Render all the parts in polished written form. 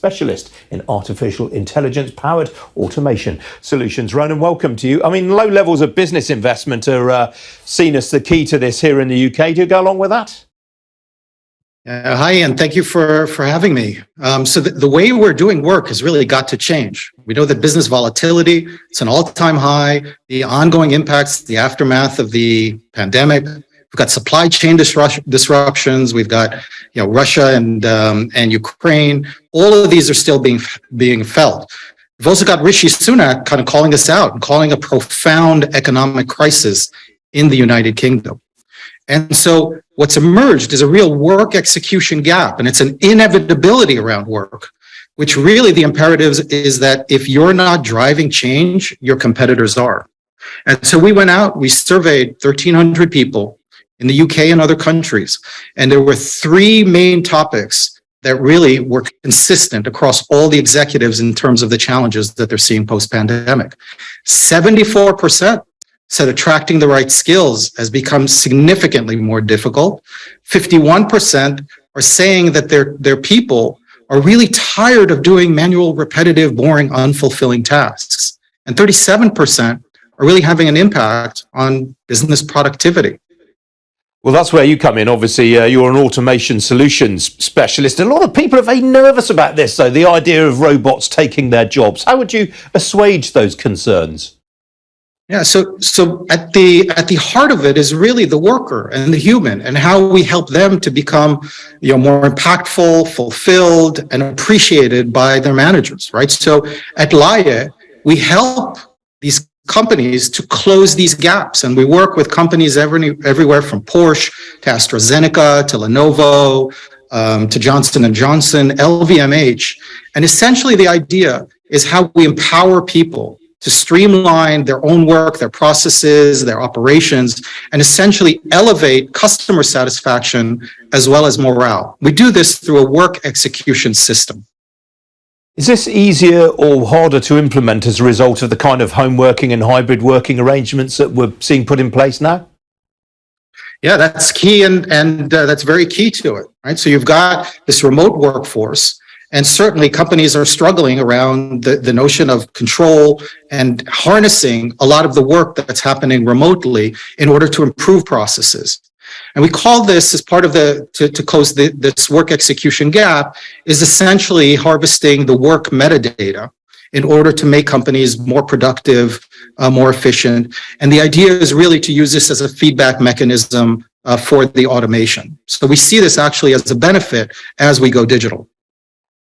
specialist in artificial intelligence-powered automation solutions. Ronan, welcome to you. I mean, low levels of business investment are seen as the key to this here in the UK. Do you go along with that? Hi, and thank you for having me. So the way we're doing work has really got to change. We know that business volatility, it's an all-time high, the ongoing impacts, the aftermath of the pandemic. We've got supply chain disruptions. We've got, Russia and Ukraine. All of these are still being felt. We've also got Rishi Sunak kind of calling us out and calling a profound economic crisis in the United Kingdom. And so what's emerged is a real work execution gap, and it's an inevitability around work, which really the imperative is that if you're not driving change, your competitors are. And so we went out, we surveyed 1,300 people in the UK and other countries, and there were three main topics that really were consistent across all the executives in terms of the challenges that they're seeing post-pandemic. 74% said attracting the right skills has become significantly more difficult. 51% are saying that their people are really tired of doing manual, repetitive, boring, unfulfilling tasks. And 37% are really having an impact on business productivity. Well, that's where you come in. Obviously, you're an automation solutions specialist. A lot of people are very nervous about this, though, the idea of robots taking their jobs. How would you assuage those concerns? Yeah, so at the heart of it is really the worker and the human, and how we help them to become, more impactful, fulfilled, and appreciated by their managers, right? So at Laie, we help these companies to close these gaps, and we work with companies everywhere from Porsche to AstraZeneca to Lenovo to Johnson & Johnson, LVMH, and essentially the idea is how we empower people to streamline their own work, their processes, their operations, and essentially elevate customer satisfaction as well as morale. We do this through a work execution system. Is this easier or harder to implement as a result of the kind of home working and hybrid working arrangements that we're seeing put in place now? Yeah, that's key, and that's very key to it, right? So you've got this remote workforce, and certainly companies are struggling around the notion of control and harnessing a lot of the work that's happening remotely in order to improve processes. And we call this, as part of to close this work execution gap, is essentially harvesting the work metadata in order to make companies more productive, more efficient. And the idea is really to use this as a feedback mechanism for the automation. So we see this actually as a benefit as we go digital.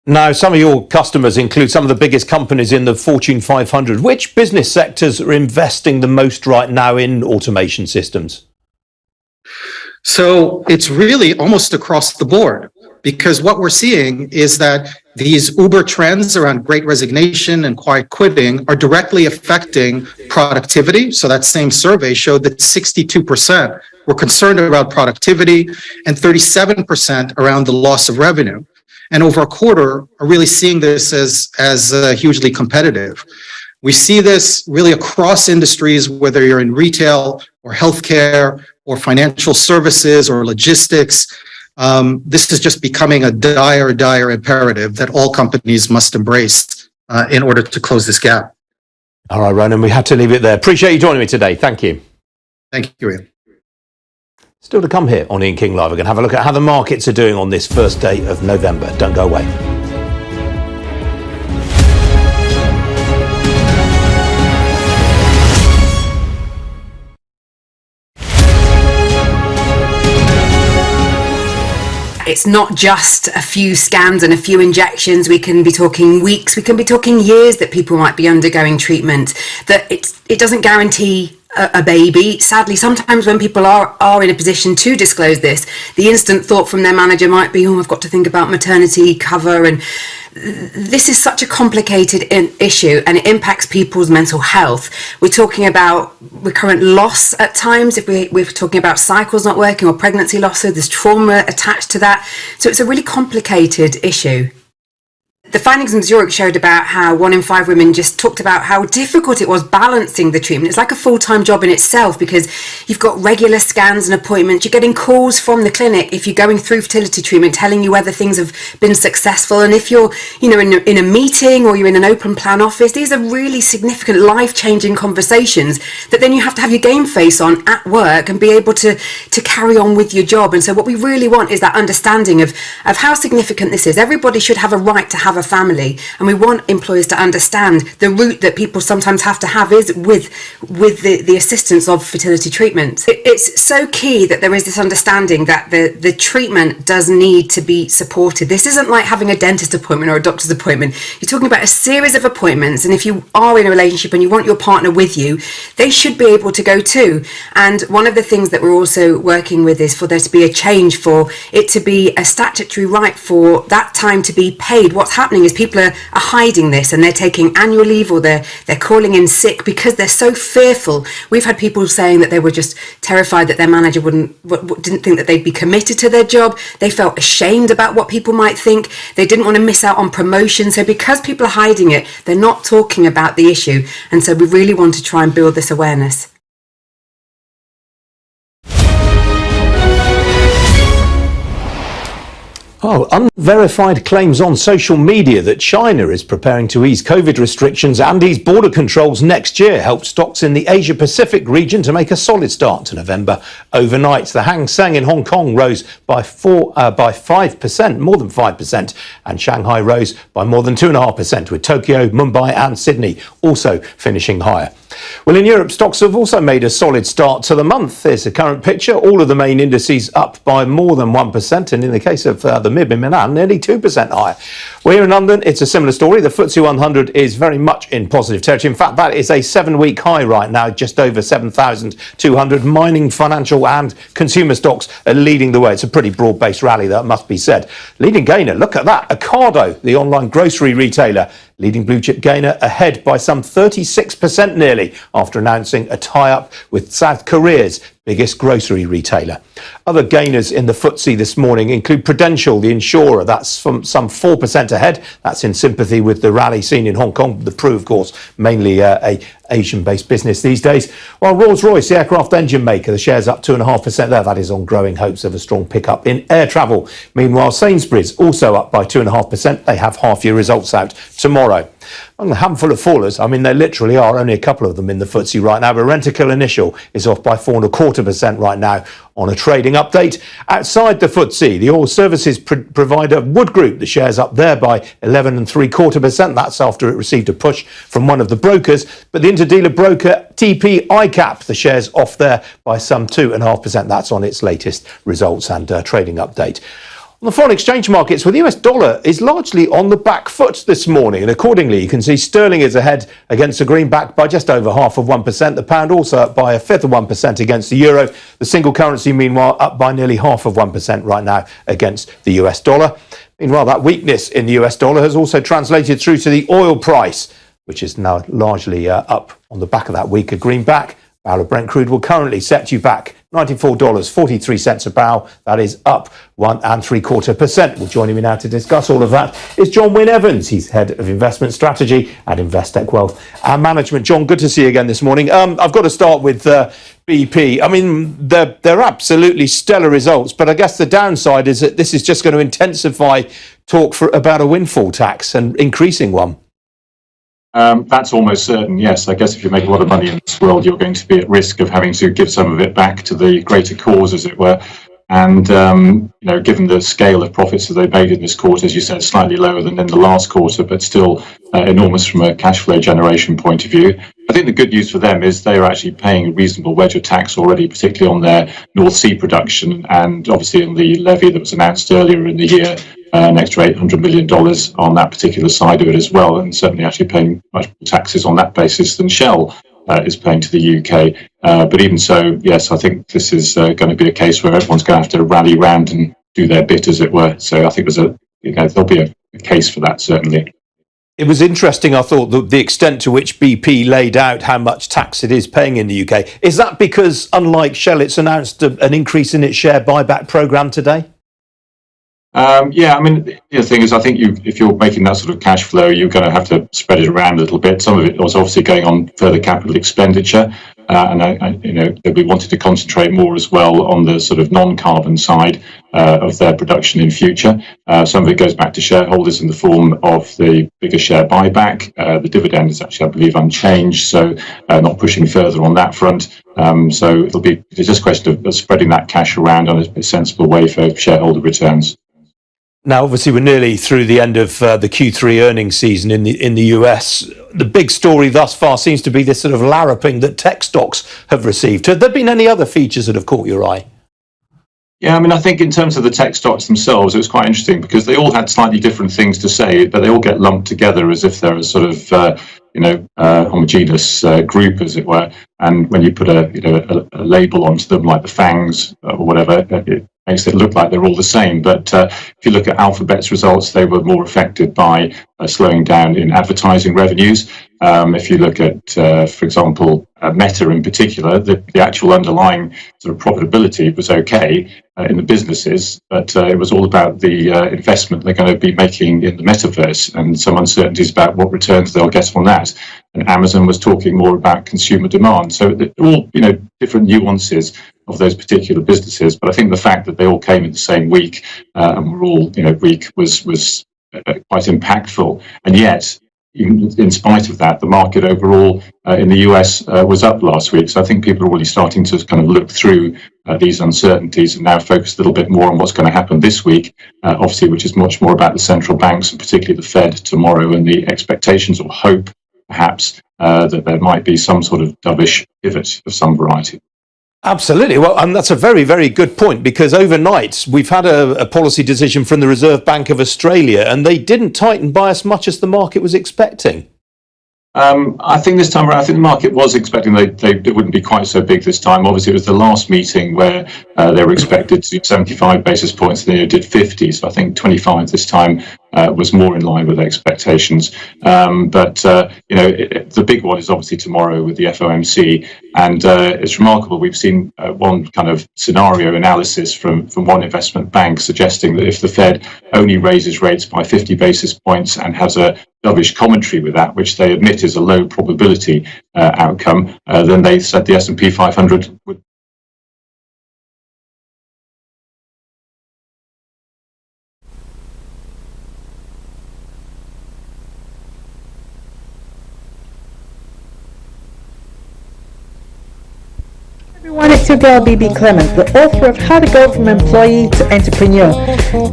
Now, some of your customers include some of the biggest companies in the Fortune 500. Which business sectors are investing the most right now in automation systems? So it's really almost across the board, because what we're seeing is that these Uber trends around great resignation and quiet quitting are directly affecting productivity. So that same survey showed that 62% were concerned about productivity and 37% around the loss of revenue. And over a quarter are really seeing this as hugely competitive. We see this really across industries, whether you're in retail or healthcare or financial services or logistics. This is just becoming a dire imperative that all companies must embrace in order to close this gap. All right, Ronan, we had to leave it there. Appreciate you joining me today. Thank you. Thank you, Ian. Still to come here on Ian King Live. We're going to have a look at how the markets are doing on this first day of November. Don't go away. It's not just a few scans and a few injections. We can be talking weeks, we can be talking years that people might be undergoing treatment. That it doesn't guarantee a baby. Sadly, sometimes when people are in a position to disclose this, the instant thought from their manager might be, I've got to think about maternity cover. And this is such a complicated issue, and it impacts people's mental health. We're talking about recurrent loss at times. If we're talking about cycles not working or pregnancy loss, so there's trauma attached to that. So it's a really complicated issue. The findings from Zurich showed about how 1 in 5 women just talked about how difficult it was balancing the treatment. It's like a full-time job in itself because you've got regular scans and appointments. You're getting calls from the clinic if you're going through fertility treatment, telling you whether things have been successful. And if you're, in a meeting or you're in an open plan office, these are really significant life-changing conversations that then you have to have your game face on at work and be able to carry on with your job. And so what we really want is that understanding of how significant this is. Everybody should have a right to have a family, and we want employers to understand the route that people sometimes have to have is with the assistance of fertility treatment. It's so key that there is this understanding that the treatment does need to be supported. This isn't like having a dentist appointment or a doctor's appointment. You're talking about a series of appointments, and if you are in a relationship and you want your partner with you, they should be able to go too. And one of the things that we're also working with is for there to be a change, for it to be a statutory right for that time to be paid. What's happening is people are hiding this, and they're taking annual leave or they're calling in sick because they're so fearful. We've had people saying that they were just terrified that their manager didn't think that they'd be committed to their job. They felt ashamed about what people might think. They didn't want to miss out on promotion. So because people are hiding it, they're not talking about the issue. And so we really want to try and build this awareness. Unverified claims on social media that China is preparing to ease COVID restrictions and ease border controls next year helped stocks in the Asia-Pacific region to make a solid start to November. Overnight, the Hang Seng in Hong Kong rose by 5%, more than 5%, and Shanghai rose by more than 2.5%, with Tokyo, Mumbai and Sydney also finishing higher. Well, in Europe, stocks have also made a solid start to the month. There's the current picture. All of the main indices up by more than 1%, and in the case of the MIB in Milan, nearly 2% higher. Well, here in London, it's a similar story. The FTSE 100 is very much in positive territory. In fact, that is a 7-week high right now, just over 7,200. Mining, financial and consumer stocks are leading the way. It's a pretty broad-based rally, that must be said. Leading gainer, look at that. Ocado, the online grocery retailer, leading blue chip gainer, ahead by some 36% nearly after announcing a tie-up with South Korea's biggest grocery retailer. Other gainers in the FTSE this morning include Prudential, the insurer. That's from some 4% ahead. That's in sympathy with the rally seen in Hong Kong. The Pru, of course, mainly a Asian-based business these days. While Rolls-Royce, the aircraft engine maker, the share's up 2.5% there. That is on growing hopes of a strong pickup in air travel. Meanwhile, Sainsbury's also up by 2.5%. They have half-year results out tomorrow. A handful of fallers, I mean, there literally are only a couple of them in the FTSE right now, but Rentokil Initial is off by 4.25% right now on a trading update. Outside the FTSE, the oil services provider Wood Group, the share's up there by 11.75%. That's after it received a push from one of the brokers. But the interdealer broker TP ICAP, the share's off there by some 2.5%. That's on its latest results and trading update. On the foreign exchange markets, well, the US dollar is largely on the back foot this morning, and accordingly you can see sterling is ahead against the greenback by just over 0.5%. The pound also up by 1/5% against the euro. The single currency, meanwhile, up by nearly 0.5% right now against the US dollar. Meanwhile, that weakness in the US dollar has also translated through to the oil price, which is now largely up on the back of that weaker greenback. A barrel of Brent crude will currently set you back $94.43 a barrel. That is up 1.75%. Well, joining me now to discuss all of that is John Wynne Evans. He's head of investment strategy at Investec Wealth and Management. John, good to see you again this morning. I've got to start with BP. I mean, they're absolutely stellar results, but I guess the downside is that this is just going to intensify talk about a windfall tax and increasing one. That's almost certain, yes. I guess if you make a lot of money in this world, you're going to be at risk of having to give some of it back to the greater cause, as it were. And, given the scale of profits that they made in this quarter, as you said, slightly lower than in the last quarter, but still enormous from a cash flow generation point of view. I think the good news for them is they're actually paying a reasonable wedge of tax already, particularly on their North Sea production and obviously on the levy that was announced earlier in the year. An extra $800 million on that particular side of it as well, and certainly actually paying much more taxes on that basis than Shell is paying to the UK. But even so, yes, I think this is going to be a case where everyone's going to have to rally round and do their bit, as it were. So I think there'll be a case for that, certainly. It was interesting, I thought, the extent to which BP laid out how much tax it is paying in the UK. Is that because, unlike Shell, it's announced an increase in its share buyback programme today? Yeah, I mean, the other thing is, I think if you're making that sort of cash flow, you're going to have to spread it around a little bit. Some of it was obviously going on further capital expenditure, and they'll be wanting to concentrate more as well on the sort of non-carbon side of their production in future. Some of it goes back to shareholders in the form of the bigger share buyback. The dividend is actually, I believe, unchanged, so not pushing further on that front. So it's just a question of spreading that cash around on a sensible way for shareholder returns. Now, obviously, we're nearly through the end of the Q3 earnings season in the US. The big story thus far seems to be this sort of larruping that tech stocks have received. Have there been any other features that have caught your eye? Yeah, I mean, I think in terms of the tech stocks themselves, it was quite interesting because they all had slightly different things to say, but they all get lumped together as if they're a sort of homogeneous group, as it were. And when you put a label onto them, like the FANGs or whatever, it makes it look like they're all the same. But if you look at Alphabet's results, they were more affected by slowing down in advertising revenues. If you look at, for example, Meta in particular, the actual underlying sort of profitability was okay in the businesses, but it was all about the investment they're going to be making in the metaverse and some uncertainties about what returns they'll get on that. And Amazon was talking more about consumer demand. So they're all, different nuances of those particular businesses. But I think the fact that they all came in the same week and were all, weak was quite impactful. And yet, even in spite of that, the market overall in the US was up last week. So I think people are really starting to kind of look through these uncertainties and now focus a little bit more on what's going to happen this week, obviously, which is much more about the central banks and particularly the Fed tomorrow and the expectations or hope, perhaps, that there might be some sort of dovish pivot of some variety. Absolutely. Well, and that's a very, very good point, because overnight we've had a policy decision from the Reserve Bank of Australia and they didn't tighten by as much as the market was expecting. I think this time around, I think the market was expecting they wouldn't be quite so big this time. Obviously, it was the last meeting where they were expected to do 75 basis points and they did 50. So I think 25 this time was more in line with expectations. But the big one is obviously tomorrow with the FOMC. And it's remarkable. We've seen one kind of scenario analysis from one investment bank suggesting that if the Fed only raises rates by 50 basis points and has a dovish commentary with that, which they admit is a low probability outcome, then they said the S&P 500 would. Everyone, it's your girl BB Clement, the author of How to Go from Employee to Entrepreneur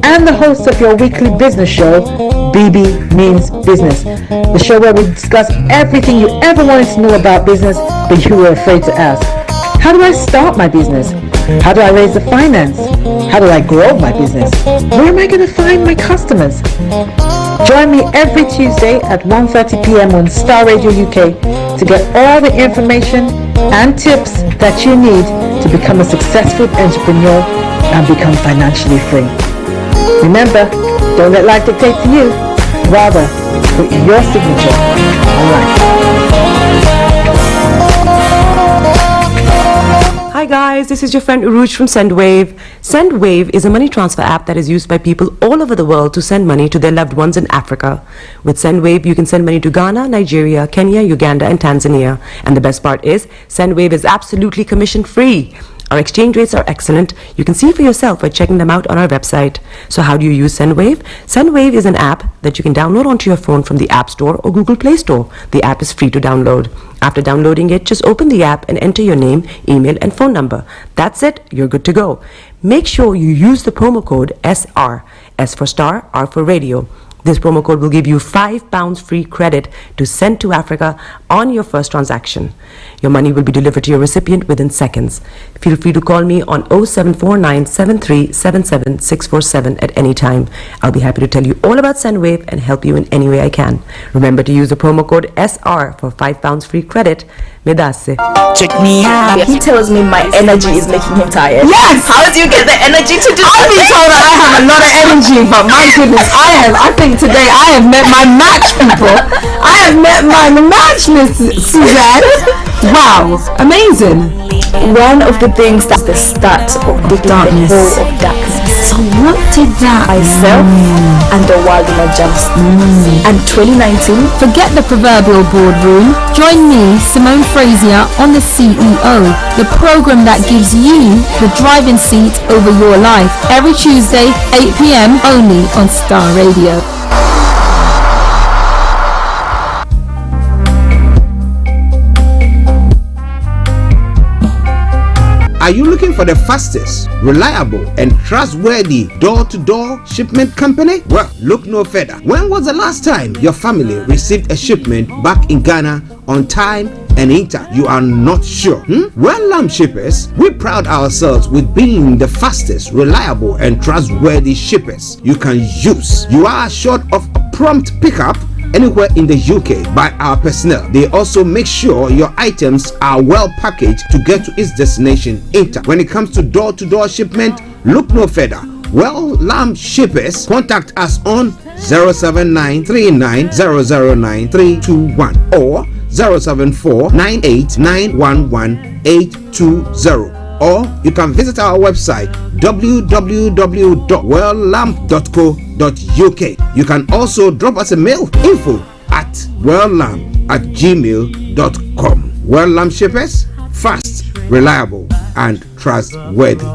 and the host of your weekly business show, BB Means Business, the show where we discuss everything you ever wanted to know about business but you were afraid to ask. How do I start my business? How do I raise the finance? How do I grow my business? Where am I going to find my customers? Join me every Tuesday at 1:30 p.m. on Starr Radio UK to get all the information and tips that you need to become a successful entrepreneur and become financially free. Remember, don't let life dictate to you. Rather, put your signature on life. Hi guys, this is your friend Uruj from SendWave. SendWave is a money transfer app that is used by people all over the world to send money to their loved ones in Africa. With SendWave, you can send money to Ghana, Nigeria, Kenya, Uganda, and Tanzania. And the best part is, SendWave is absolutely commission free. Our exchange rates are excellent. You can see for yourself by checking them out on our website. So how do you use SendWave? SendWave is an app that you can download onto your phone from the App Store or Google Play Store. The app is free to download. After downloading it, just open the app and enter your name, email, and phone number. That's it. You're good to go. Make sure you use the promo code SR, S for Star, R for Radio. This promo code will give you £5 free credit to send to Africa on your first transaction. Your money will be delivered to your recipient within seconds. Feel free to call me on 0749 7377 647 at any time. I'll be happy to tell you all about SendWave and help you in any way I can. Remember to use the promo code SR for £5 free credit. Medasse. Check me out. He tells me my energy is making him tired. Yes! How do you get the energy to do I've been told that I have a lot of energy, but my goodness, I think today I have met my match, people. I have met my match, Miss Suzanne. Wow, amazing. One of the things that's the start of the darkness. Hole of darkness. what did that? Myself and the Wagner Jumps. And 2019, Forget the proverbial boardroom. Join me, Simone Frazier, on The CEO, the program that gives you the driving seat over your life. Every Tuesday, 8 p.m. only on Starr Radio. Are you looking for the fastest, reliable, and trustworthy door-to-door shipment company? Well, look no further. When was the last time your family received a shipment back in Ghana on time and in time? You are not sure? Well, Lamb Shippers, we pride ourselves with being the fastest, reliable, and trustworthy shippers you can use. You are assured of a prompt pickup anywhere in the UK by our personnel. They also make sure your items are well packaged to get to its destination in time. When it comes to door-to-door shipment, look no further. Well, Lamb Shippers, contact us on 07939009321 or 07498911820. Or you can visit our website www.welllamp.co.uk. You can also drop us a mail, info@welllamp@gmail.com. Well Lamp Shippers, fast, reliable, and trustworthy.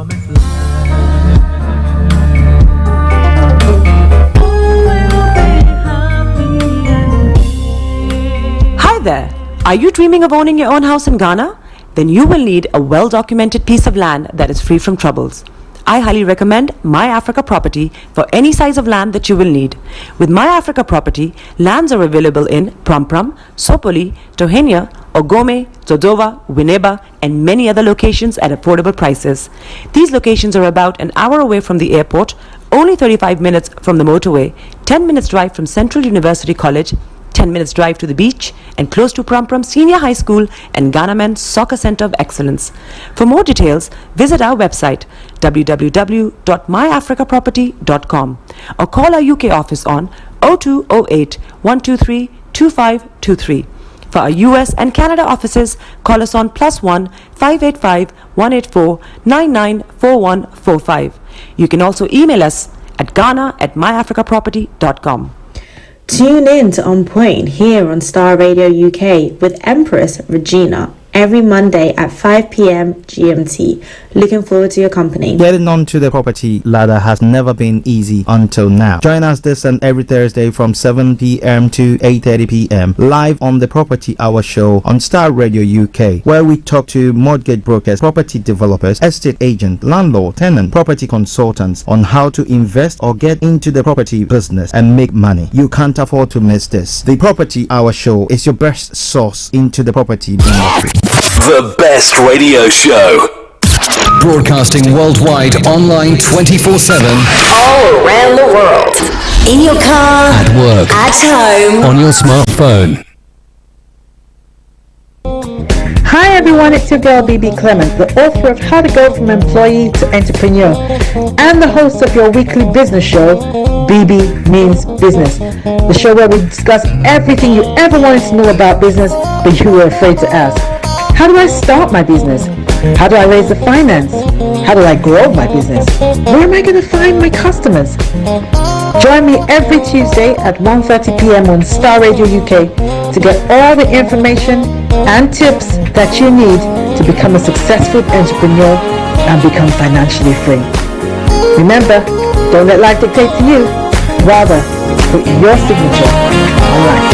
Hi there. Are you dreaming of owning your own house in Ghana? Then you will need a well-documented piece of land that is free from troubles. I highly recommend My Africa Property for any size of land that you will need. With My Africa Property, lands are available in Pram, Sopoli, Tohenia, Ogome, Dodova, Winneba, and many other locations at affordable prices. These locations are about an hour away from the airport, only 35 minutes from the motorway, 10 minutes drive from Central University College, 10 minutes drive to the beach, and close to Pram Senior High School and Ghana Men's Soccer Center of Excellence. For more details, visit our website www.myafricaproperty.com or call our UK office on 0208 123 2523. For our US and Canada offices, call us on +1 585 184 994145. You can also email us at ghana@myafricaproperty.com. Tune in to On Point here on Starr Radio UK with Empress Regina every Monday at 5 p.m. GMT. Looking forward to your company. Getting onto the property ladder has never been easy until now. Join us this and every Thursday from 7 p.m. to 8:30 p.m. live on the Property Hour Show on Starr Radio UK, where we talk to mortgage brokers, property developers, estate agents, landlord, tenant, property consultants on how to invest or get into the property business and make money. You can't afford to miss this. The Property Hour Show is your best source into the property industry. The best radio show. Broadcasting worldwide, online 24/7. All around the world. In your car. At work. At home. On your smartphone. Hi everyone, it's your girl BB Clement, the author of How to Go From Employee to Entrepreneur and the host of your weekly business show, BB Means Business, the show where we discuss everything you ever wanted to know about business but you were afraid to ask. How do I start my business? How do I raise the finance? How do I grow my business? Where am I going to find my customers? Join me every Tuesday at 1:30 p.m. on Starr Radio UK to get all the information and tips that you need to become a successful entrepreneur and become financially free. Remember, don't let life dictate to you. Rather, put your signature on life.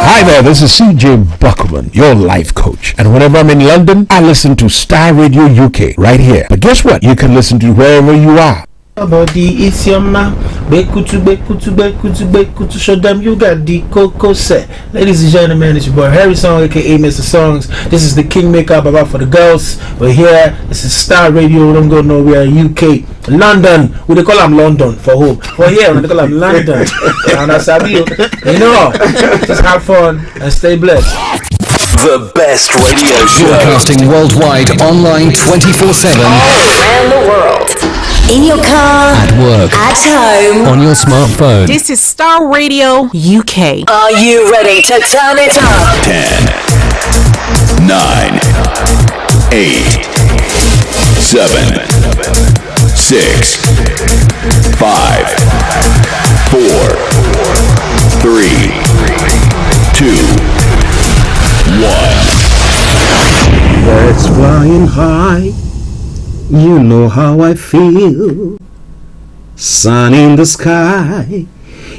Hi there, this is CJ Buckman, your life coach. And whenever I'm in London, I listen to Starr Radio UK right here. But guess what? You can listen to wherever you are. Body is your ma. Bekutu, show them you got the cocoa set. Ladies and gentlemen, it's your boy Harry Song, aka Mr. Songs. This is the Kingmaker Baba for the girls. We're here. This is Starr Radio. Don't go nowhere. UK, London. We they call them London for home. We're here. We they call them London. And I said, you know, just have fun and stay blessed. The best radio show. Broadcasting worldwide, online 24/7. All around the world. In your car. At work. At home. On your smartphone. This is Starr Radio UK. Are you ready to turn it up? 10, 9, 8, 7, 6, 5, 4, 3, 2, 1. Birds flying high, you know how I feel. Sun in the sky,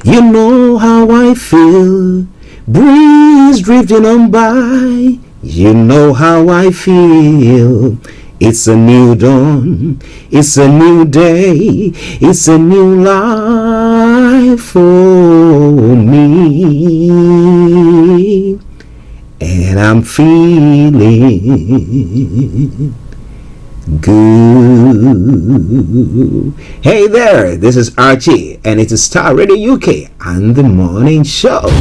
you know how I feel. Breeze drifting on by, you know how I feel. It's a new dawn, it's a new day, it's a new life for me. And I'm feeling good. Hey there, this is Archie, and it's Starr Radio UK and the morning show.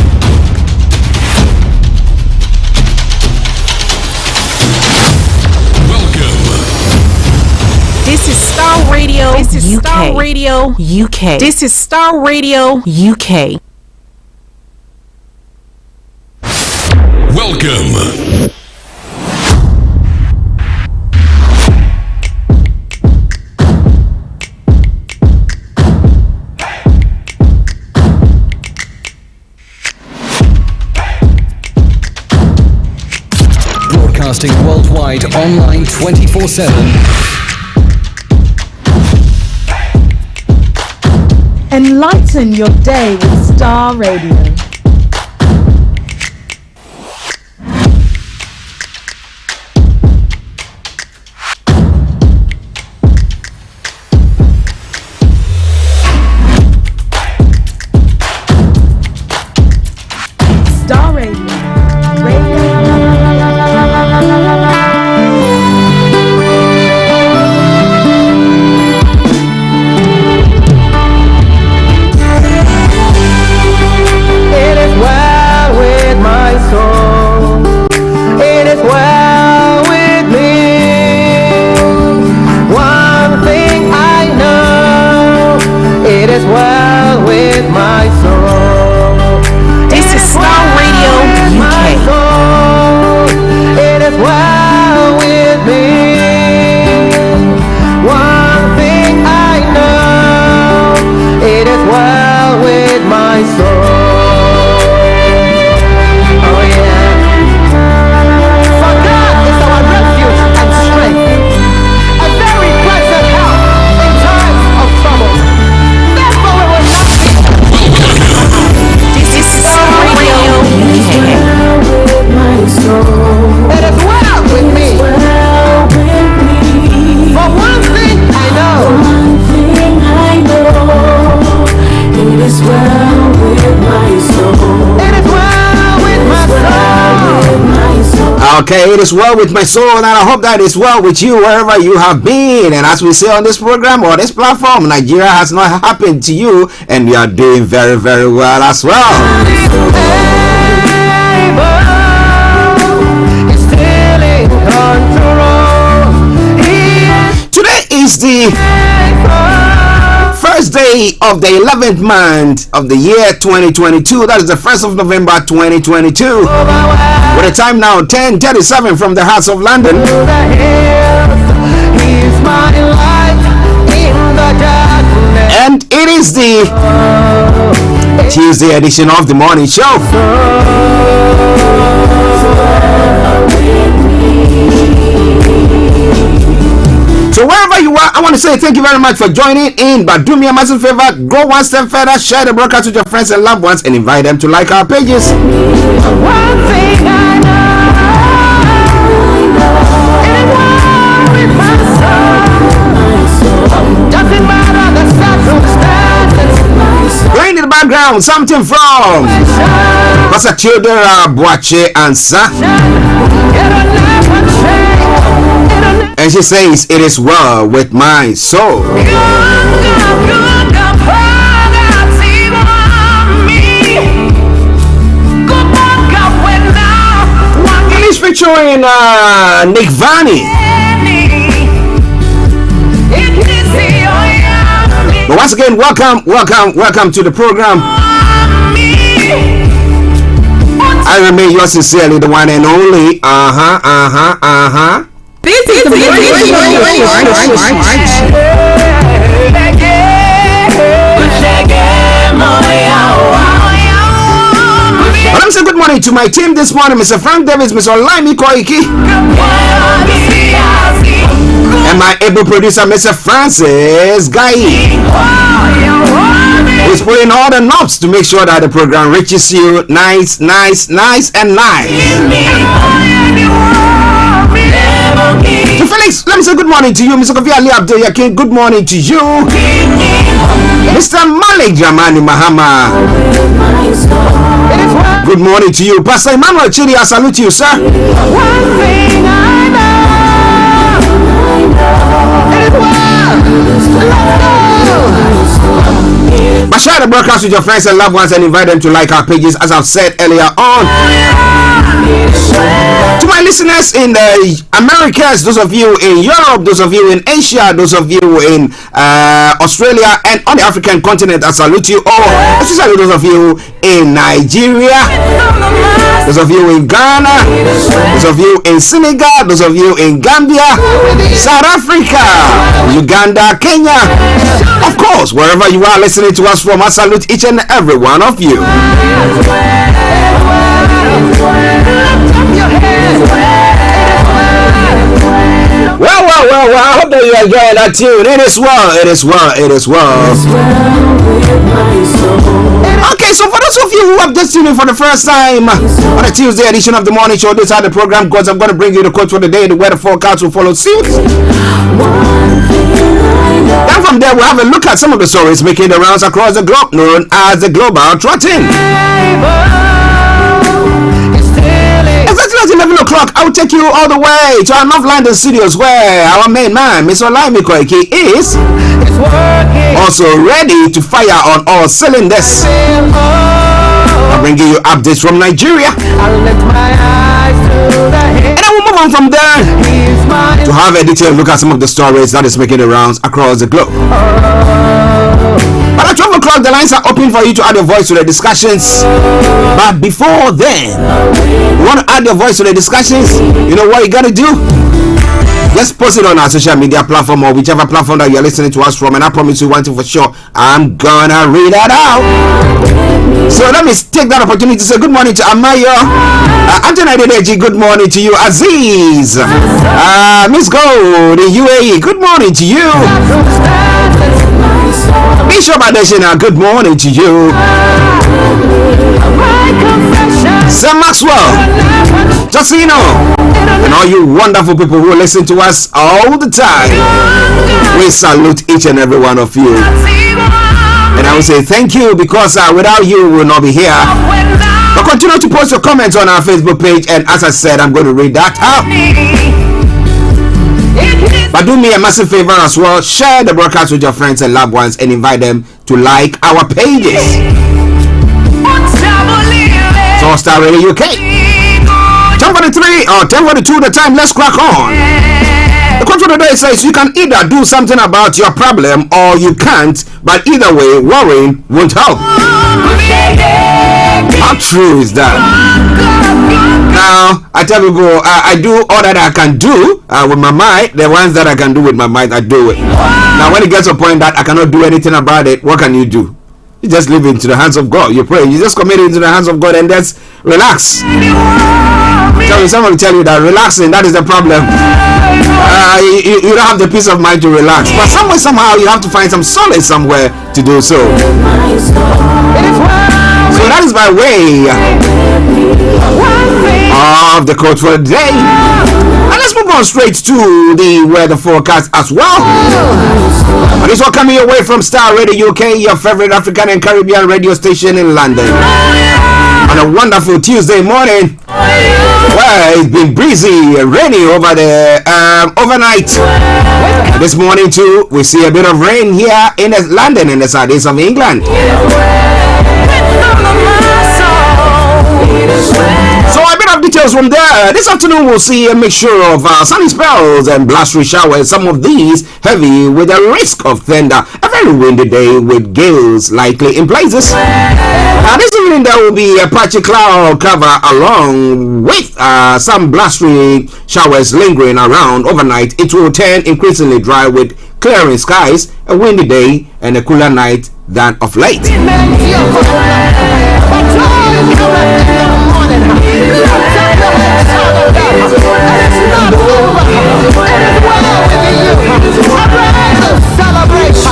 This is Starr Radio. This is UK. Starr Radio UK. This is Starr Radio UK. Welcome. Broadcasting worldwide, online 24/7. Enlighten your day with Starr Radio. Starr Radio. Okay, it is well with my soul, and I hope that it's well with you wherever you have been. And as we say on this program or this platform, Nigeria has not happened to you, and we are doing very, very well as well. Today is the first day of the 11th month of the year 2022. That is the 1st of November 2022. With a time now 10:37 from the hearts of London. And it is the Tuesday edition of the morning show. So wherever you are, I want to say thank you very much for joining in. But do me a massive favor, go one step further, share the broadcast with your friends and loved ones, and invite them to like our pages. One thing I know, doesn't matter the circumstances. Playing in the background, something from Pastor Childera Boache Ansa. And she says, it is well with my soul. He's featuring Nick Vanny. But once again, welcome to the program. I remain yours sincerely, the one and only. is the Well, I'm saying good morning to my team this morning, Mr. Frank Davis, Mr. Olayomi Koiki, and my able producer, Mr. Francis Guy, who's pulling all the knobs to make sure that the program reaches you nice, and nice. To Felix, let me say good morning to you. Mr. Kofi Ali Abdul Yakin, good morning to you. Mr. Malik Jamani Mahama, good morning to you. Pastor Emmanuel Chidi, I salute you, sir. One thing I know, share the broadcast with your friends and loved ones and invite them to like our pages, as I've said earlier on. To my listeners in the Americas, those of you in Europe, those of you in Asia, those of you in Australia and on the African continent, I salute you all. Especially those of you in Nigeria, those of you in Ghana, those of you in Senegal, those of you in Gambia, South Africa, Uganda, Kenya. Of course, wherever you are listening to us from, I salute each and every one of you. Well, I hope that you are enjoying that tune. It is well. Okay, so for those of you who have just tuned in for the first time on a Tuesday edition of the morning show, this is how the program goes. I'm going to bring you the quote for the day, the weather forecast will follow suit. Then from there, we'll have a look at some of the stories making the rounds across the globe, known as the Global Trotting. Exactly at 11 o'clock, I will take you all the way to our North London studios, where our main man, Mr. Olayomi Koiki, is also ready to fire on all cylinders. I'm bringing you updates from Nigeria. And I will move on from there to have a detailed look at some of the stories that is making the rounds across the globe. But at 12 o'clock, the lines are open for you to add your voice to the discussions. But before then, you want to add your voice to the discussions? You know what you got to do? Just post it on our social media platform or whichever platform that you're listening to us from, and I promise you one thing for sure, I'm gonna read that out. So let me take that opportunity to say good morning to Amayo, Anthony Adedeji, good morning to you. Aziz, Miss Gold in UAE, good morning to you. Bishop Adeshina, good morning to you. Sam Maxwell, Josino, and all you wonderful people who listen to us all the time, we salute each and every one of you. And I will say thank you, because without you, we will not be here. But continue to post your comments on our Facebook page, and as I said, I'm going to read that out. But do me a massive favor as well, share the broadcast with your friends and loved ones and invite them to like our pages. So Starr Radio UK, 10:43 or 10:42 the time, let's crack on. The quote for the day says, you can either do something about your problem or you can't, but either way, worrying won't help. How true is that? Now, I tell people, I do all that I can do with my mind. The ones that I can do with my mind, I do it. Now, when it gets to a point that I cannot do anything about it, what can you do? You just leave it into the hands of God. You pray. You just commit it into the hands of God and just relax. Someone will tell you that relaxing, that is the problem. You don't have the peace of mind to relax. But somehow, you have to find some solace somewhere to do so. So that is my way of the quote for the day. And let's move on straight to the weather forecast as well. And it's all coming away from Starr Radio UK, your favorite African and Caribbean radio station in London. On a wonderful Tuesday morning, where it's been breezy and rainy over the overnight. This morning too, we see a bit of rain here in London in the southeast of England. So a bit of details from there. This afternoon we'll see a mixture of sunny spells and blustery showers. Some of these heavy with a risk of thunder. A very very windy day with gales likely in places. This evening there will be a patchy cloud cover along with some blustery showers lingering around overnight. It will turn increasingly dry with clearing skies, a windy day and a cooler night than of late.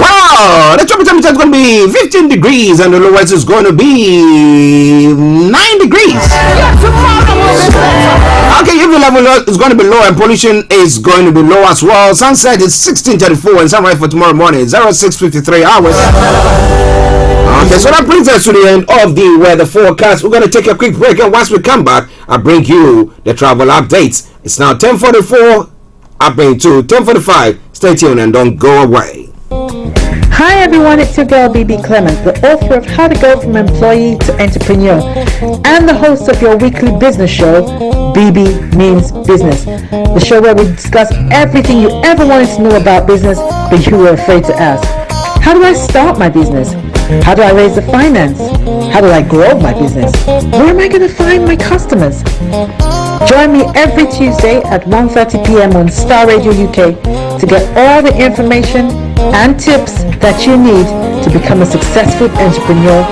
Wow, the top temperature is going to be 15 degrees and the lowest is going to be 9 degrees. Okay, UV level is going to be low and pollution is going to be low as well. Sunset is 16:34 and sunrise for tomorrow morning 06:53 hours. Okay, so that brings us to the end of the weather forecast. We're going to take a quick break, and once we come back, I'll bring you the travel updates. It's now 10:44 up into 10:45. Stay tuned and don't go away. Hi everyone, it's your girl BB Clement, the author of How to Go from Employee to Entrepreneur and the host of your weekly business show, BB Means Business, the show where we discuss everything you ever wanted to know about business but you were afraid to ask. How do I start my business? How do I raise the finance? How do I grow my business? Where am I going to find my customers? Join me every Tuesday at 1:30 p.m. on Starr Radio UK to get all the information and tips that you need to become a successful entrepreneur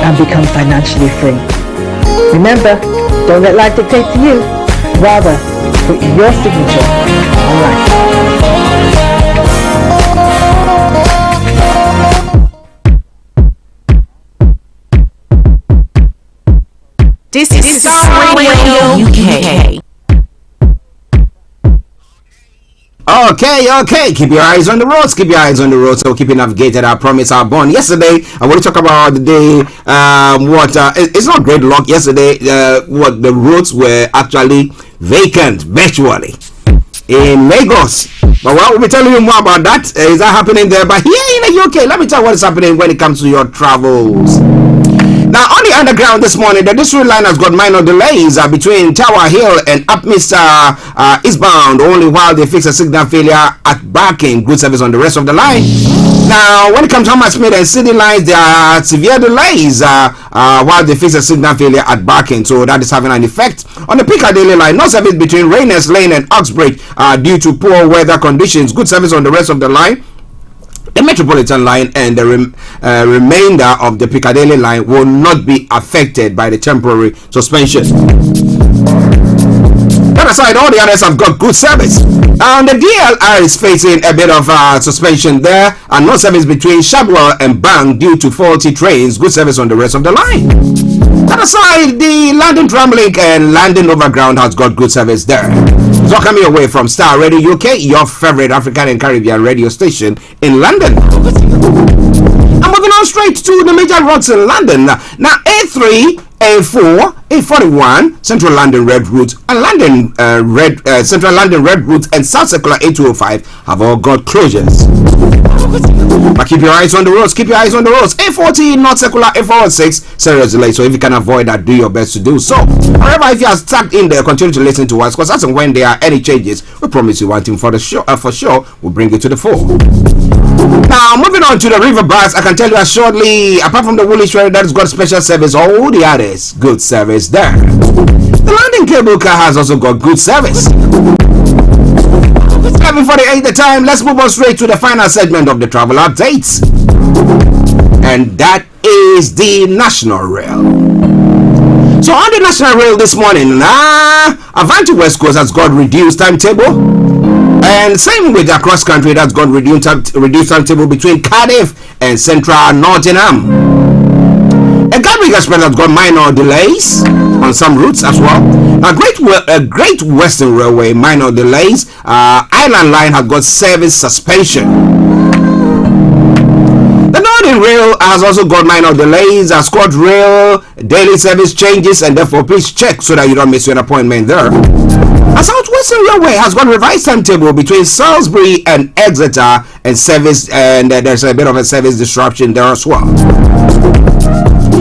and become financially free. Remember, don't let life dictate to you. Rather, put your signature on life. This is Starr Radio UK. Okay. Keep your eyes on the roads. So we'll keep you navigated. I promise our bond. Yesterday, I want to talk about the day. It's not great luck. Yesterday, what the roads were actually vacant virtually in Lagos. But we'll be telling you more about that. Is that happening there? But here in the UK, let me tell you what is happening when it comes to your travels. Now, on the underground this morning, the district line has got minor delays between Tower Hill and Upminster eastbound, only while they fix a signal failure at Barking. Good service on the rest of the line. Now, when it comes to Hammersmith and City lines, there are severe delays while they fix a signal failure at Barking. So that is having an effect on the Piccadilly line. No service between Rayners Lane and Oxbridge due to poor weather conditions. Good service on the rest of the line. The Metropolitan line and the remainder of the Piccadilly line will not be affected by the temporary suspension. That aside, all the others have got good service. And the DLR is facing a bit of suspension there, and no service between Shadwell and Bang due to faulty trains. Good service on the rest of the line. That aside, the London Tramlink and London Overground has got good service there. So coming away from Starr Radio UK, your favorite African and Caribbean radio station in London. I'm moving on straight to the major roads in London. Now, A3, A4, A41, Central London Red Route, and Central London Red Route and South Circular A205 have all got closures. But keep your eyes on the roads. A40 North Circular A416 serious delay. So if you can avoid that, do your best to do so. However, if you are stuck in there, continue to listen to us, because as and when there are any changes, we promise you one thing for the show. For sure, we'll bring you to the fore. Now, moving on to the river bus, I can tell you as shortly, apart from the Woolwich Ferry that has got special service, all the others good service there. The London Cable Car has also got good service. 11:48 the time. Let's move on straight to the final segment of the travel updates, and that is the National Rail. So on the National Rail this morning, Avanti West Coast has got reduced timetable, and same with the cross country that's got reduced timetable between Cardiff and Central Nottingham. A Gatwick Express has got minor delays on some routes as well. Great Western Railway, minor delays. Island Line has got service suspension. The Northern Rail has also got minor delays. Scott Rail, daily service changes, and therefore please check so that you don't miss your appointment there. A Southwestern Railway has got revised timetable between Salisbury and Exeter and service, and there's a bit of a service disruption there as well.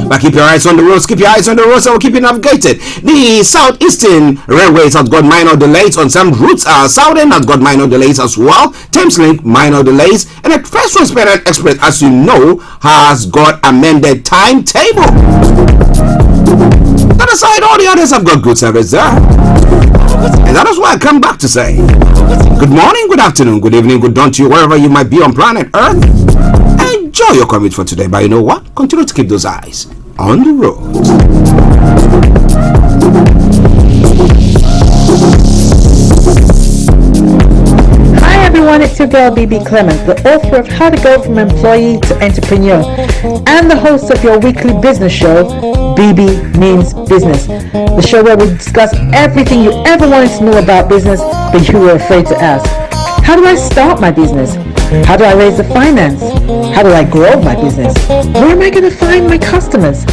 But keep your eyes on the roads, so we'll keep you navigated. The Southeastern Railways has got minor delays on some routes. Southern has got minor delays as well. Thameslink, minor delays. And Express Express, as you know, has got amended timetable. That aside, all the others have got good service there. And that is why I come back to say good morning, good afternoon, good evening, good dawn to you, wherever you might be on planet Earth. Enjoy your commute for today, but you know what? Continue to keep those eyes on the road. Hi everyone, it's your girl BB Clement, the author of How to Go From Employee to Entrepreneur and the host of your weekly business show, BB Means Business, the show where we discuss everything you ever wanted to know about business but you were afraid to ask. How do I start my business? How do I raise the finance? How do I grow my business? Where am I going to find my customers?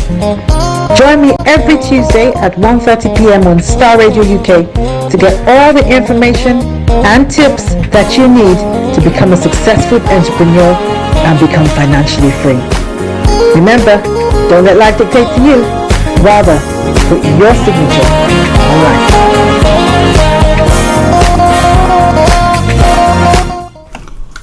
Join me every Tuesday at 1:30 p.m. on Starr Radio UK to get all the information and tips that you need to become a successful entrepreneur and become financially free. Remember, don't let life dictate to you. Rather, put your signature on life.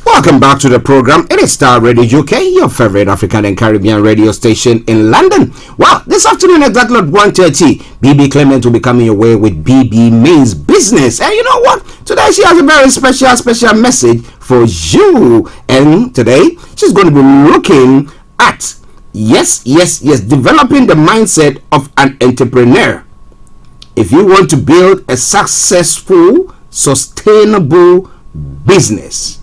Welcome back to the program. It is Starr Radio UK, your favorite African and Caribbean radio station in London. Well, this afternoon exactly at 1:30, BB Clement will be coming your way with BB Means Business. And you know what? Today she has a very special message for you. And today she's going to be looking at, yes, developing the mindset of an entrepreneur. If you want to build a successful, sustainable business.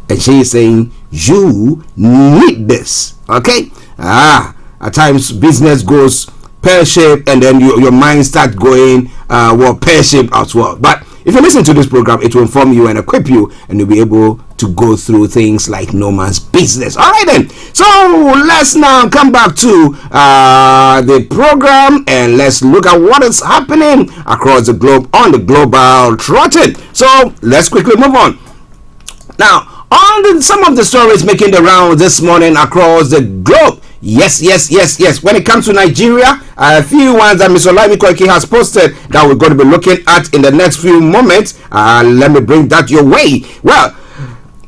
And she is saying you need this. Okay? At times business goes pear-shaped and then your mind starts going pear-shaped as well. But if you listen to this program, it will inform you and equip you, and you'll be able to go through things like no man's business. All right then. So let's now come back to the program and let's look at what is happening across the globe on the global trotting. So let's quickly move on. Now, on some of the stories making the rounds this morning across the globe. Yes. When it comes to Nigeria, a few ones that Mr. Olayomi has posted that we're going to be looking at in the next few moments. Let me bring that your way. Well,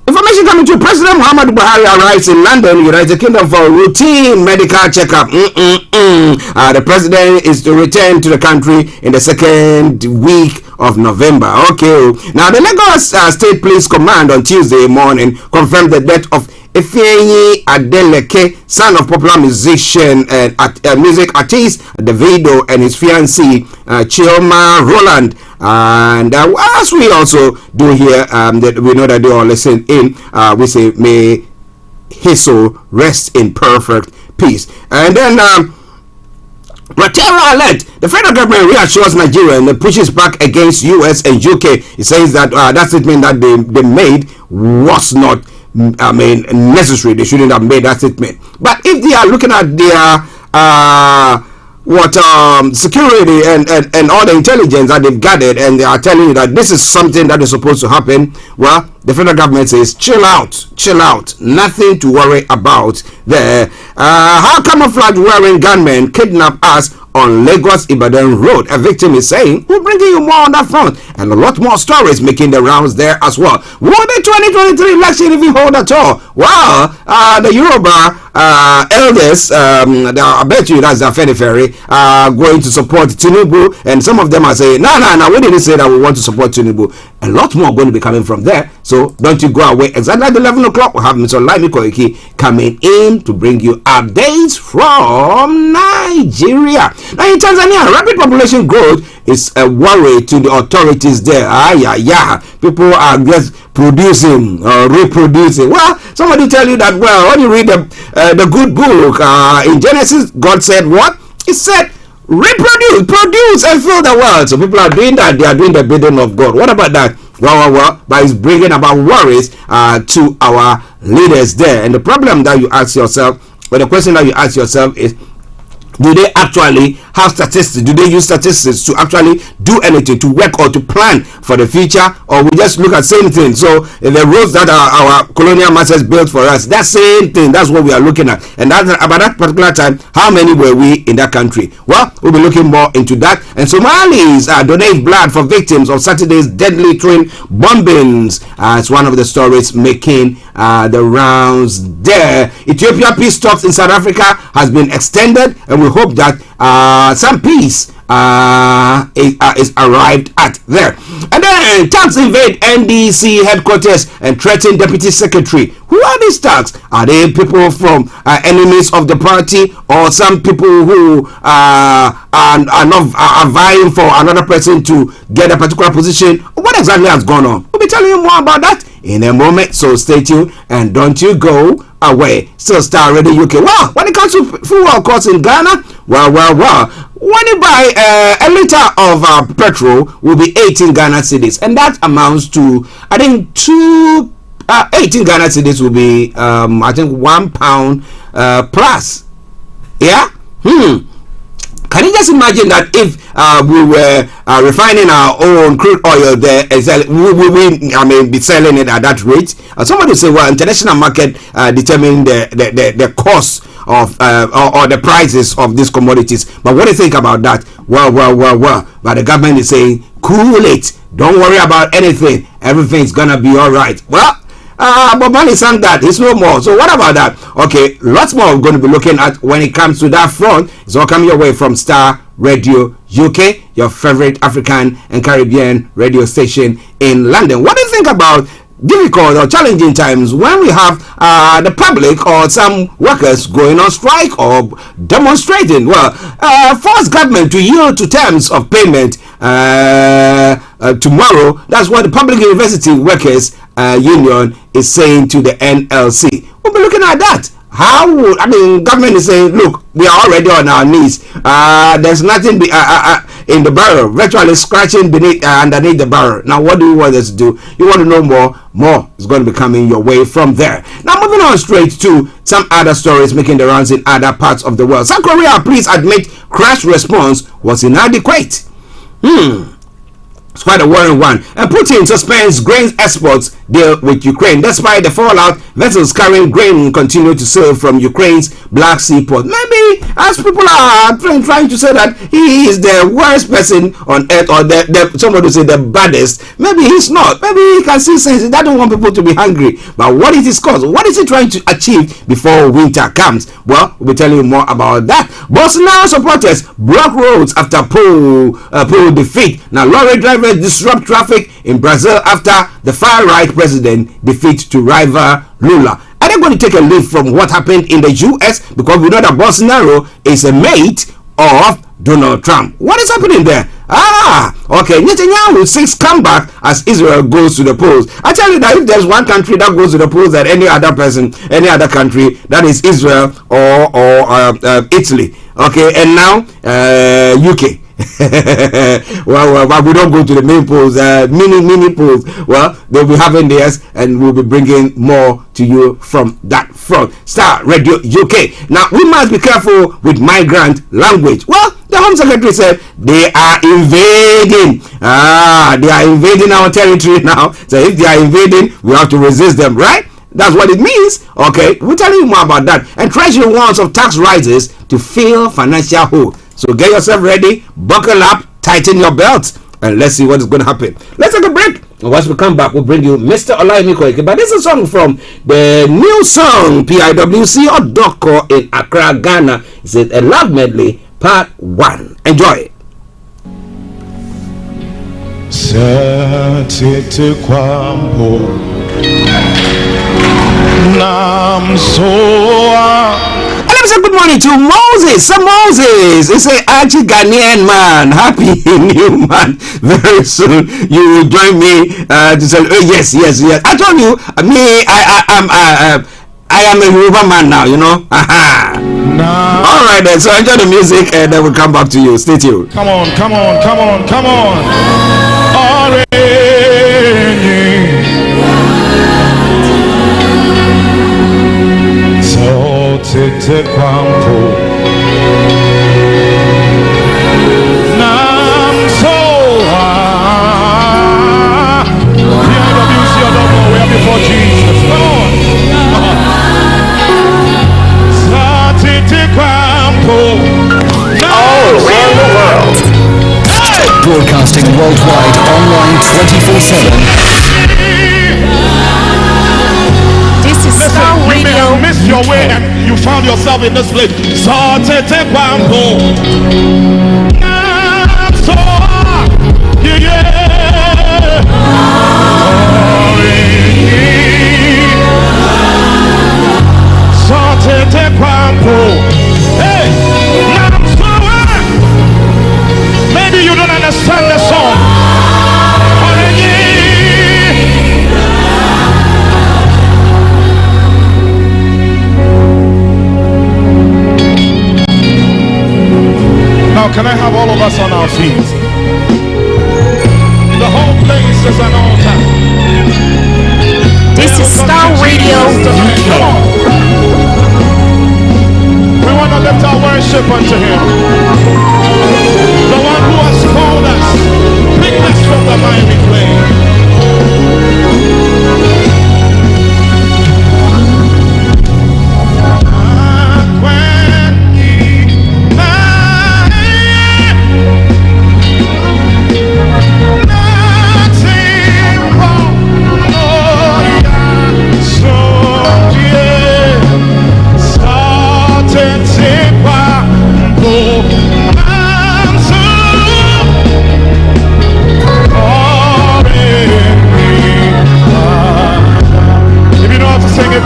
information coming to President Muhammadu Buhari arrives in London, United Kingdom for a routine medical checkup. The president is to return to the country in the second week of November. Okay. Now, the Lagos State Police Command on Tuesday morning confirmed the death of Ifeanyi Adeleke, son of popular musician and music artist Davido, and his fiancée Chioma Roland. And as we also do here, that we know that they all listen in, we say may his soul rest in perfect peace. And then terror alert. The federal government reassures Nigeria and pushes back against US and UK. It says that that statement that they made was not necessary. They shouldn't have made that statement. But if they are looking at their security and all the intelligence that they've gathered, and they are telling you that this is something that is supposed to happen, well, the federal government says chill out, nothing to worry about there. How camouflage wearing gunmen kidnap us on Lagos Ibadan Road? A victim is saying, we're bringing you more on that front, and a lot more stories making the rounds there as well. Will the 2023 election even hold at all? Well, the Yoruba elders, I bet you that's the Ferry, going to support Tinubu, and some of them are saying, no, we didn't say that we want to support Tinubu. A lot more going to be coming from there, so don't you go away. Exactly at 11 o'clock, we'll have Mr. Olayomi coming in to bring you updates from Nigeria. Now, in Tanzania, rapid population growth is a worry to the authorities there. People are just producing or reproducing. Well, somebody tell you that, well, when you read the good book in Genesis, God said what? He said, reproduce, produce, and fill the world. So people are doing that. They are doing the bidding of God. What about that? Well, but it's bringing about worries to our leaders there. And the problem that you ask yourself, or the question that you ask yourself is, do they actually have statistics? Do they use statistics to actually do anything, to work or to plan for the future? Or we just look at same thing? So the roads that our colonial masters built for us, that same thing, that's what we are looking at. And that, about that particular time, how many were we in that country? Well, we'll be looking more into that. And Somalis donate blood for victims of Saturday's deadly train bombings. It's one of the stories making the rounds there. Ethiopia peace talks in South Africa has been extended, and we hope that some peace is arrived at there. And then thugs invade NDC headquarters and threaten Deputy Secretary. Who are these thugs? Are they people from enemies of the party, or some people who are vying for another person to get a particular position? What exactly has gone on? We'll be telling you more about that in a moment, so stay tuned and don't you go away. Still Starr Radio UK. Well, when it comes to fuel costs in Ghana, well, when you buy a liter of petrol will be 18 Ghana cedis, and that amounts to, I think, 18 Ghana cedis will be I think £1 plus. Yeah. Can you just imagine that if we were refining our own crude oil there, we be selling it at that rate? Somebody say, well, international market determine the cost of or the prices of these commodities. But what do you think about that? Well. But the government is saying, cool it. Don't worry about anything. Everything's gonna be all right. Well, but money sang that, it's no more. So what about that? Okay, lots more we're going to be looking at when it comes to that front. It's all coming your way from Starr Radio UK, your favorite African and Caribbean radio station in London. What do you think about difficult or challenging times when we have the public or some workers going on strike or demonstrating? Well, force government to yield to terms of payment tomorrow. That's what the Public University Workers Union is saying to the NLC. We'll be looking at that. How would, government is saying, look, we are already on our knees. There's nothing in the barrel, virtually scratching underneath the barrel. Now, what do you want us to do? You want to know more? More is going to be coming your way from there. Now, moving on straight to some other stories making the rounds in other parts of the world. South Korea, please admit crash response was inadequate. It's quite a worrying one. And Putin suspends grain exports deal with Ukraine. Despite the fallout, vessels carrying grain continue to sail from Ukraine's Black Sea port. Maybe, as people are trying to say that he is the worst person on earth, or somebody say the baddest. Maybe he's not. Maybe he can see sense. He doesn't want people to be hungry. But what is his cause? What is he trying to achieve before winter comes? Well, we'll be telling you more about that. Bolsonaro supporters block roads after poll defeat. Now, lorry drivers disrupt traffic in Brazil after the far-right president defeat to rival Lula. Are they going to take a leaf from what happened in the US? Because we know that Bolsonaro is a mate of Donald Trump. What is happening there? Okay. Netanyahu seeks comeback as Israel goes to the polls. I tell you that if there's one country that goes to the polls than any other person, any other country, that is Israel or Italy. Okay, and now UK. well, we don't go to the main polls, mini polls. Well, they'll be having theirs, and we'll be bringing more to you from that front. Starr Radio UK. Now, we must be careful with migrant language. Well, the Home Secretary said they are invading. They are invading our territory now. So if they are invading, we have to resist them, right? That's what it means. Okay, we'll tell you more about that. And Treasury warns of tax rises to fill financial hole. So get yourself ready, buckle up, tighten your belt, and let's see what is going to happen. Let's take a break. And once we come back, we'll bring you Mr. Olayomi. But this is a song from the new song PIWC or Doko in Accra, Ghana. It's a love medley, part 1. Enjoy. Good morning to Moses. So Moses is a Archie Ghanaian man. Happy new month. Very soon you will join me to say, oh yes. I told you, I am a Yoruba man now, you know. All right then. So enjoy the music and then we'll come back to you. Stay tuned. Come on. Tete Kwampo worldwide online 24/7. This is Starr Radio. You missed your way and you found yourself in this place. Hey, maybe you don't understand the song. Now, can I have all of us on our feet? The whole place is an altar. This is Starr Radio. Come on. We want to lift our worship unto Him. The one who has called us, picked us from the miry clay.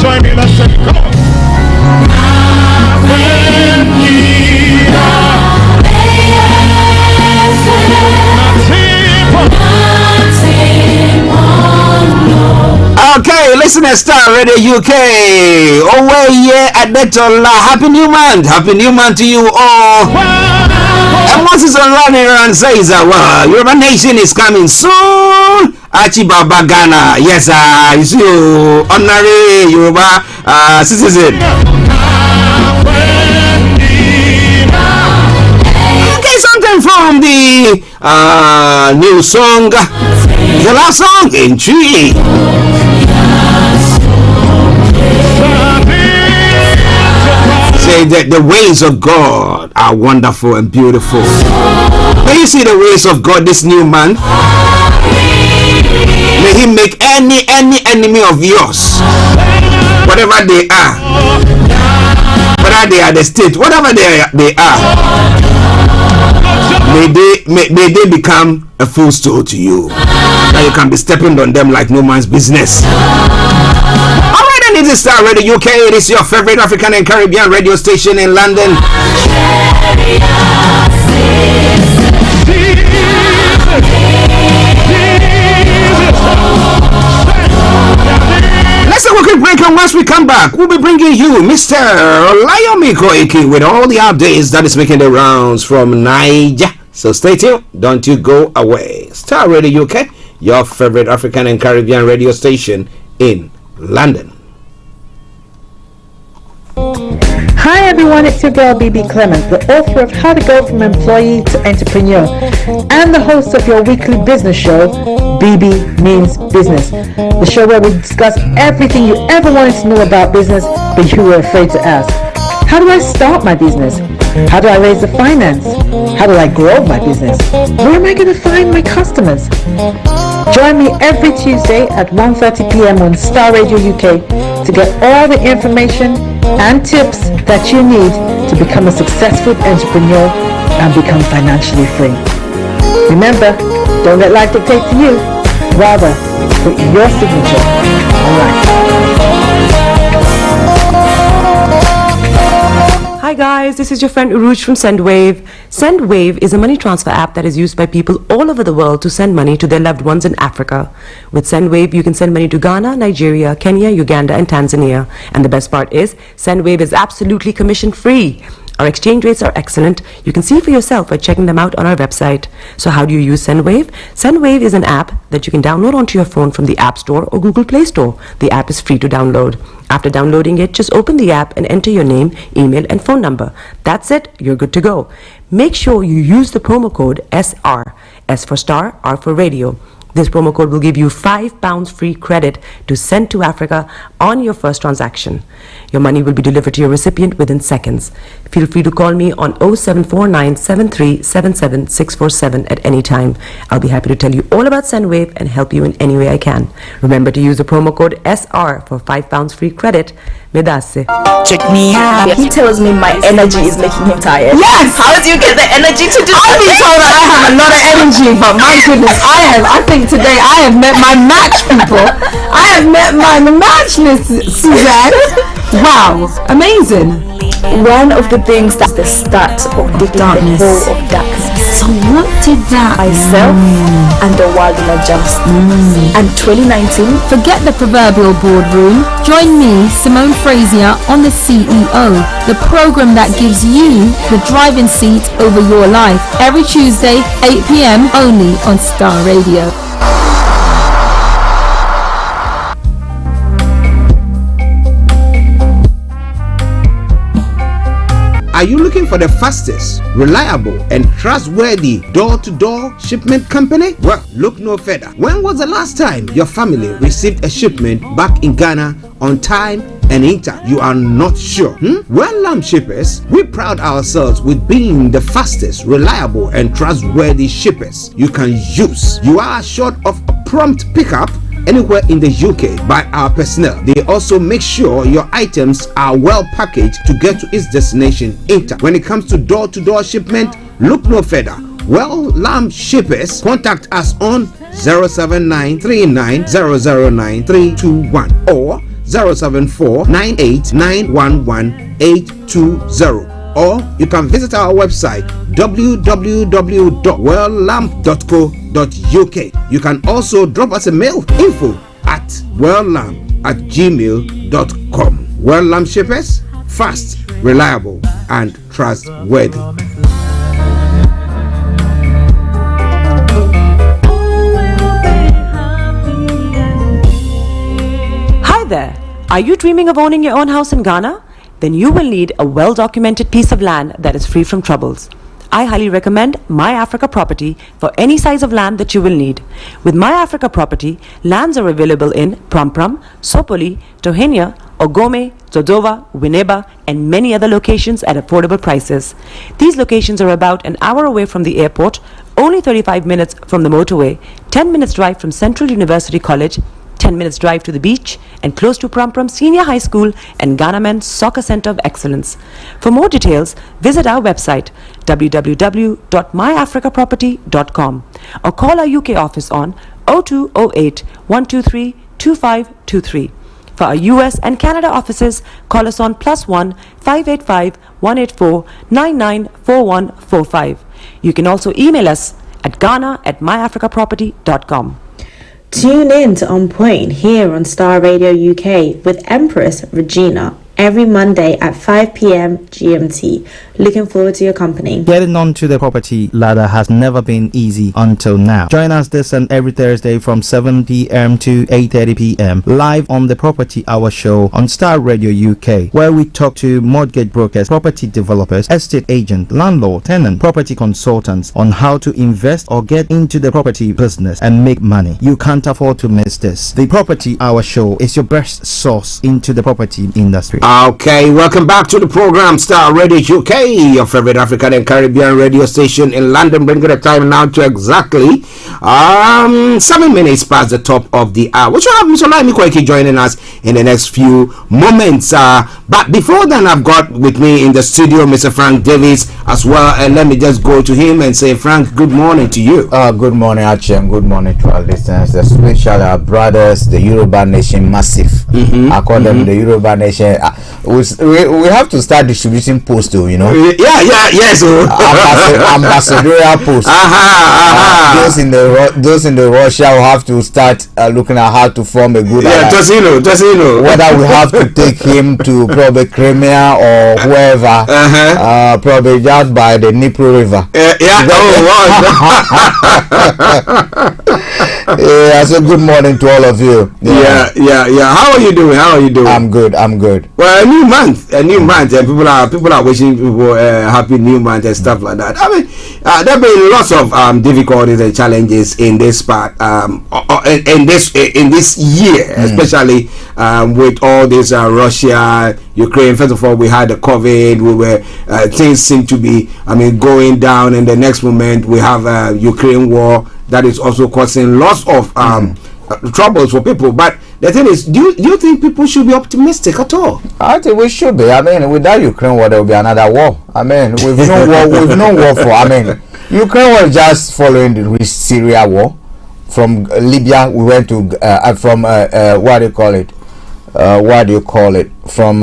Join me, let's sing. Come on. Okay, listen to Starr Radio UK. Oh, yeah, at Happy New Month. Happy New Month to you all. And once it's on running around says, well, Yoruba Nation is coming soon. Archie Baba Ghana. Yes, you see, honorary Yoruba citizen. Okay, something from the new song. The last song in Tree. Say that the ways of God are wonderful and beautiful. May you see the ways of God this new month. May He make any enemy of yours, whatever they are, whether they are the state, whatever they are, may they become a footstool to you. Now you can be stepping on them like no man's business. Alright, and it is Starr Radio UK. It is your favorite African and Caribbean radio station in London. Let's take a quick break, and once we come back, we'll be bringing you Mr. Olayomi with all the updates that is making the rounds from Niger. So stay tuned, don't you go away. Starr Radio UK, your favorite African and Caribbean radio station in London. Hi everyone, it's your girl BB Clement, the author of How to Go from Employee to Entrepreneur and the host of your weekly business show, BB Means Business, the show where we discuss everything you ever wanted to know about business but you were afraid to ask. How do I start my business? How do I raise the finance? How do I grow my business? Where am I going to find my customers? Join me every Tuesday at 1:30 p.m. on Starr Radio UK to get all the information and tips that you need to become a successful entrepreneur and become financially free. Remember, don't let life dictate to you. Rather, put your signature on life. Hi guys, this is your friend Uruj from SendWave. SendWave is a money transfer app that is used by people all over the world to send money to their loved ones in Africa. With SendWave, you can send money to Ghana, Nigeria, Kenya, Uganda, and Tanzania. And the best part is, SendWave is absolutely commission-free. Our exchange rates are excellent. You can see for yourself by checking them out on our website. So how do you use SendWave? SendWave is an app that you can download onto your phone from the App Store or Google Play Store. The app is free to download. After downloading it, just open the app and enter your name, email, and phone number. That's it. You're good to go. Make sure you use the promo code SR, S for Star, R for Radio. This promo code will give you £5 free credit to send to Africa on your first transaction. Your money will be delivered to your recipient within seconds. Feel free to call me on 0749 7377 647 at any time. I'll be happy to tell you all about SendWave and help you in any way I can. Remember to use the promo code SR for £5 free credit. Vedasse. Check me out. He tells me my energy is making him tired. Yes! How do you get the energy to do I've been told that I have a lot of energy, but my goodness, I think today I have met my match, people. I have met my matchless Suzanne. Wow, amazing. One of the things that's the start of the darkness. Of darkness. So what did that Myself and the world will adjust. And 2019. Forget the proverbial boardroom. Join me, Simone Frazier, on the CEO, the program that gives you the driving seat over your life. Every Tuesday, 8 p.m. only on Starr Radio. Are you looking for the fastest, reliable, and trustworthy door-to-door shipment company? Well, look no further. When was the last time your family received a shipment back in Ghana on time and in time? You are not sure? Well, Lamb Shippers, we pride ourselves with being the fastest, reliable, and trustworthy shippers you can use. You are assured of a prompt pickup anywhere in the UK by our personnel. They also make sure your items are well packaged to get to its destination in time. When it comes to door-to-door shipment, look no further. Well, Lamb Shippers, contact us on 07939009321 or 07498911820. Or you can visit our website www.welllamp.co.uk. You can also drop us a mail, info@welllamp@gmail.com. Well Lamp Shippers, fast, reliable, and trustworthy. Hi there. Are you dreaming of owning your own house in Ghana? Then you will need a well-documented piece of land that is free from troubles. I highly recommend My Africa Property for any size of land that you will need. With My Africa Property, lands are available in Pram, Sopoli, Tohenia, Ogome, Dodova, Winneba, and many other locations at affordable prices. These locations are about an hour away from the airport, only 35 minutes from the motorway, 10 minutes drive from Central University College, 10 minutes drive to the beach, and close to Pram Senior High School and Ghana Men's Soccer Center of Excellence. For more details, visit our website www.myafricaproperty.com or call our UK office on 0208 123 2523. For our US and Canada offices, call us on +1 585 184 994145. You can also email us at ghana@myafricaproperty.com. Tune in to On Point here on Starr Radio UK with Empress Regina every Monday at 5 p.m. GMT. Looking forward to your company. Getting onto the property ladder has never been easy until now. Join us this and every Thursday from 7 p.m. to 8:30 p.m. live on the Property Hour Show on Starr Radio UK, where we talk to mortgage brokers, property developers, estate agents, landlord, tenant, property consultants on how to invest or get into the property business and make money. You can't afford to miss this. The Property Hour Show is your best source into the property industry. Okay, welcome back to the program Starr Radio UK, your favorite African and Caribbean radio station in London, bringing the time now to exactly 7 minutes past the top of the hour, which will have Mr. Olayomi Kweki joining us in the next few moments. But before then, I've got with me in the studio Mr. Frank Davis as well, and let me just go to him and say, Frank, good morning to you. Good morning, Archie, and good morning to our listeners, especially our brothers, the Yoruba Nation Massive. I call them the Yoruba Nation. We have to start distributing posts, though, you know. Yes. Ambassadorial posts. Those in the Russia will have to start looking at how to form a good. Just you know. Whether we have to take him to probably Crimea or whoever, probably just by the Dnipro River. I said good morning to all of you. Yeah. How are you doing? I'm good. Well, a new month, and people are wishing people happy new month and stuff like that. I mean, there have been lots of difficulties and challenges in this part, in this year, especially with all this Russia, Ukraine. First of all, we had the COVID. We were things seem to be, going down, and the next moment we have Ukraine war that is also causing lots of troubles for people. But the thing is, do you think people should be optimistic at all? I think we should be. With that Ukraine war, there will be another war. We've no war for. Ukraine was just following the Syria war. From Libya, we went to what do you call it? From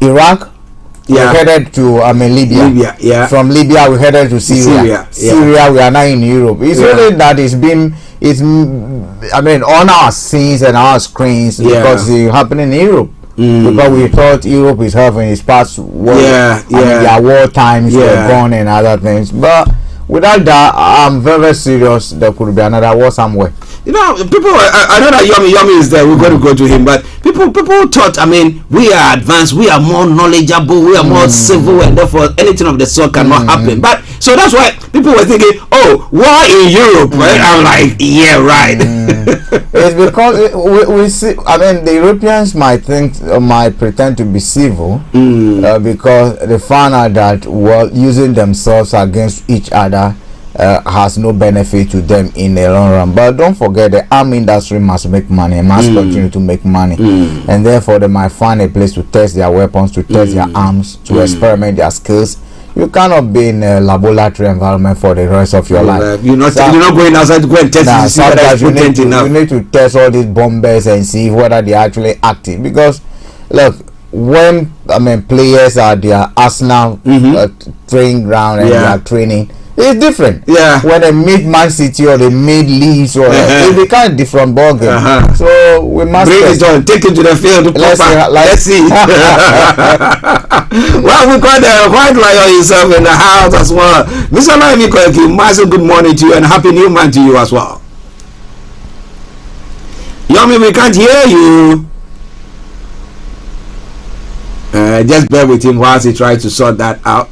Iraq. Yeah. We headed to Libya. Yeah. From Libya we headed to Syria. Syria, we are now in Europe. It's really that on our scenes and our screens because it's happening in Europe. Because we thought Europe is having its past war. Their war times were gone and other things. But without that, I'm very serious. There could be another war somewhere. People. I know that Yomi is there. We're going to go to him, but people thought. We are advanced. We are more knowledgeable. We are more civil, and therefore anything of the sort cannot happen. But so that's why people were thinking, "Oh, war in Europe." Right? I'm like, yeah, right. It's because we see. The Europeans might pretend to be civil because they found out that using themselves against each other has no benefit to them in the long run. But don't forget, the arm industry must make money and must continue to make money, and therefore they might find a place to test their weapons, to test their arms, to experiment their skills. You cannot be in a laboratory environment for the rest of your life. You're not going outside to go and test you need to test all these bombers and see whether they're actually active. Because look, when players are their Arsenal training ground and they are training, it's different. Yeah. When they meet Man City or they meet Leeds or it's a kind of different ball game. So we must bring it on, take it to the field. Let's see. Well, we got the White Lion himself in the house as well. Mr. Olayomi Koiki, massive good morning to you and happy new month to you as well. Yomi, we can't hear you. Just bear with him whilst he tries to sort that out.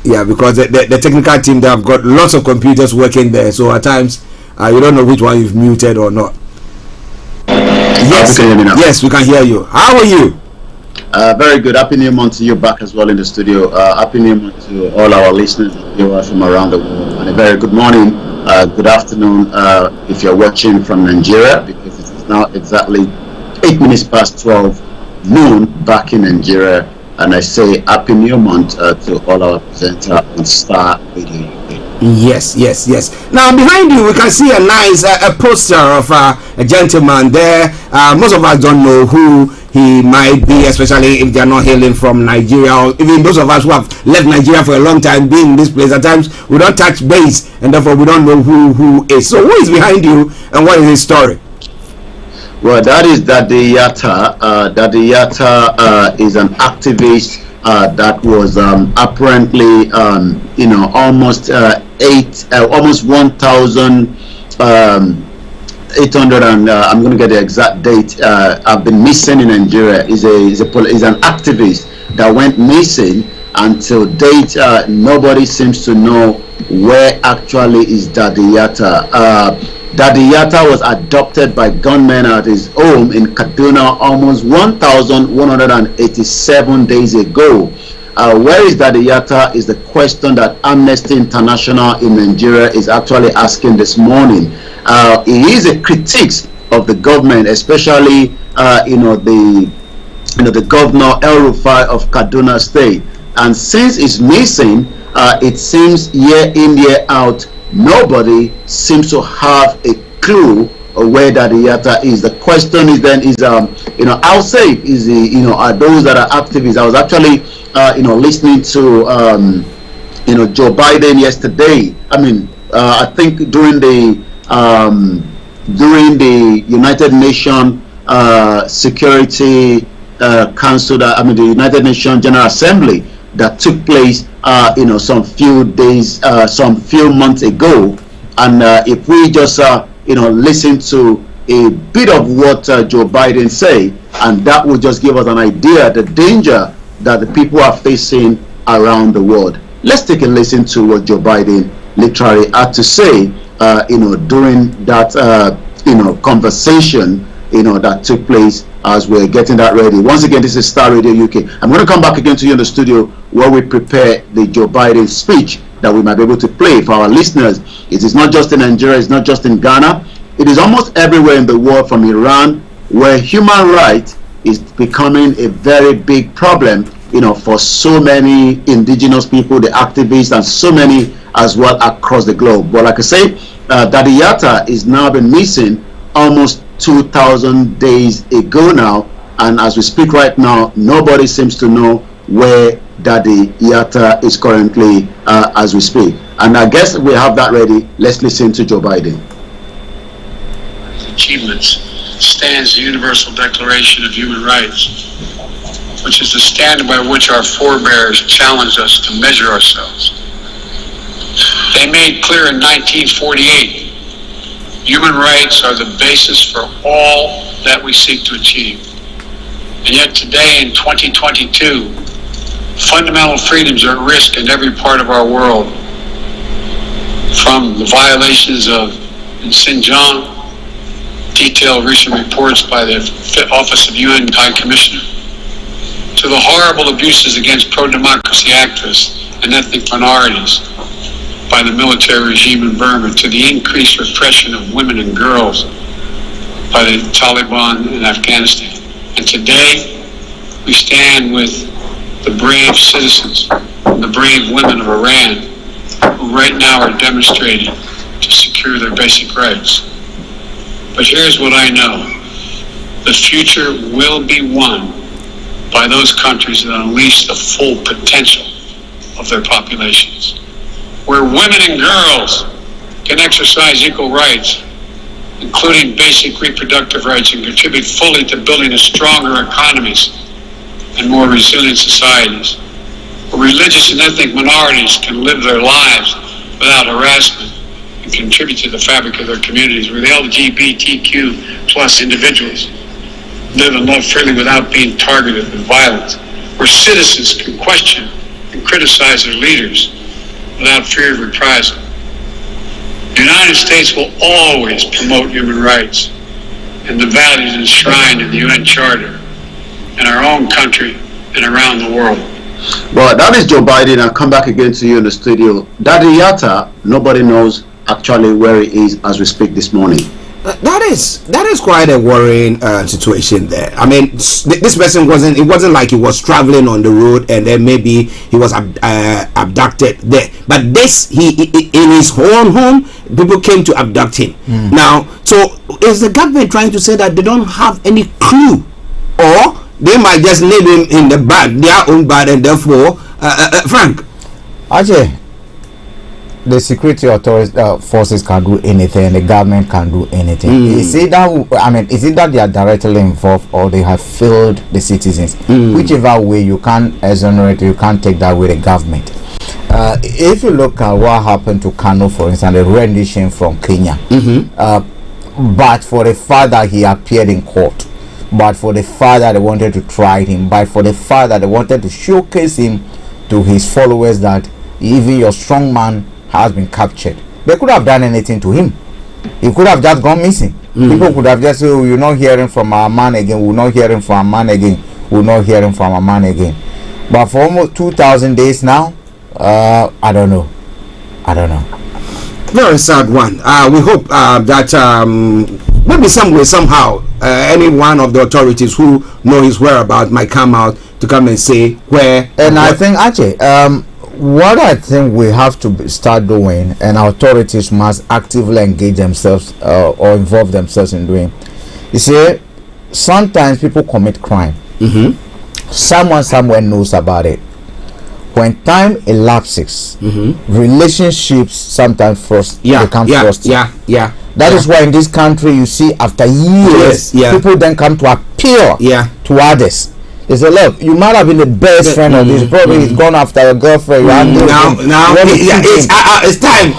Yeah, because the technical team, they have got lots of computers working there, so at times you don't know which one you've muted or not. Yes, can you hear me now? Yes, we can hear you. How are you? Very good. Happy New Month to you back as well in the studio. Happy New Month to all our listeners and viewers from around the world. And a very good morning, good afternoon if you're watching from Nigeria, because it is now exactly 8 minutes past 12 noon back in Nigeria. And I say happy new month to all our presenters on Starr Radio UK. Yes. Now behind you we can see a nice a poster of a gentleman there. Most of us don't know who he might be, especially if they are not hailing from Nigeria, or even those of us who have left Nigeria for a long time being in this place. At times we don't touch base and therefore we don't know who is. So who is behind you and what is his story? Well, that is Daddy Yatta. Daddy Yatta is an activist that was apparently, almost 1,800 and I'm going to get the exact date. Have been missing in Nigeria. Is an activist that went missing. Until date, nobody seems to know where actually is Daddy Yatta. Daddy Yatta was adopted by gunmen at his home in Kaduna almost 1,187 days ago. Where is Daddy Yatta is the question that Amnesty International in Nigeria is actually asking this morning. It is a critique of the government, especially the governor El Rufai of Kaduna State. And since it's missing, it seems year in, year out, nobody seems to have a clue of where Daddy Yatta is. The question is then how safe is are those that are activists? I was actually listening to Joe Biden yesterday. I think during the United Nations Security Council, the United Nations General Assembly that took place some few months ago. And if we just, listen to a bit of what Joe Biden say, and that will just give us an idea the danger that the people are facing around the world. Let's take a listen to what Joe Biden literally had to say, during that, conversation, that took place as we're getting that ready. Once again, this is Star Radio UK. I'm going to come back again to you in the studio where we prepare the Joe Biden speech that we might be able to play for our listeners. It is not just in Nigeria, it's not just in Ghana. It is almost everywhere in the world, from Iran, where human rights is becoming a very big problem, for so many indigenous people, the activists, and so many as well across the globe. But like I say, Daddy Yatta is now been missing almost 2,000 days ago now, and as we speak right now, nobody seems to know where Daddy Yatta is currently as we speak. And I guess we have that ready. Let's listen to Joe Biden. Achievements stands the Universal Declaration of Human Rights, which is the standard by which our forebears challenged us to measure ourselves. They made clear in 1948, human rights are the basis for all that we seek to achieve. And yet today in 2022, fundamental freedoms are at risk in every part of our world, from the violations in Xinjiang, detailed recent reports by the Office of UN High Commissioner, to the horrible abuses against pro-democracy activists and ethnic minorities by the military regime in Burma, to the increased repression of women and girls by the Taliban in Afghanistan. And today, we stand with the brave citizens and the brave women of Iran, who right now are demonstrating to secure their basic rights. But here's what I know. The future will be won by those countries that unleash the full potential of their populations, where women and girls can exercise equal rights, including basic reproductive rights, and contribute fully to building a stronger economies and more resilient societies, where religious and ethnic minorities can live their lives without harassment and contribute to the fabric of their communities, where the LGBTQ plus individuals live and love freely without being targeted with violence, where citizens can question and criticize their leaders without fear of reprisal. The United States will always promote human rights and the values enshrined in the UN Charter in our own country and around the world. Well, that is Joe Biden. I'll come back again to you in the studio. Daddy Yatta, nobody knows actually where he is as we speak this morning. That is quite a worrying situation there. I mean, this person it wasn't like he was traveling on the road and then maybe he was abducted there. But this, in his own home, people came to abduct him. Now, so is the government trying to say that they don't have any clue, or they might just leave him in the bag, their own bag, and therefore, Frank? Archie, the security authorities forces can do anything, the government can do anything. Is it that they are directly involved or they have failed the citizens? Whichever way, you can't exonerate, you can't take that with the government. If you look at what happened to Kanu, for instance, the rendition from Kenya, but for the fact that he appeared in court, but for the fact that they wanted to try him, but for the fact that they wanted to showcase him to his followers that even your strong man has been captured, they could have done anything to him. He could have just gone missing. People could have just said, oh, you're not hearing from our man again, we're not hearing from our man again, we're not hearing from our man again. But for almost 2,000 days now, I don't know. Very sad one. We hope that maybe some way, somehow, any one of the authorities who know his whereabouts might come out to come and say where. And I think, Archie, what I think we have to start doing, and authorities must actively engage themselves or involve themselves in doing, you see, sometimes people commit crime. Someone somewhere knows about it. When time elapses, relationships sometimes become frosty. That is why in this country you see after years, people then come to appeal to others He said, look, you might have been the best friend of this. Probably he's gone after your girlfriend. It's time.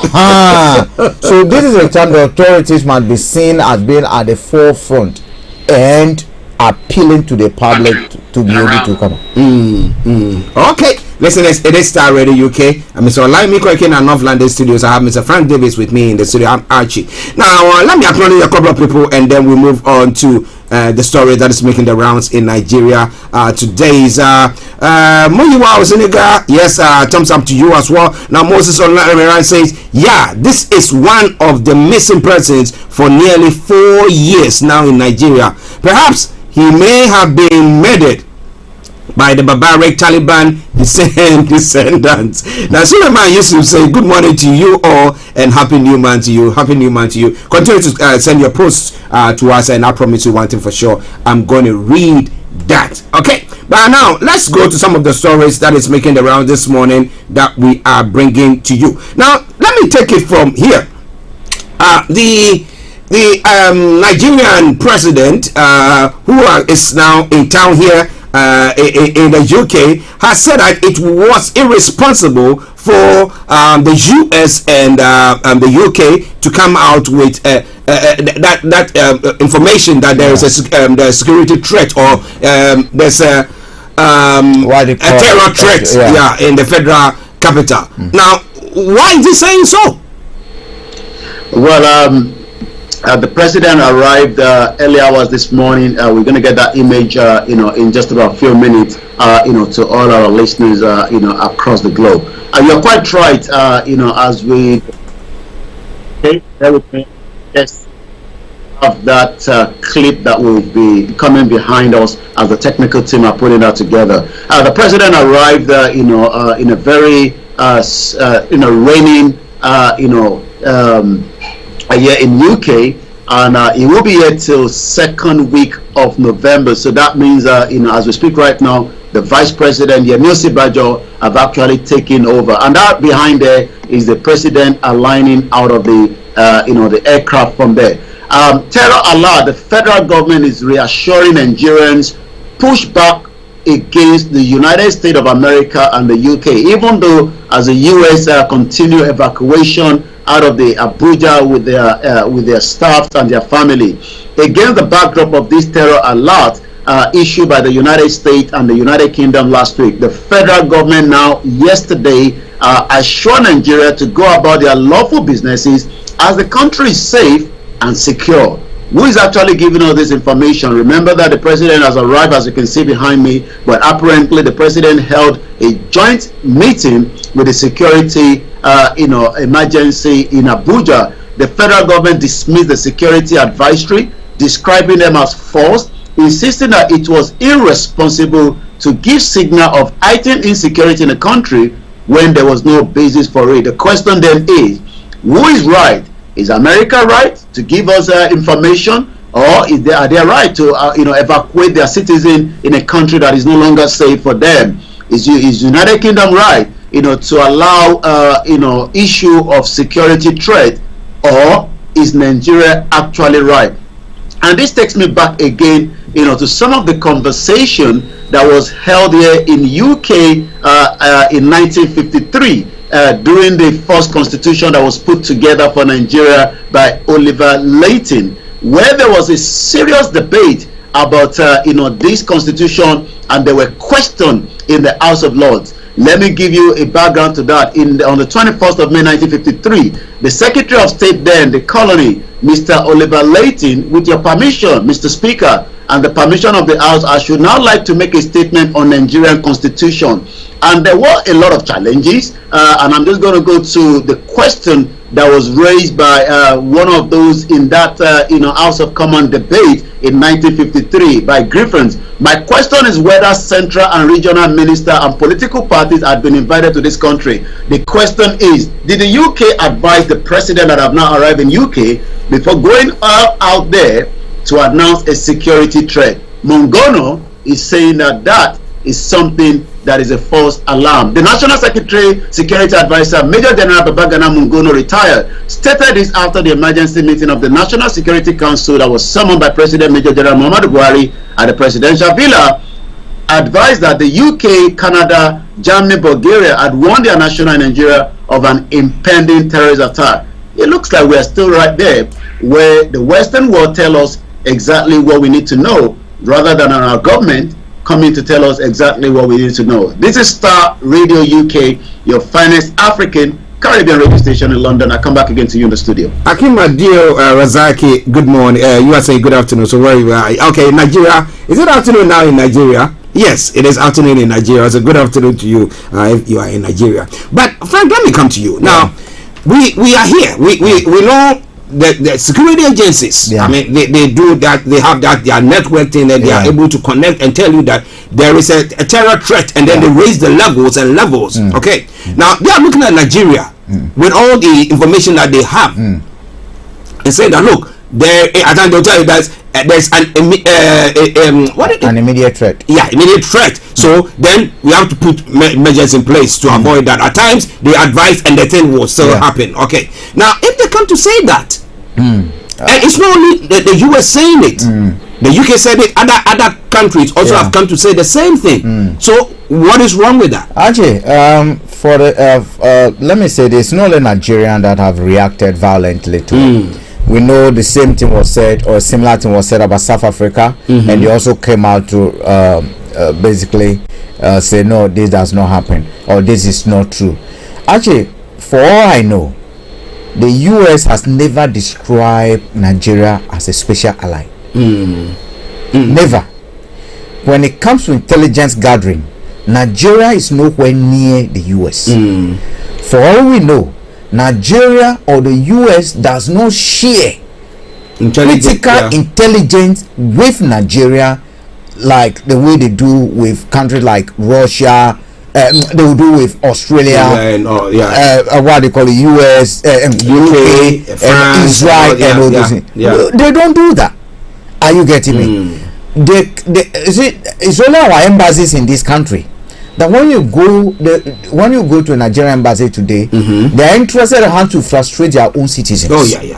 So this is a time the authorities must be seen as being at the forefront and appealing to the public to be able to come. Okay. Listen, it is Star Radio UK. I'm Mr. Olayomi in our North London studios. I have Mr. Frank Davis with me in the studio. I'm Archie. Now, let me acknowledge a couple of people and then we move on to the story that is making the rounds in Nigeria. Today's Muyiwa Osiniga. Yes, thumbs up to you as well. Now, Moses Online says, yeah, this is one of the missing persons for nearly 4 years now in Nigeria. Perhaps he may have been murdered by the barbaric Taliban descendants. Now, Suleiman Yusuf say good morning to you all and happy new month to you. Happy new month to you. Continue to send your posts to us, and I promise you one thing for sure. I'm going to read that. Okay, but now let's go to some of the stories that is making the round this morning that we are bringing to you. Now, let me take it from here. The Nigerian president who is now in town here in the UK has said that it was irresponsible for the US and the UK to come out with that information that there is a security threat or there's a terror threat in the federal capital. Now, why is he saying so? Well, the president arrived early hours this morning. We're going to get that image, in just about a few minutes, to all our listeners, across the globe. You're quite right, as we yes, have that clip that will be coming behind us as the technical team are putting that together. The president arrived, in a very, raining, here in UK, and it will be here till second week of November. So that means, as we speak right now, the vice president, Yemi Osinbajo, have actually taken over, and that behind there is the president aligning out of the, the aircraft from there. Terror alert. The federal government is reassuring Nigerians push back against the United States of America and the UK, even though as the US continue evacuation out of the Abuja with their staffs and their family. Against the backdrop of this terror alert issued by the United States and the United Kingdom last week, the federal government now yesterday assured Nigeria to go about their lawful businesses as the country is safe and secure. Who is actually giving all this information? Remember that the president has arrived, as you can see behind me, but apparently the president held a joint meeting with the security emergency in Abuja. The federal government dismissed the security advisory, describing them as false, insisting that it was irresponsible to give signal of heightened insecurity in the country when there was no basis for it. The question then is, who is right? Is America right to give us information, or are they right to evacuate their citizens in a country that is no longer safe for them? Is United Kingdom right to allow issue of security threat, or is Nigeria actually right? And this takes me back again to some of the conversation that was held here in UK in 1953 during the first constitution that was put together for Nigeria by Oliver Leighton, where there was a serious debate about this constitution, and there were questions in the House of Lords. Let me give you a background to that. On the 21st of May 1953, the Secretary of State then, the colony, Mr. Oliver Leighton, with your permission, Mr. Speaker, and the permission of the House, I should now like to make a statement on Nigerian constitution. And there were a lot of challenges, and I'm just going to go to the question that was raised by one of those in that House of Commons debate in 1953 by Griffins. My question is whether central and regional minister and political parties had been invited to this country. The question is, did the UK advise the president that have now arrived in UK before going out there to announce a security threat? Mongono is saying that that is something that is a false alarm. The National Secretary Security Advisor Major General Babagana Mungono, retired, stated this after the emergency meeting of the National Security Council that was summoned by President Major General Muhammadu Buhari at the presidential villa advised that the UK, Canada, Germany, Bulgaria had warned their national in Nigeria of an impending terrorist attack. It looks like we are still right there, where the Western world tell us exactly what we need to know, rather than our government coming to tell us exactly what we need to know. This is Star Radio UK, your finest African Caribbean radio station in London. I come back again to you in the studio. Akim Adio Razaki, good morning. You are saying good afternoon, so where you are? Okay, Nigeria. Is it afternoon now in Nigeria? Yes, it is afternoon in Nigeria. So good afternoon to you if you are in Nigeria. But Frank, let me come to you. Now, we are here. We know the security agencies. I mean, they do that. They have that. They are networking and they are able to connect and tell you that there is a terror threat, and then they raise the levels and levels. Okay. Now they are looking at Nigeria with all the information that they have and say that look, I think they'll tell you that there's an immediate threat. Yeah, immediate threat. So then we have to put measures in place to avoid that. At times they advise and the thing will still happen. Okay. Now if they come to say that, and it's not only the US saying it, the UK said it, other countries also have come to say the same thing. So what is wrong with that? Archie, for the let me say this, not only Nigerians that have reacted violently to it. We know the same thing was said, or a similar thing was said about South Africa, and they also came out to basically say no, this does not happen, or this is not true. Actually, for all I know, the US has never described Nigeria as a special ally. Never. When it comes to intelligence gathering, Nigeria is nowhere near the US. For all we know, Nigeria or the US does not share critical intelligence with Nigeria like the way they do with countries like Russia. They will do with Australia, what they call the US, UK, France, Israel, and all those things. They don't do that. Are you getting me? It's only our embassies in this country that when you go to a Nigerian embassy today, they are interested in how to frustrate their own citizens. They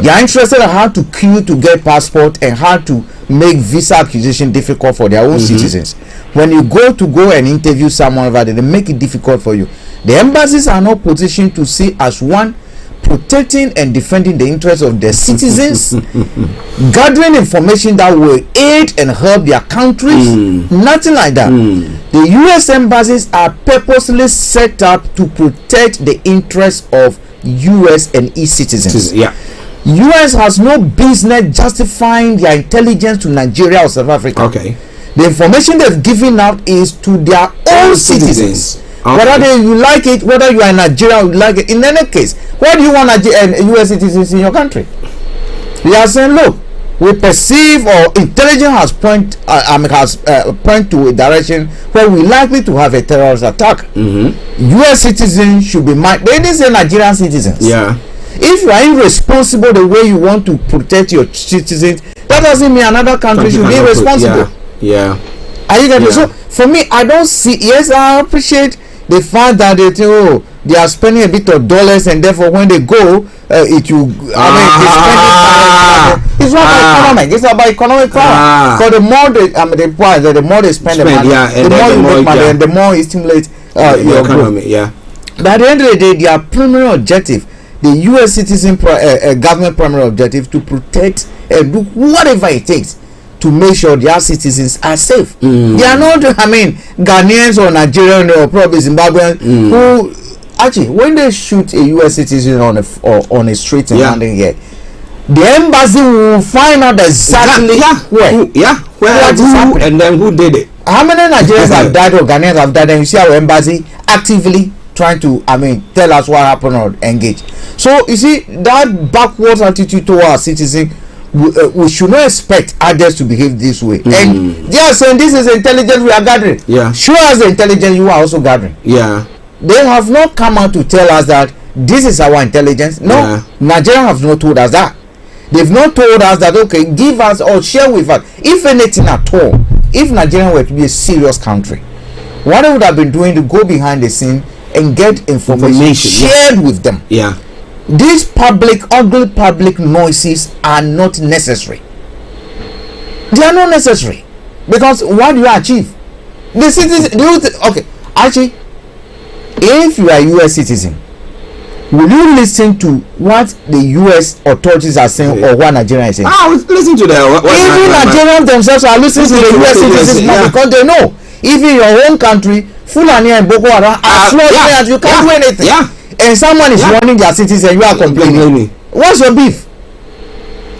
are interested in how to queue to get passport and how to make visa acquisition difficult for their own citizens. When you go and interview someone over there, they make it difficult for you. The embassies are not positioned to see as one protecting and defending the interests of their citizens, gathering information that will aid and help their countries. Nothing like that. The US embassies are purposely set up to protect the interests of US and its citizens. US has no business justifying their intelligence to Nigeria or South Africa. The information they've given out is to their own citizens. Whether you like it, whether you are in Nigeria or you like it, in any case, why do you want US citizens in your country? They are saying, look, we perceive or intelligence has point to a direction where we likely to have a terrorist attack. US citizens should be they didn't say Nigerian citizens. If you are irresponsible the way you want to protect your citizens, that doesn't mean another country should be irresponsible. Are you getting So for me, I don't see. Yes, I appreciate the fact that they are spending a bit of dollars, and therefore when they go, it's economic. It's about economic power. So the more the more they spend the money, the more you make money, and the more you stimulate your economy. But at the end of the day, their primary objective, the US citizen government primary objective, to protect and do whatever it takes to make sure their citizens are safe. They are not, Ghanaians or Nigerians or probably Zimbabweans who actually, when they shoot a US citizen on a street in London here, the embassy will find out exactly where and then who did it. How many Nigerians have died or Ghanaians have died, and you see our embassy actively trying to tell us what happened or engage. So you see that backwards attitude toward our citizens. We should not expect others to behave this way. And they are saying this is intelligence we are gathering. Show us the intelligence you are also gathering. They have not come out to tell us that this is our intelligence. No, Nigeria have not told us that. They've not told us that, okay, give us or share with us, if anything at all. If Nigeria were to be a serious country, what they would have been doing to go behind the scene and get information shared with them. These ugly public noises are not necessary. They are not necessary, because what do you achieve? The citizen, okay, Archie, if you are a US citizen, will you listen to what the US authorities are saying or what Nigeria is saying? Listen to them. Even Nigerians themselves are listening to the US citizens now because they know. Even your own country, Fulani and Boko Haram are slaughtering and you can't do anything. And someone is warning their citizens and you are complaining. What's your beef?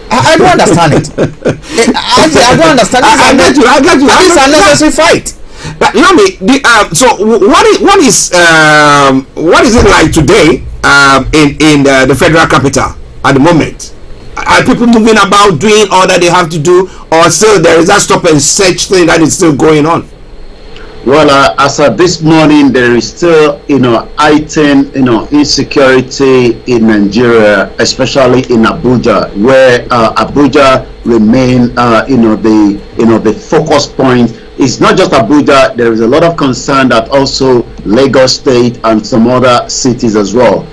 I don't understand it. I don't understand. I get you. This is a necessary fight. But you know me. So what is it like today in the federal capital at the moment? Are people moving about doing all that they have to do, or still there is that stop and search thing that is still going on? Well, as of this morning, there is still, heightened, insecurity in Nigeria, especially in Abuja, where Abuja remain, the focus point. It's not just Abuja. There is a lot of concern that also Lagos State and some other cities as well.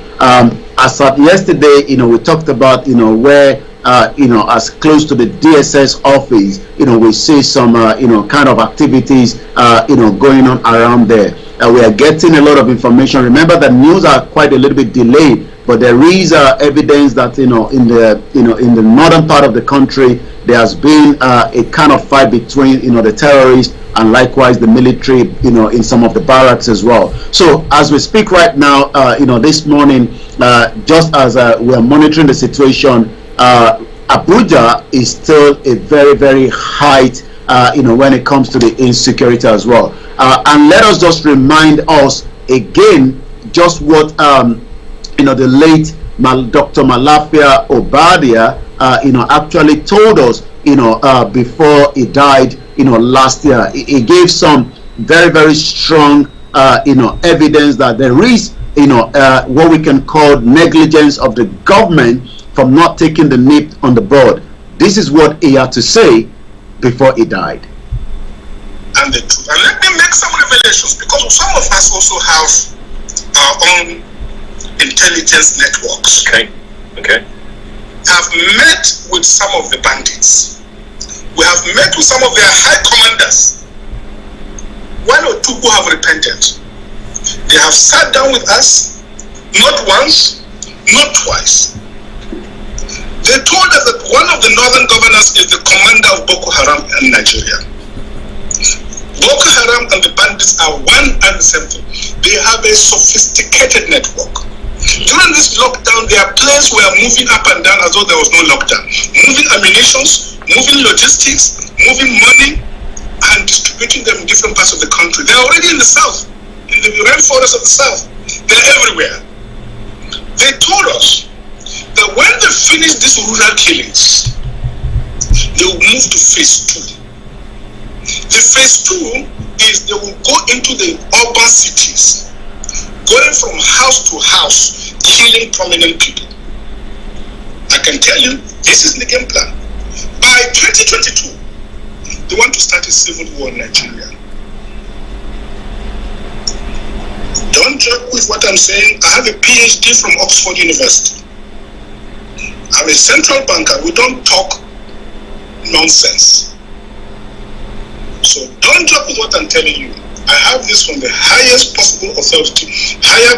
As of yesterday, we talked about, where as close to the DSS office, we see some, kind of activities, going on around there. We are getting a lot of information. Remember that news are quite a little bit delayed, but there is evidence that, in the northern part of the country, there has been a kind of fight between, the terrorists and likewise the military, in some of the barracks as well. So as we speak right now, this morning, just as we are monitoring the situation, Abuja is still a very, very height, when it comes to the insecurity as well. And let us just remind us again, just what, the late Dr. Malafia Obadia, actually told us, before he died, last year. He gave some very, very strong, evidence that there is, what we can call negligence of the government from not taking the nip on the bud. This is what he had to say before he died. And the truth. And let me make some revelations, because some of us also have our own intelligence networks. Okay. Have met with some of the bandits. We have met with some of their high commanders. One or two who have repented. They have sat down with us, not once, not twice. They told us that one of the northern governors is the commander of Boko Haram in Nigeria. Boko Haram and the bandits are one and the same thing. They have a sophisticated network. During this lockdown, their planes were moving up and down as though there was no lockdown. Moving ammunitions, moving logistics, moving money, and distributing them in different parts of the country. They're already in the south, in the rainforest of the south. They're everywhere. They told us that when they finish these rural killings, they will move to phase 2. The phase 2 is they will go into the urban cities, going from house to house, killing prominent people. I can tell you, this is the game plan. By 2022, they want to start a civil war in Nigeria. Don't joke with what I'm saying. I have a PhD from Oxford University. I'm a central banker. We don't talk nonsense. So don't joke with what I'm telling you. I have this from the highest possible authority, higher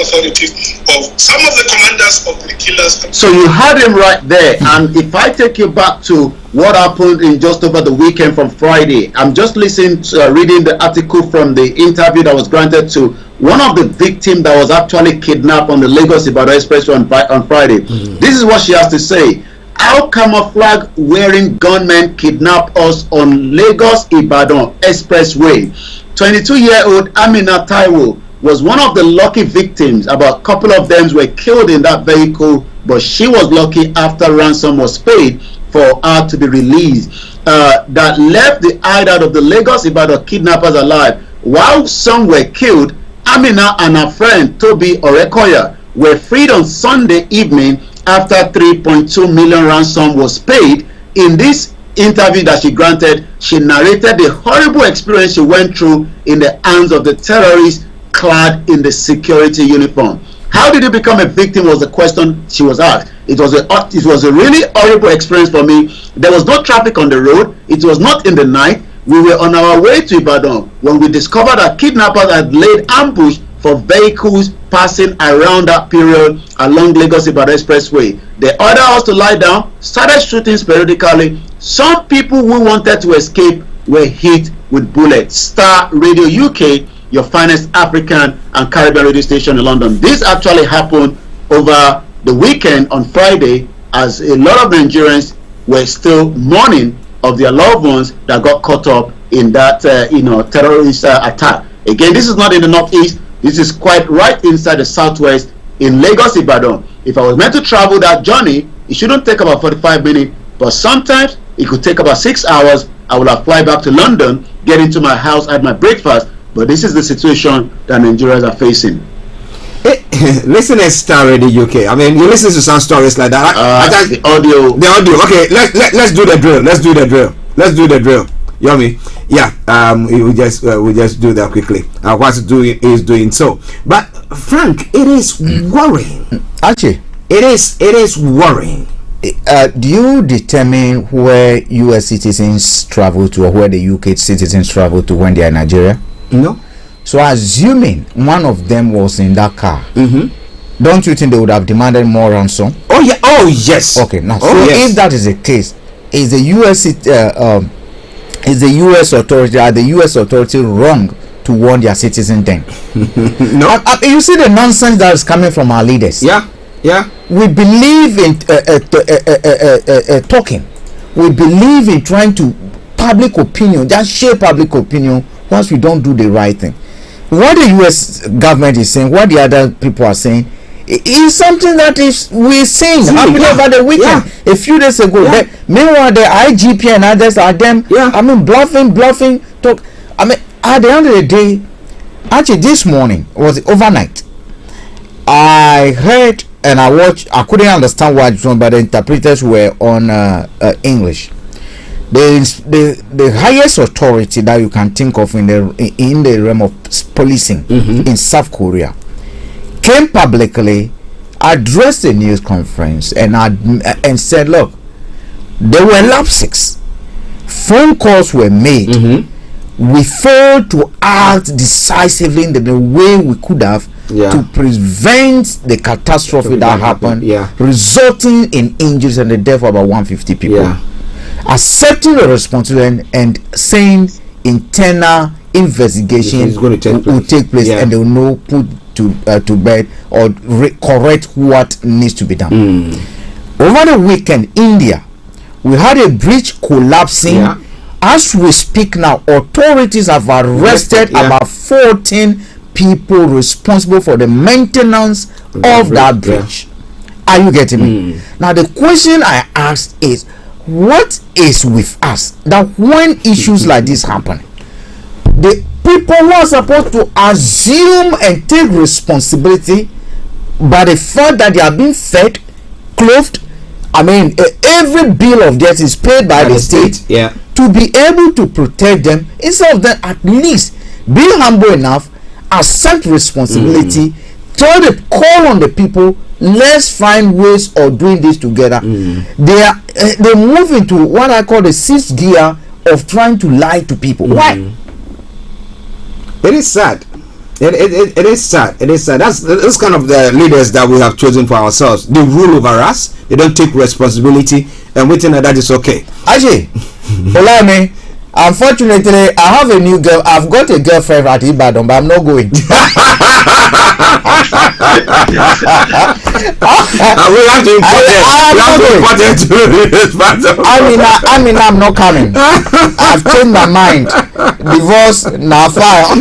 authority of some of the commanders of the killers. So you had him right there. And if I take you back to what happened in just over the weekend from Friday, I'm just listening to reading the article from the interview that was granted to one of the victims that was actually kidnapped on the Lagos-Ibadan Expressway on Friday. This is what she has to say. How camouflage wearing gunmen kidnapped us on Lagos-Ibadan Expressway. 22-year-old Amina Taiwo was one of the lucky victims. About a couple of them were killed in that vehicle, but she was lucky after ransom was paid for her to be released. That left the hideout of the Lagos-Ibadan kidnappers alive. While some were killed, Amina and her friend Toby Orekoya were freed on Sunday evening after 3.2 million ransom was paid. In this interview that she granted, she narrated the horrible experience she went through in the hands of the terrorists clad in the security uniform. How did you become a victim was the question she was asked. It was a really horrible experience for me. There was no traffic on the road. It was not in the night. we were on our way to Ibadan when we discovered that kidnappers had laid ambush for vehicles passing around that period along Lagos-Ibadan Expressway. They ordered us to lie down, started shooting periodically. Some people who wanted to escape were hit with bullets. Starr Radio UK, your finest African and Caribbean radio station in London. This actually happened over the weekend on Friday, as a lot of Nigerians were still mourning of their loved ones that got caught up in that terrorist attack. Again, this is not in the northeast. This is quite right inside the southwest in Lagos, Ibadan. If I was meant to travel that journey, it shouldn't take about 45 minutes, but sometimes it could take about 6 hours. I will have fly back to London, get into my house, had my breakfast. But this is the situation that Nigerians are facing. Listen to Starr Radio UK. I mean, you listen to some stories like that. The audio. Okay, let's do the drill. Let's do the drill. Yomi, yeah. We just do that quickly. What is doing so. But Frank, it is worrying. Archie, it is worrying. Do you determine where US citizens travel to, or where the UK citizens travel to when they are in Nigeria? No. So assuming one of them was in that car, don't you think they would have demanded more ransom? Oh yeah. Oh yes. Okay. Now, if that is the case, is the US authority wrong to warn their citizens then? No. You see the nonsense that is coming from our leaders. Yeah. We believe in talking. We believe in trying to public opinion, just share public opinion once we don't do the right thing. What the US government is saying, what the other people are saying, is something that we're seeing happening over the weekend. A few days ago. Meanwhile, the IGP and others are them. I mean, bluffing, talk. I mean, at the end of the day, actually, this morning was overnight. I heard and I watched. I couldn't understand what it was, but the interpreters were on English. The highest authority that you can think of in the realm of policing in South Korea came publicly, addressed a news conference, and said, look, there were lapses. Phone calls were made. We failed to act decisively in the way we could have to prevent the catastrophe that happened, resulting in injuries and the death of about 150 people. Accepting the responsibility and saying internal investigation will take place, and they will know put to bed or correct what needs to be done. Over the weekend, India, we had a bridge collapsing. As we speak now, authorities have arrested about 14 people responsible for the maintenance of that bridge. Are you getting me? Now the question I asked is, what is with us that when issues like this happen, the people who are supposed to assume and take responsibility by the fact that they are being fed, clothed, I mean, every bill of theirs is paid by the state, to be able to protect them, instead of them at least be humble enough, accept responsibility, call on the people, let's find ways of doing this together. They move into what I call the sixth gear of trying to lie to people. Why? It is sad. It is sad. It is sad. That's kind of the leaders that we have chosen for ourselves. They rule over us. They don't take responsibility, and we think that is okay. Archie, Olayomi, unfortunately, I have a new girl. I've got a girlfriend at Ibadan, but I'm not going. We have to import it. I mean, I'm not coming. I've changed my mind. Divorce now fire.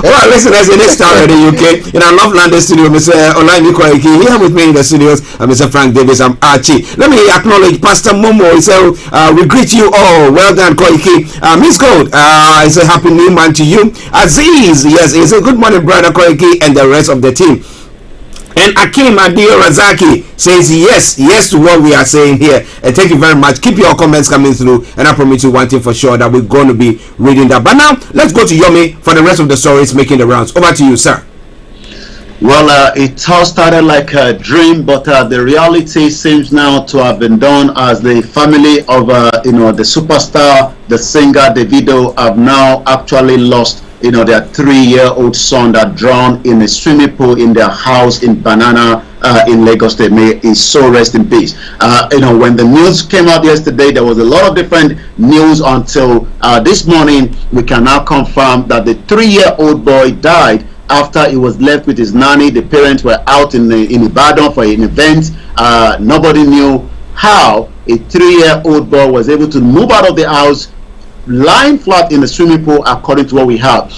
Well, listeners, in Starr Radio UK, in our Love London studio, Mr. Olayomi here with me in the studios, Mr. Frank Davis. I'm Archie. Let me acknowledge Pastor Momo. So we greet you all. Well done, Koiki. Miss Gold, it's a happy new month to you. Aziz, yes, it's a good morning, brother Koiki, and the rest of the team. And Akim Adio Razaki says yes to what we are saying here. And thank you very much. Keep your comments coming through, and I promise you one thing for sure, that we're going to be reading that. But now let's go to Yomi for the rest of the stories making the rounds. Over to you, sir. Well, it all started like a dream, but the reality seems now to have been done, as the family of the superstar, the singer Davido, have now actually lost their 3-year-old son that drowned in a swimming pool in their house in Banana in Lagos State. May his soul rest in peace. When the news came out yesterday, there was a lot of different news until this morning. We can now confirm that the 3-year-old boy died after he was left with his nanny. The parents were out in Ibadan for an event. Nobody knew how a 3-year-old boy was able to move out of the house, lying flat in the swimming pool, according to what we have.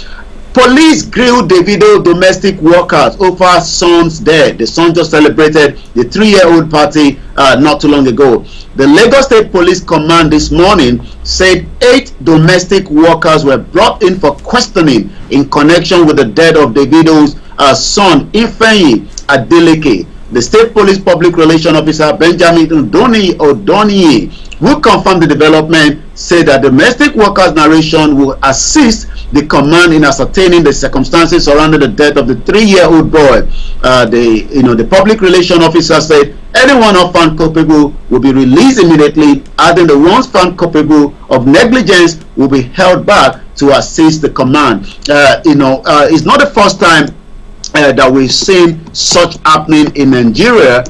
Police grilled Davido domestic workers over son's death. The son just celebrated the 3-year-old party not too long ago. The Lagos State Police Command this morning said 8 domestic workers were brought in for questioning in connection with the death of Davido's son, Ifeanyi Adeleke. The State Police Public Relations Officer Benjamin Odoniyi, who confirmed the development, said that domestic workers' narration will assist the command in ascertaining the circumstances surrounding the death of the 3-year-old boy. The Public Relations Officer said anyone found culpable will be released immediately, adding the ones found culpable of negligence will be held back to assist the command. It's not the first time that we've seen such happening in Nigeria.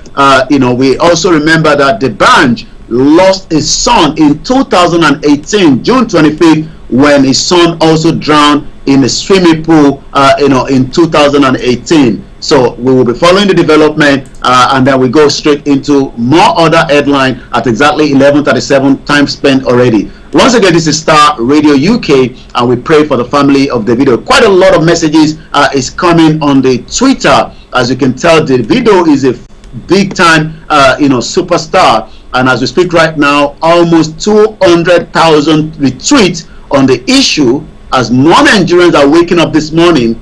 We also remember that the Banj lost his son in 2018, June 25th, when his son also drowned in a swimming pool, in 2018. So we will be following the development, and then we go straight into more other headline at exactly 11:37, time spent already. Once again, this is Star Radio UK, and we pray for the family of Davido. Quite a lot of messages is coming on the Twitter. As you can tell, Davido is a big-time, superstar, and as we speak right now, almost 200,000 retweets on the issue, as more Nigerians are waking up this morning,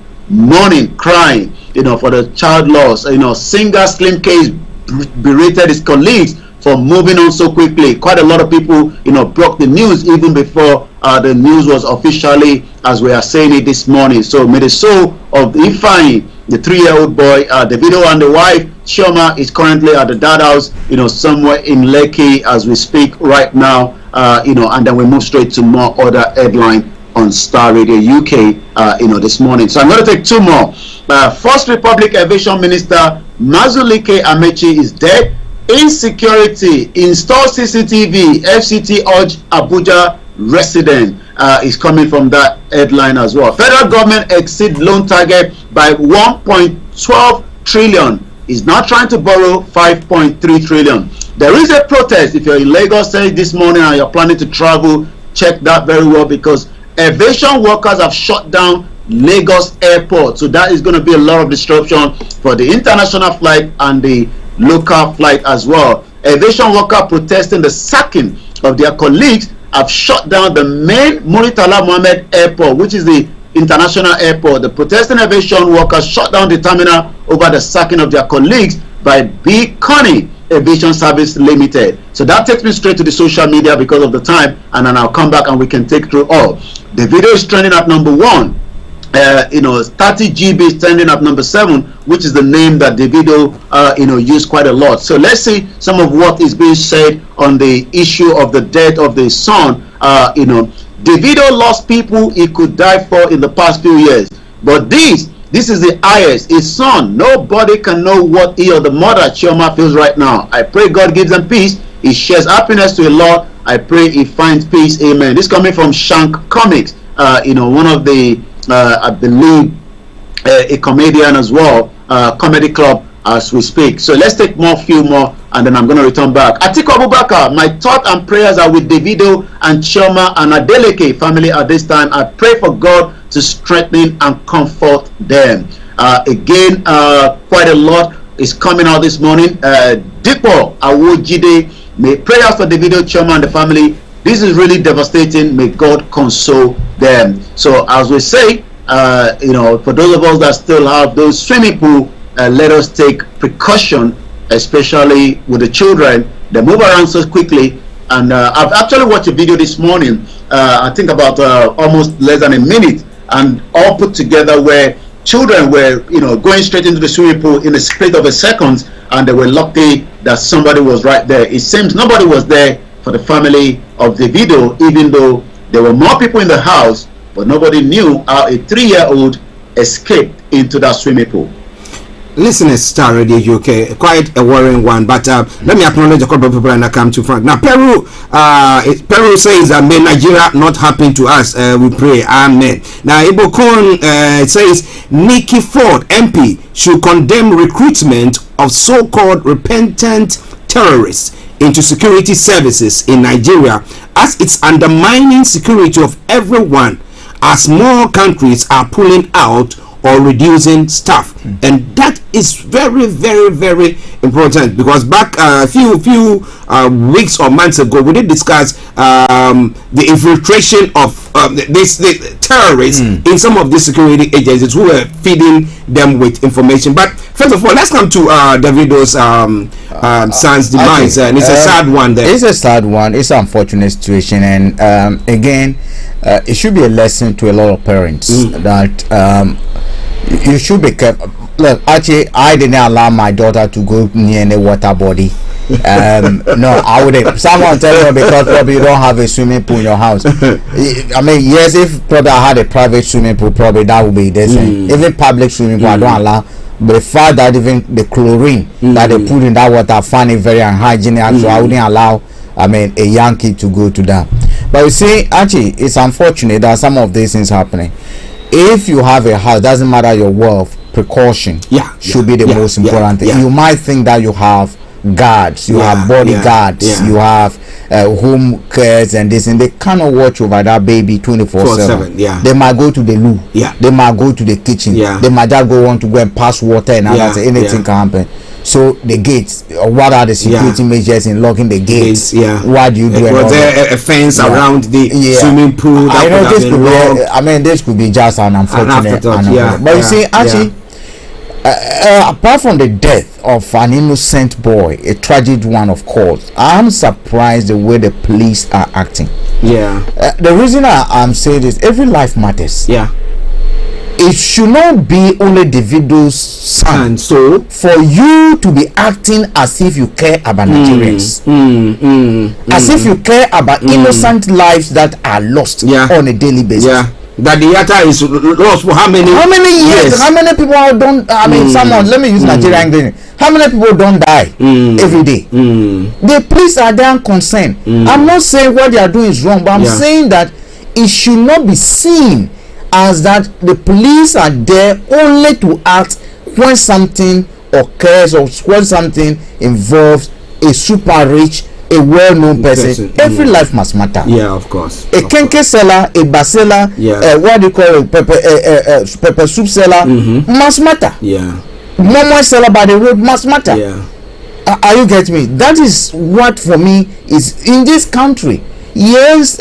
crying, for the child loss. Singer Slim Case berated his colleagues for moving on so quickly. Quite a lot of people, broke the news even before the news was officially, as we are saying it this morning. So may the soul of Ifeanyi, the 3-year-old boy, Davido, and the wife Chioma is currently at the dad house, somewhere in Lekki as we speak right now. And then we move straight to more other headline on Star Radio UK, this morning. So I'm going to take 2 more. First Republic Aviation Minister Mazulike Amechi is dead. Insecurity, install CCTV, FCT urge Abuja resident, is coming from that headline as well. Federal government exceed loan target by 1.12 trillion. Is now trying to borrow 5.3 trillion. There is a protest. If you're in Lagos this morning and you're planning to travel, check that very well, because aviation workers have shut down Lagos airport. So that is going to be a lot of disruption for the international flight and the local flight as well. Aviation workers protesting the sacking of their colleagues have shut down the main Muritala Mohammed airport, which is the international airport. The protesting aviation workers shut down the terminal over the sacking of their colleagues by B. Connie Aviation Service Limited. So that takes me straight to the social media because of the time, and then I'll come back and we can take through all. The video is trending at number 1. 30 GB is trending at number 7, which is the name that Davido used quite a lot. So let's see some of what is being said on the issue of the death of the son. Davido lost people he could die for in the past few years, but this is the highest. His son, nobody can know what he or the mother Chioma feels right now. I pray God gives them peace. He shares happiness to a lot. I pray he finds peace. Amen. This coming from Shank Comics, one of the I believe a comedian as well, comedy club as we speak. So let's take few more, and then I'm going to return back. Atiku Abubakar, my thought and prayers are with Davido and Chioma and Adeleke family at this time. I pray for God to strengthen and comfort them. Again, quite a lot is coming out this morning. Dipo Awojide, may prayers for Davido, Chioma and the family. This is really devastating. May God console them. So as we say, for those of us that still have those swimming pool, let us take precaution, especially with the children. They move around so quickly. And I've actually watched a video this morning, I think about almost less than a minute, and all put together, where children were, going straight into the swimming pool in a split of a second, and they were lucky that somebody was right there. It seems nobody was there for the family of Davido, even though there were more people in the house, but nobody knew how a 3-year-old escaped into that swimming pool. Listen, Star Radio UK, quite a worrying one, but let me acknowledge a couple of people and I come to Frank. Now, Peru says that may Nigeria not happen to us. We pray, amen. Now, Ibokon says Nikki Ford, MP, should condemn recruitment of so-called repentant terrorists into security services in Nigeria, as it's undermining security of everyone, as more countries are pulling out or reducing staff. And that is very, very, very important, because back a few weeks or months ago we did discuss the infiltration of the terrorists in some of the security agencies who were feeding them with information. But first of all, let's come to Davido's son's demise, and it's a sad one there. It's a sad one. It's an unfortunate situation, and again, it should be a lesson to a lot of parents that you should be careful. Look, Archie, I didn't allow my daughter to go near any water body. No, I wouldn't. Someone tell you because probably you don't have a swimming pool in your house. I mean, yes, if probably I had a private swimming pool, probably that would be decent. Even public swimming pool, I don't allow. But the fact that even the chlorine that they put in that water, I find it very unhygienic, so I wouldn't allow, a young kid to go to that. But you see, Archie, it's unfortunate that some of these things happening. If you have a house, doesn't matter your wealth, precaution should be the most important thing. You might think that you have guards, you have bodyguards, you have home cares and this, and they cannot watch over that baby 24/7. They might go to the loo, they might go to the kitchen, they might just want to go and pass water and anything can happen. So the gates, what are the security measures in locking the gates? What do you do? Was there a fence around the swimming pool? I know this could be, this could be just an unfortunate. But you see, actually, apart from the death of an innocent boy, a tragic one, of course, I'm surprised the way the police are acting. The reason I'm saying this, every life matters. It should not be only Davido's son. So for you to be acting as if you care about Nigerians, as if you care about innocent lives that are lost on a daily basis. That the yata is lost for how many years? How many people don't? Someone, let me use Nigerian English. How many people don't die every day? The police are damn concerned. I'm not saying what they are doing is wrong, but I'm saying that it should not be seen as that the police are there only to act when something occurs or when something involves a super rich, a well-known person. Every life must matter. Of course. A kenke seller, a basela, what do you call it, pepper soup seller must matter. Momo seller by the road must matter. Are you getting me? That is what for me is in this country. Yes,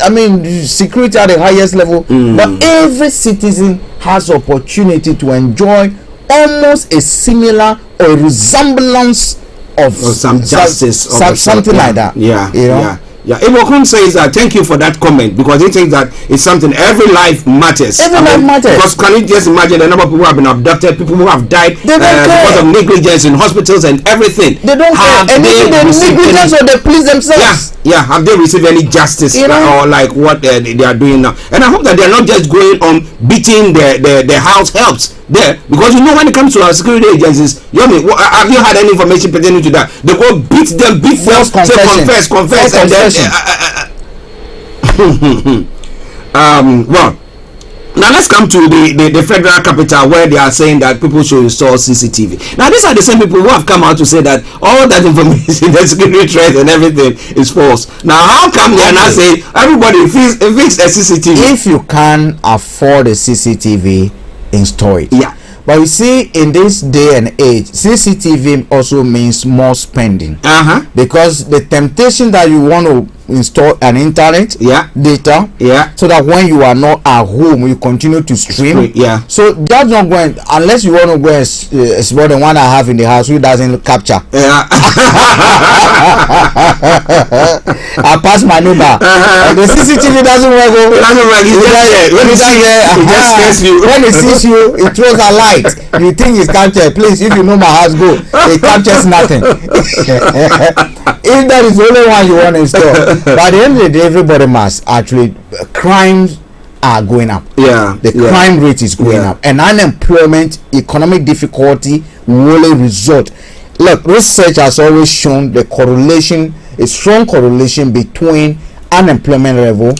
security at the highest level, but every citizen has opportunity to enjoy almost a similar or resemblance of some justice, something like that. Ibokun says thank you for that comment, because he thinks that it's something, every life matters. Life matters. Because can you just imagine the number of people who have been abducted, people who have died because of negligence in hospitals and everything? They don't care. And even the negligence of the police themselves. Have they received any justice or like what they are doing now? And I hope that they are not just going on beating the house helps there, because when it comes to our security agencies, have you had any information pertaining to that? They go beat them, say confess, and then well, now let's come to the federal capital, where they are saying that people should install CCTV. Now these are the same people who have come out to say that all that information, the security threat and everything is false. Now how come they are not saying everybody fix a CCTV? If you can afford a CCTV, install it. But you see, in this day and age, CCTV also means more spending. Because the temptation that you want to install an internet data, so that when you are not at home, you continue to stream. So that's not going, unless you want to go and exploit the one I have in the house, who doesn't capture. I pass my neighbor. The CCTV doesn't work. It doesn't work. When it sees you, it throws a light. You think it's captured. Please, if you know my house, go. It captures nothing. If that is the only one you want to install. But at the end of the day, everybody must actually crimes are going up. The crime rate is going up, and unemployment, economic difficulty will result. Look, research has always shown the correlation, a strong correlation between unemployment level,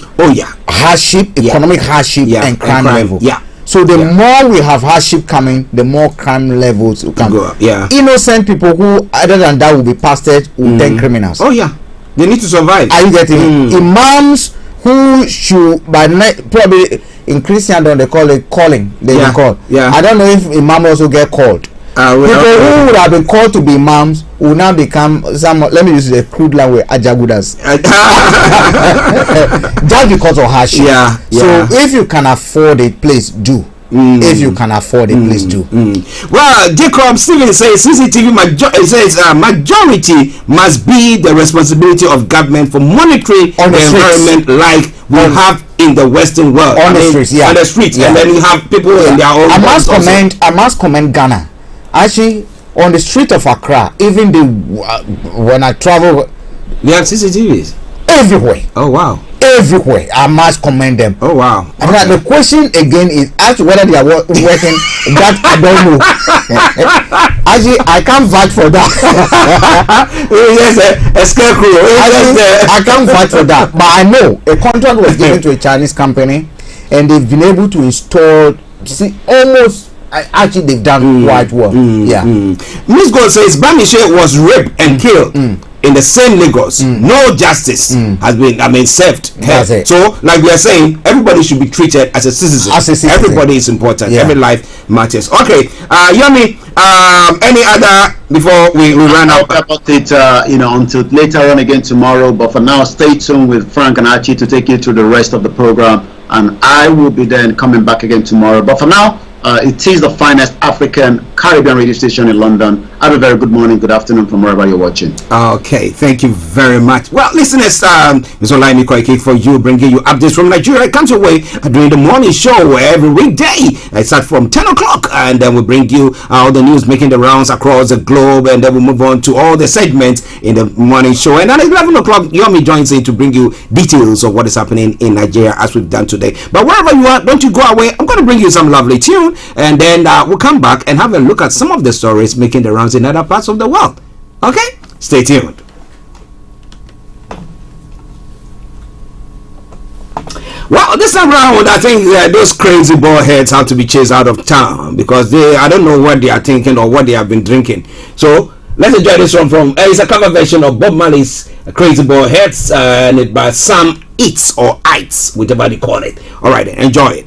hardship, economic hardship, and crime level. So the more we have hardship coming, the more crime levels will come. Go up. Innocent people who, other than that, will be pasted will turn criminals. They need to survive. Are you getting it? Imams who should probably in Christendom they call it calling. They call. I don't know if imam also get called. People who would have been called to be imams will now become some. Let me use the crude language, ajagudas. Just because of hardship. So if you can afford it, please do. If you can afford it, please do. Well, Jacob Stephen says CCTV majority must be the responsibility of government for monitoring the environment, like we have in the Western world. On the streets, and then you have people in their own. I must comment Ghana. Actually, on the street of Accra, even when I travel, they have CCTVs everywhere. Oh wow. Everywhere. I must commend them. Oh wow. And the question again is as to whether they are working. That I don't know. Actually, I can't vouch for that. Yes, a scarecrow. I can't vouch for that. But I know a contract was given to a Chinese company, and they've been able to install almost. Actually, they've done quite well. Miss Gold says Bamishe was raped and killed in the same Lagos. No justice has been served. So, like we are saying, everybody should be treated as a citizen. Everybody is important. Every life matters. Okay, Yomi. Any other before we run out? About it, until later on again tomorrow. But for now, stay tuned with Frank and Archie to take you through the rest of the program, and I will be then coming back again tomorrow. But for now. It is the finest African Caribbean radio station in London. Have a very good morning, good afternoon from wherever you're watching. Okay, thank you very much. Well, listeners, Mr. Olayomi Koike for you, bringing you updates from Nigeria. It comes your way during the morning show every day. I start from 10 o'clock, and then we bring you all the news making the rounds across the globe, and then we move on to all the segments in the morning show. And at 11 o'clock, Yomi joins in to bring you details of what is happening in Nigeria as we've done today. But wherever you are, don't you go away. I'm going to bring you some lovely tune. And then we'll come back and have a look at some of the stories making the rounds in other parts of the world. Okay? Stay tuned. Well, this time around, I think those crazy ball heads have to be chased out of town because I don't know what they are thinking or what they have been drinking. So let's enjoy this one from it's a cover version of Bob Marley's Crazy Ball Heads, and it's by Sam Eats or Ites, whichever they call it. All right, then, enjoy it.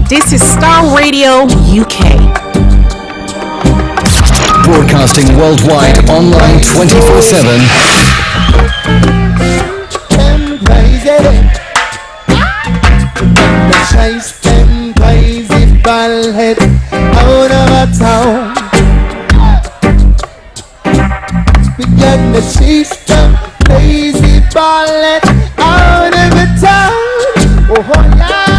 This is Starr Radio UK. Broadcasting worldwide, online 24/7. Chase them crazy ballhead out of a town. Begin to chase them crazy ballhead out of a town. Oh yeah.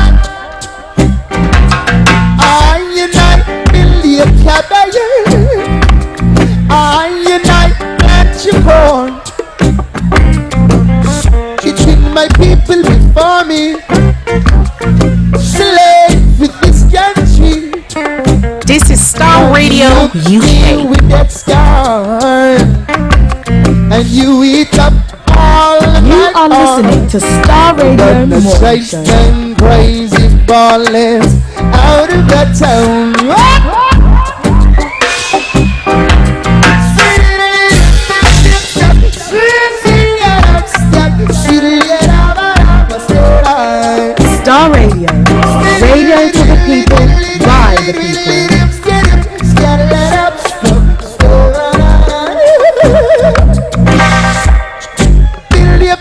I unite Billy Caballero. I unite that you born. Teaching my people before me. This is Starr Radio. Radio UK. With that scar, and you eat up all of You my are listening to Star Radio the Morning Show. them crazy ballers out of that town. Star Radio. Radio to the people, by the people.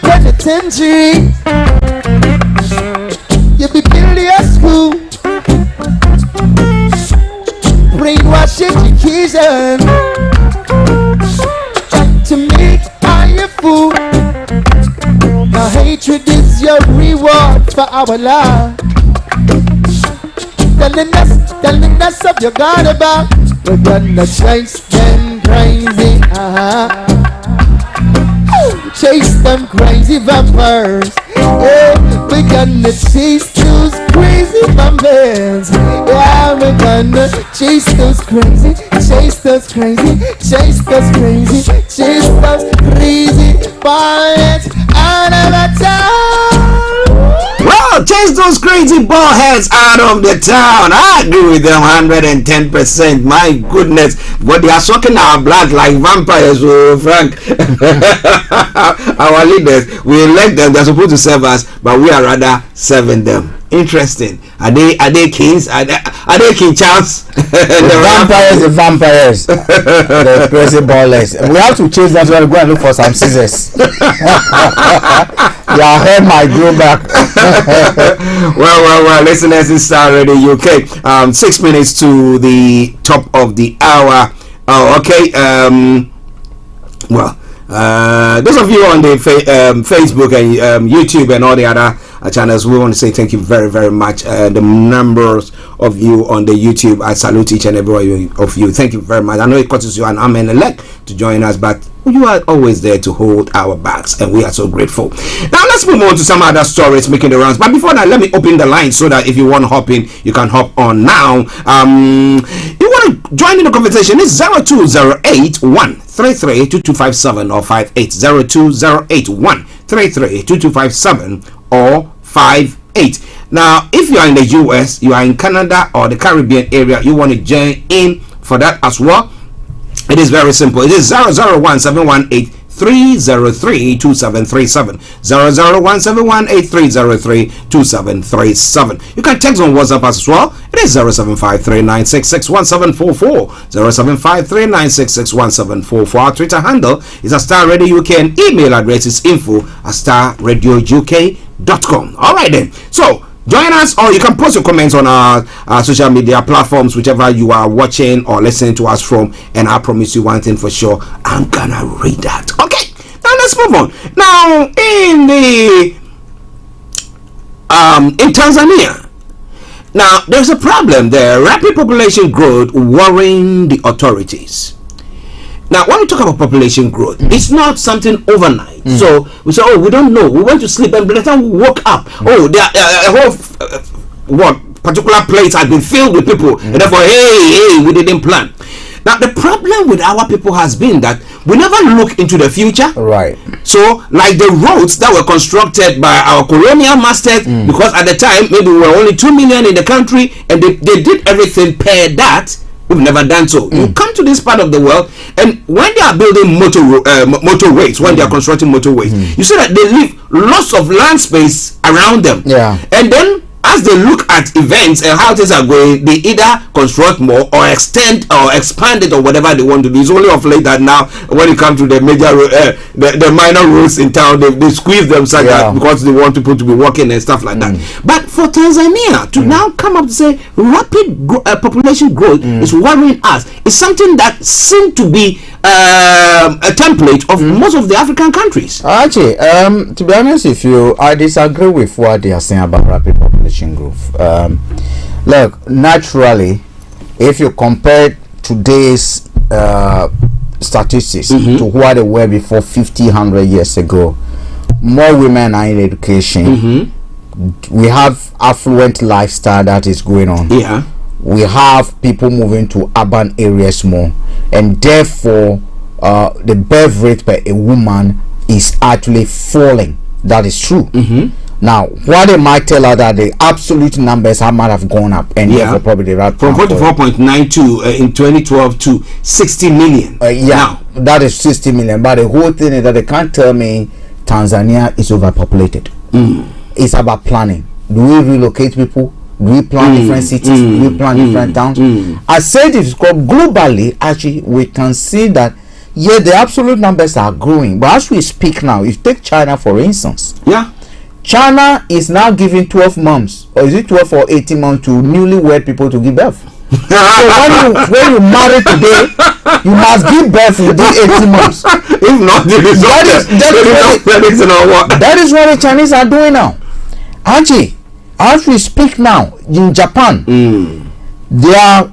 Penitentiary, you be building a school, brainwash education, to make I a fool. Now hatred is your reward for our love. Telling us of your God about, we're gonna chase them crazy, chase them crazy vampires. Yeah, we're gonna chase those crazy vampires. Yeah, we're gonna chase those crazy, chase those crazy, chase those crazy, chase those crazy vampires out of the town. Well, chase those crazy ball heads out of the town. I agree with them 110%. My goodness, but they are sucking our blood like vampires, oh, Frank. Our leaders, we elect them. They're supposed to serve us, but we are rather serving them. Interesting. Are they kings? Are they King Charles? The vampires, the crazy ballers. We have to chase them so we go and look for some scissors. Your hair might grow back. well, listeners in Star Radio UK. 6 minutes to the top of the hour. Oh, okay. Those of you on the Facebook and YouTube and all the other channels, we want to say thank you very, very much. The numbers of you on the YouTube, I salute each and every one of you. Thank you very much. I know it costs you an arm and a leg to join us, but you are always there to hold our backs, and we are so grateful. Now let's move on to some other stories making the rounds. But before that, let me open the line so that if you want to hop in, you can hop on now. You want to join in the conversation? It's 0208-133-2257 or 58 0208-133-2257 or 58. Now, if you are in the US, you are in Canada or the Caribbean area, you want to join in for that as well. It is very simple. It is 001-718-303-2737 001-718-303-2737. You can text on WhatsApp as well. It is 075-3966-1744 075-3966-1744. Our Twitter handle is Star Radio UK and email address is info@starradiouk.com. All right then. So join us, or you can post your comments on our social media platforms, whichever you are watching or listening to us from, and I promise you one thing for sure, I'm gonna read that. Okay, now let's move on. Now in Tanzania, now there's a problem there. Rapid population growth worrying the authorities. Now, when we talk about population growth, it's not something overnight. So we say, oh, we don't know. We went to sleep, and by the time we woke up, oh, a whole particular place has been filled with people, and therefore, hey, we didn't plan. Now, the problem with our people has been that we never look into the future. Right. So, like the roads that were constructed by our colonial masters, because at the time, maybe we were only 2 million in the country, and they did everything per that. We've never done so. You come to this part of the world, and when they are building motorways, when they are constructing motorways, you see that they leave lots of land space around them. Yeah. And then as they look at events and how things are going, they either construct more or extend or expand it or whatever they want to do. It's only of late that now, when it comes to the major, the minor roads in town, they squeeze them so that because they want people to be working and stuff like that. But for Tanzania to now come up to say rapid population growth is worrying us, is something that seems to be a template of most of the African countries. Actually, to be honest with you, I disagree with what they are saying about rapid population growth. Look, naturally, if you compare today's statistics to what they were before 100 years ago, more women are in education. We have affluent lifestyle that is going on. we have people moving to urban areas more, and therefore the birth rate per a woman is actually falling. That is true. Now, what they might tell her that the absolute numbers might have gone up, and therefore probably the right from 44.92 in 2012 to 60 million. Now, that is 60 million. But the whole thing is that they can't tell me Tanzania is overpopulated. It's about planning. Do we relocate people? Do we plan different cities? Do we plan different towns? I said it's called globally. Actually, we can see that the absolute numbers are growing. But as we speak now, if you take China for instance, China is now giving 12 months, or is it 12 or 18 months to newlywed people to give birth. So when you marry today, you must give birth within 18 months. If not, that is what the Chinese are doing now. Archie, as we speak now, in Japan, there are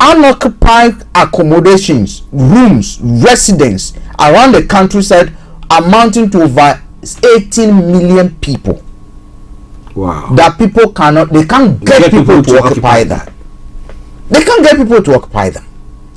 unoccupied accommodations, rooms, residents around the countryside amounting to over 18 million people. Wow. That people they can't get people to occupy that. They can't get people to occupy them.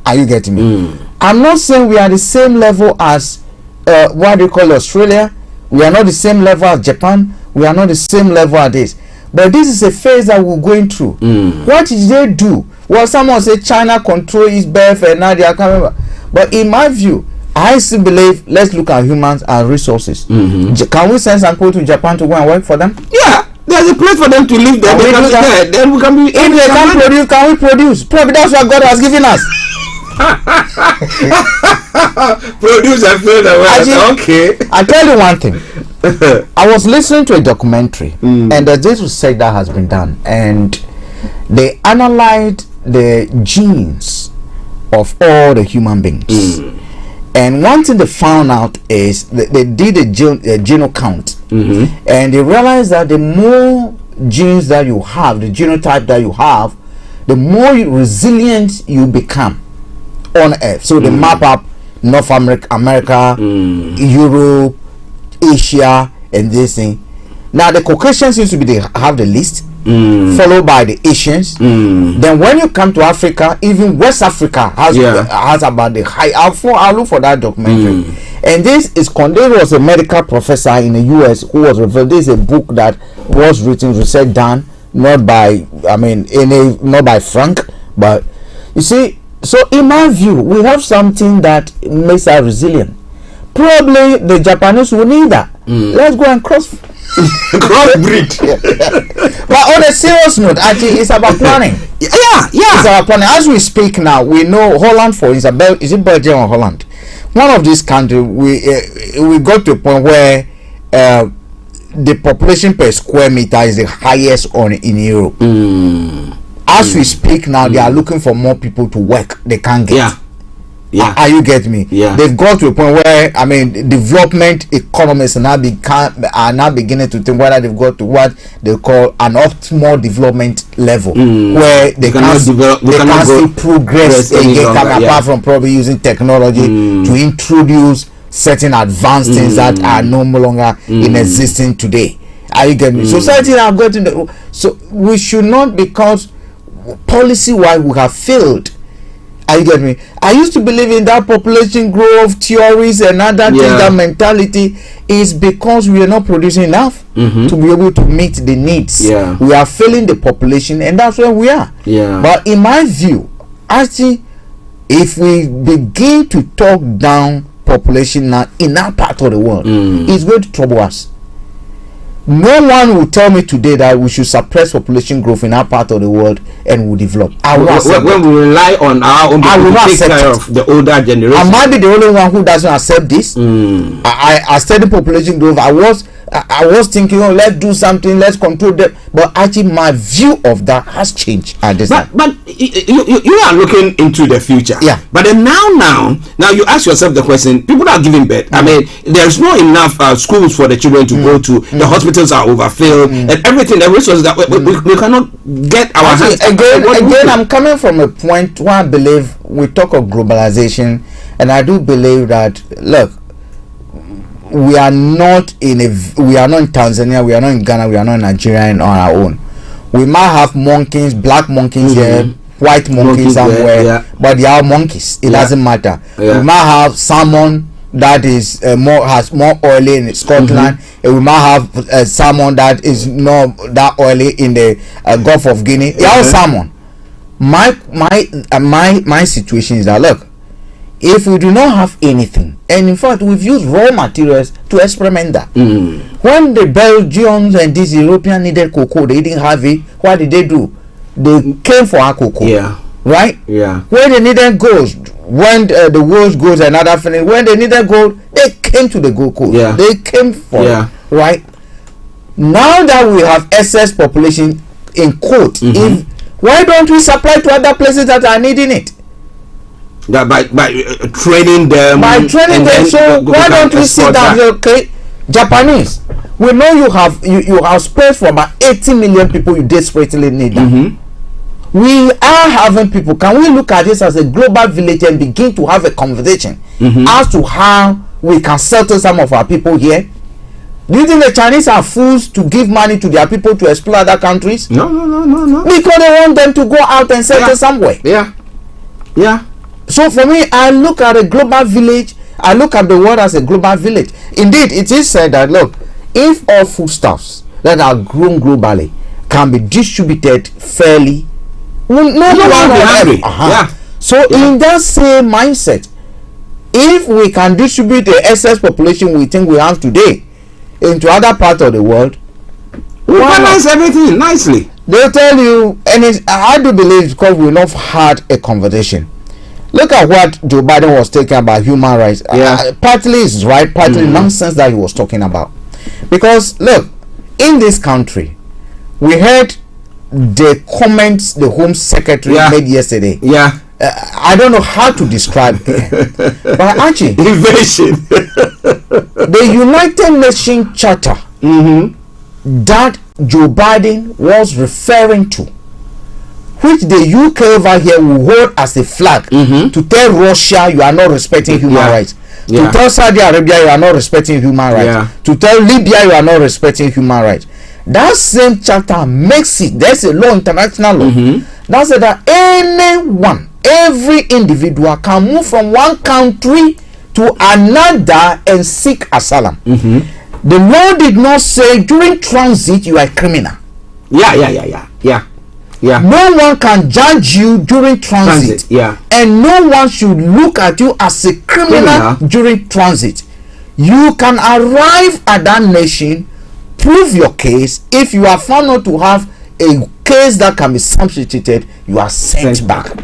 Are you getting me? I'm not saying we are the same level as what do you call Australia. We are not the same level as Japan. We are not the same level as this. But this is a phase that we're going through. What did they do? Well, someone said China control its birth and now they are coming. But in my view, I still believe let's look at humans as resources. Can we send some people to Japan to go and work for them? Yeah, there's a place for them to live there. Then we can be. If they can produce, can we produce? Probably that's what God has given us. Produce and fill the world. Okay. I tell you one thing. I was listening to a documentary, and this research that has been done, and they analyzed the genes of all the human beings. And one thing they found out is that they did a genome count, and they realized that the more genes that you have, the genotype that you have, the more resilient you become on Earth. So they map up North America, Europe, Asia, and this thing. Now the Caucasians seems to be have the least, followed by the Asians. Then when you come to Africa, even West Africa has about the high. I'll look for that documentary. And this is there was a medical professor in the US who was revealed. This is a book that was written, research done, not by not by Frank, but you see. So in my view, we have something that makes us resilient. Probably the Japanese will need that. Let's go and crossbreed. But on a serious note, actually, it's about planning. It's about planning. As we speak now, we know Holland, for instance, is it Belgium or Holland? One of these countries, we got to a point where the population per square meter is the highest in Europe. As we speak now, they are looking for more people to work. They can't get. Are you getting me? They've got to a point where development economists are now beginning to think whether they've got to what they call an optimal development level, where they can still progress again, apart from probably using technology to introduce certain advanced things that are no longer in existing today. Are you getting me? Society are going to so we should not, because policy wise we have failed. Are you getting me? I used to believe in that population growth theories and other things. That mentality is because we are not producing enough to be able to meet the needs. We are failing the population, and that's where we are. But in my view, actually, if we begin to talk down population now in that part of the world, it's going to trouble us. No one will tell me today that we should suppress population growth in our part of the world and will develop. When we rely on our own people to take care of the older generation. I might be the only one who doesn't accept this. I study population growth. I was thinking, let's do something, let's control that. But actually, my view of that has changed at this time. But you are looking into the future. But then now you ask yourself the question: people are giving birth. I mean, there's not enough schools for the children to go to. The hospitals are overfilled, and everything. The resources that we cannot get our hands. Again, I'm coming from a point where I believe we talk of globalization, and I do believe that look. We are not in Tanzania, we are not in Ghana, we are not in Nigeria on our own. We might have monkeys, black monkeys here, white monkeys somewhere, but they are monkeys. It doesn't matter. We might have salmon that is has more oil in Scotland, and we might have salmon that is not that oily in the Gulf of Guinea. They are salmon. My situation is that, look, if we do not have anything, and in fact we've used raw materials to experiment that. When the Belgians and these Europeans needed cocoa, they didn't have it. What did they do? They came for our cocoa. Right? When they needed gold, when the world goes and other things, when they needed gold, they came to the gold coast. They came for it. Right? Now that we have excess population in quote, why don't we supply to other places that are needing it? That by training them. By training them, so why don't we sit down and say, okay, Japanese, we know you have space for about 80 million people you desperately need that. We are having people. Can we look at this as a global village and begin to have a conversation as to how we can settle some of our people here? Do you think the Chinese are fools to give money to their people to explore other countries? No. Because they want them to go out and settle somewhere. So for me, I look at a global village. I look at the world as a global village. Indeed, it is said that, look, if all foodstuffs that are grown globally can be distributed fairly, no one will be hungry. So in that same mindset, if we can distribute the excess population we think we have today into other parts of the world, we balance everything nicely. They'll tell you, and I do believe because we've not had a conversation. Look at what Joe Biden was talking about human rights. Partly is right, partly nonsense that he was talking about. Because look, in this country, we heard the comments the Home Secretary made yesterday. I don't know how to describe it. But Archie, invasion. The United Nations Charter that Joe Biden was referring to, which the UK over here will hold as a flag to tell Russia you are not respecting human rights, to tell Saudi Arabia you are not respecting human rights, to tell Libya you are not respecting human rights. That same charter makes it, there's a law, international law, that says that anyone, every individual can move from one country to another and seek asylum. The law did not say during transit you are a criminal. No one can judge you during transit. And no one should look at you as a criminal during transit. You can arrive at that nation, prove your case. If you are found not to have a case that can be substituted, you are sent back.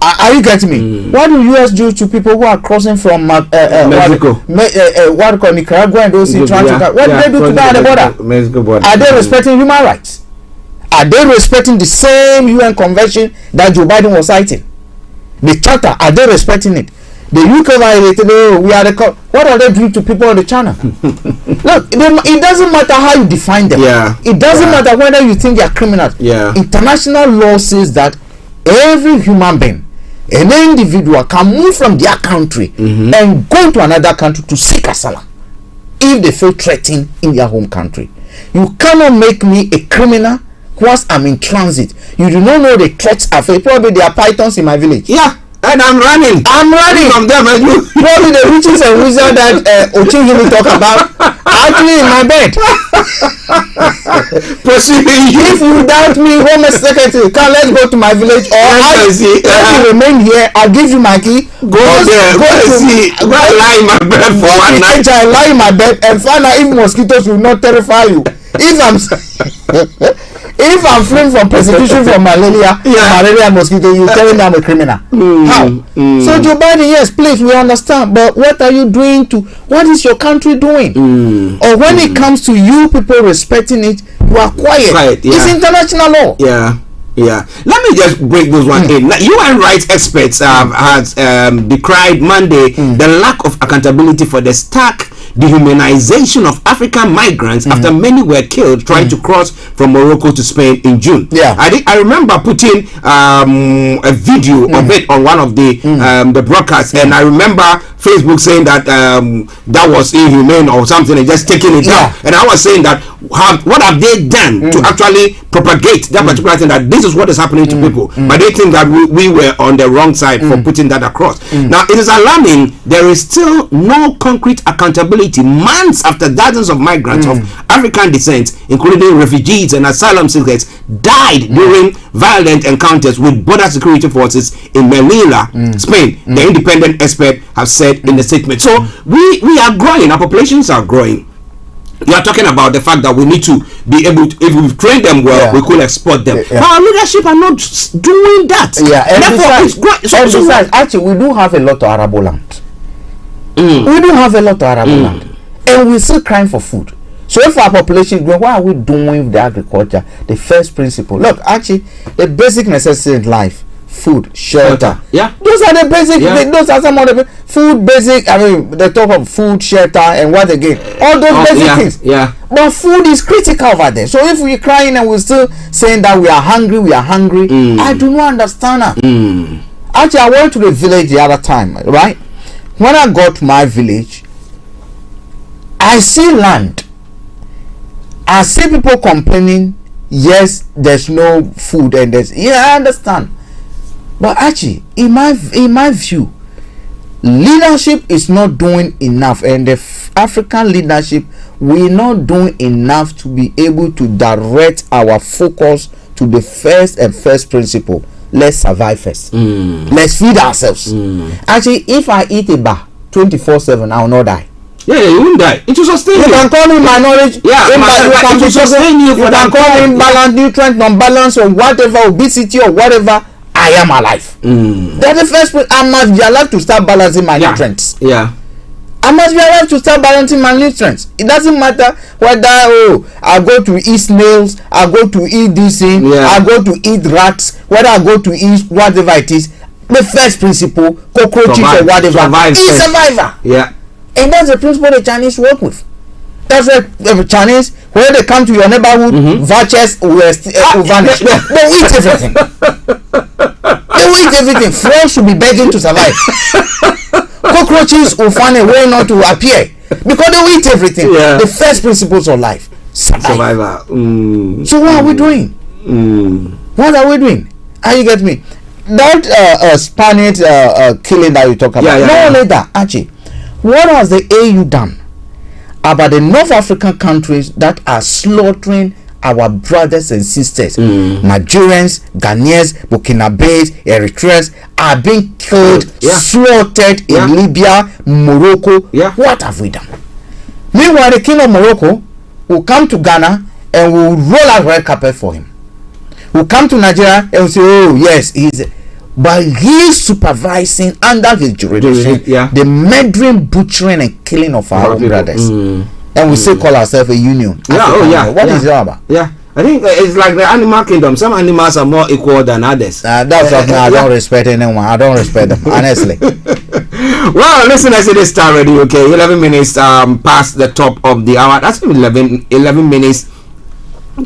Are you getting me? What do US do to people who are crossing from Mexico? What do you call Nicaragua and those trying to? What do they do to them at the border? Mexico border. Are they respecting human rights? Are they respecting the same UN convention that Joe Biden was citing? The charter, are they respecting it? The UK violated, we are the what are they doing to people on the channel? Look, it doesn't matter how you define them. It doesn't matter whether you think they are criminals. International law says that every human being, an individual, can move from their country and go to another country to seek asylum if they feel threatened in their home country. You cannot make me a criminal whilst I'm in transit. You do not know the threats I face. Probably there are pythons in my village. And I'm running from them, and you probably the witches and wizards that Ochingini talk about are actually in my bed. If you doubt me, Home Secretary, let's go to my village, or if you remain here, I'll give you my key. Go there. Go lie in my bed for one night. Lie in my bed and find out if mosquitoes will not terrify you. If I'm fleeing from persecution from malaria and mosquito, you telling me I'm a criminal. How? So Joe Biden, yes, please, we understand, but what are you doing what is your country doing? Or when it comes to you people respecting it, you are quiet. It's international law. Let me just break those one in. UN rights experts has decried Monday the lack of accountability for the stark dehumanization of African migrants after many were killed trying to cross from Morocco to Spain in June. Yeah, I remember putting a video of it on one of the broadcasts, and I remember Facebook saying that that was inhumane or something, and just taking it down. And I was saying that what have they done to actually propagate that particular thing, that this is what is happening to people, but they think that we were on the wrong side for putting that across. Now it is alarming. There is still no concrete accountability months after dozens of migrants of African descent, including refugees and asylum seekers, died during violent encounters with border security forces in Melilla, Spain. The independent expert have said in the statement. So we are growing, our populations are growing. You are talking about the fact that we need to be able to, if we train them well, we could export them. But our leadership are not doing that. And besides, actually, we do have a lot of arable land. We do have a lot of arable land, and we're still crying for food. So if our population grow, what are we doing with the agriculture? The first principle. Look, actually, the basic necessity in life: food, shelter. Those are the basic. Those are some of the food, basic. I mean, they talk of food, shelter, and what again? All those basic things. But food is critical over there. So if we're crying and we're still saying that we are hungry, I do not understand that. Actually, I went to the village the other time, right? When I got to my village, I see land. I see people complaining, yes, there's no food, and I understand. But actually, in my view, leadership is not doing enough, and the African leadership, we're not doing enough to be able to direct our focus to the first principle. Let's survive first. Let's feed ourselves. Actually, if I eat a bar 24/7, I will not die. You won't die. It will sustain you. You can call me minority. You can sustain you. You can call me balance, nutrient, non-balance, or whatever, obesity, or whatever. I am alive. That's the first point. I must be alive to start balancing my nutrients. I must be alive to start balancing my nutrients. It doesn't matter whether I go to eat snails, I go to eat this thing, I go to eat rats, whether I go to eat whatever it is. The first principle, cockroaches or whatever, is survivor. And that's the principle the Chinese work with. That's why the Chinese, when they come to your neighborhood, vultures will vanish. They eat everything. They will eat everything. Frogs should be begging to survive. Cockroaches will find a way not to appear because they will eat everything. The first principles of life: survival. So what are we doing? What are we doing? How you get me? That Spanish killing that you talk about. Not only that, Archie, what has the AU done about the North African countries that are slaughtering our brothers and sisters? Nigerians, Ghanaians, Burkinabes, Eritreans are being killed, slaughtered in Libya, Morocco. What have we done? Meanwhile, the king of Morocco will come to Ghana and will roll out red carpet for him. Will come to Nigeria and will say, oh yes, but he's supervising under his jurisdiction the murdering, butchering, and killing of our own brothers. And we still call ourselves a union. What is it about? I think it's like the animal kingdom. Some animals are more equal than others. That's something I don't respect anyone. I don't respect them, honestly. Well, listeners, it is Starr Radio, okay. 11 minutes past the top of the hour. That's 11 minutes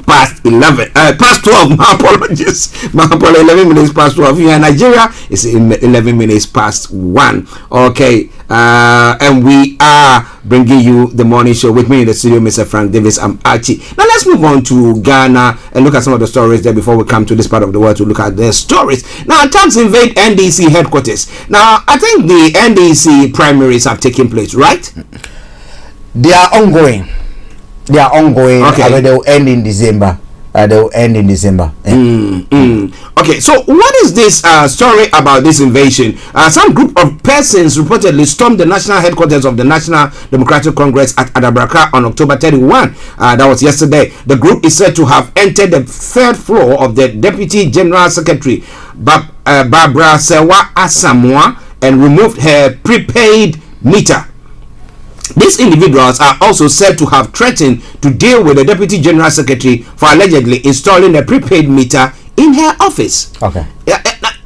past 11 past 12. My apologies. 11 minutes past 12. Here in Nigeria, it's 11 minutes past 1. Okay. And we are bringing you the morning show. With me in the studio, Mr. Frank Davis. I'm Archie. Now let's move on to Ghana and look at some of the stories there before we come to this part of the world to look at their stories. Now, attacks invade NDC headquarters. Now, I think the NDC primaries have taken place, right? They are ongoing. Okay. I mean, they will end in December. Okay, so what is this story about this invasion? Some group of persons reportedly stormed the national headquarters of the National Democratic Congress at Adabraka on October 31. That was yesterday. The group is said to have entered the third floor of the Deputy General Secretary, Barbara Sewa Asamoah, and removed her prepaid meter. These individuals are also said to have threatened to deal with the Deputy General Secretary for allegedly installing a prepaid meter in her office. Okay.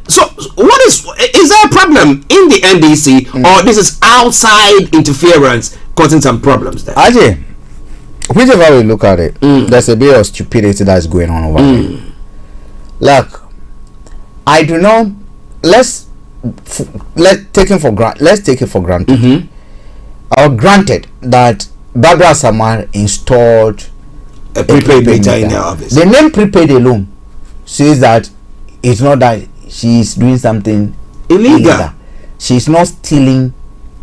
So, is there a problem in the NDC, or this is outside interference causing some problems there. Ajay, whichever we look at it, there's a bit of stupidity that's going on over there. Look, I do not. Let's take it for granted. Or granted that Barbara Samar installed a prepaid meter in her office. The name prepaid alone says that it's not that she's doing something illegal. She's not stealing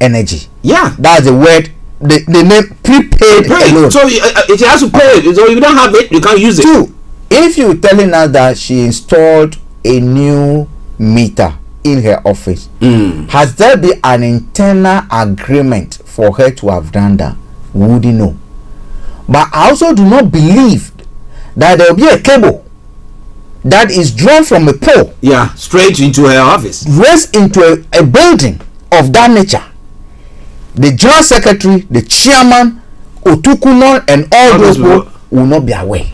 energy. Yeah, that's the word. The name prepaid alone. So it has to pay it. So if you don't have it, you can't use it. Two, if you're telling us that she installed a new meter in her office, has there been an internal agreement for her to have done that? We wouldn't know. But I also do not believe that there will be a cable that is drawn from a pole, straight into her office, raised into a building of that nature. The general secretary, the chairman, Otukunon, and all those people will not be aware.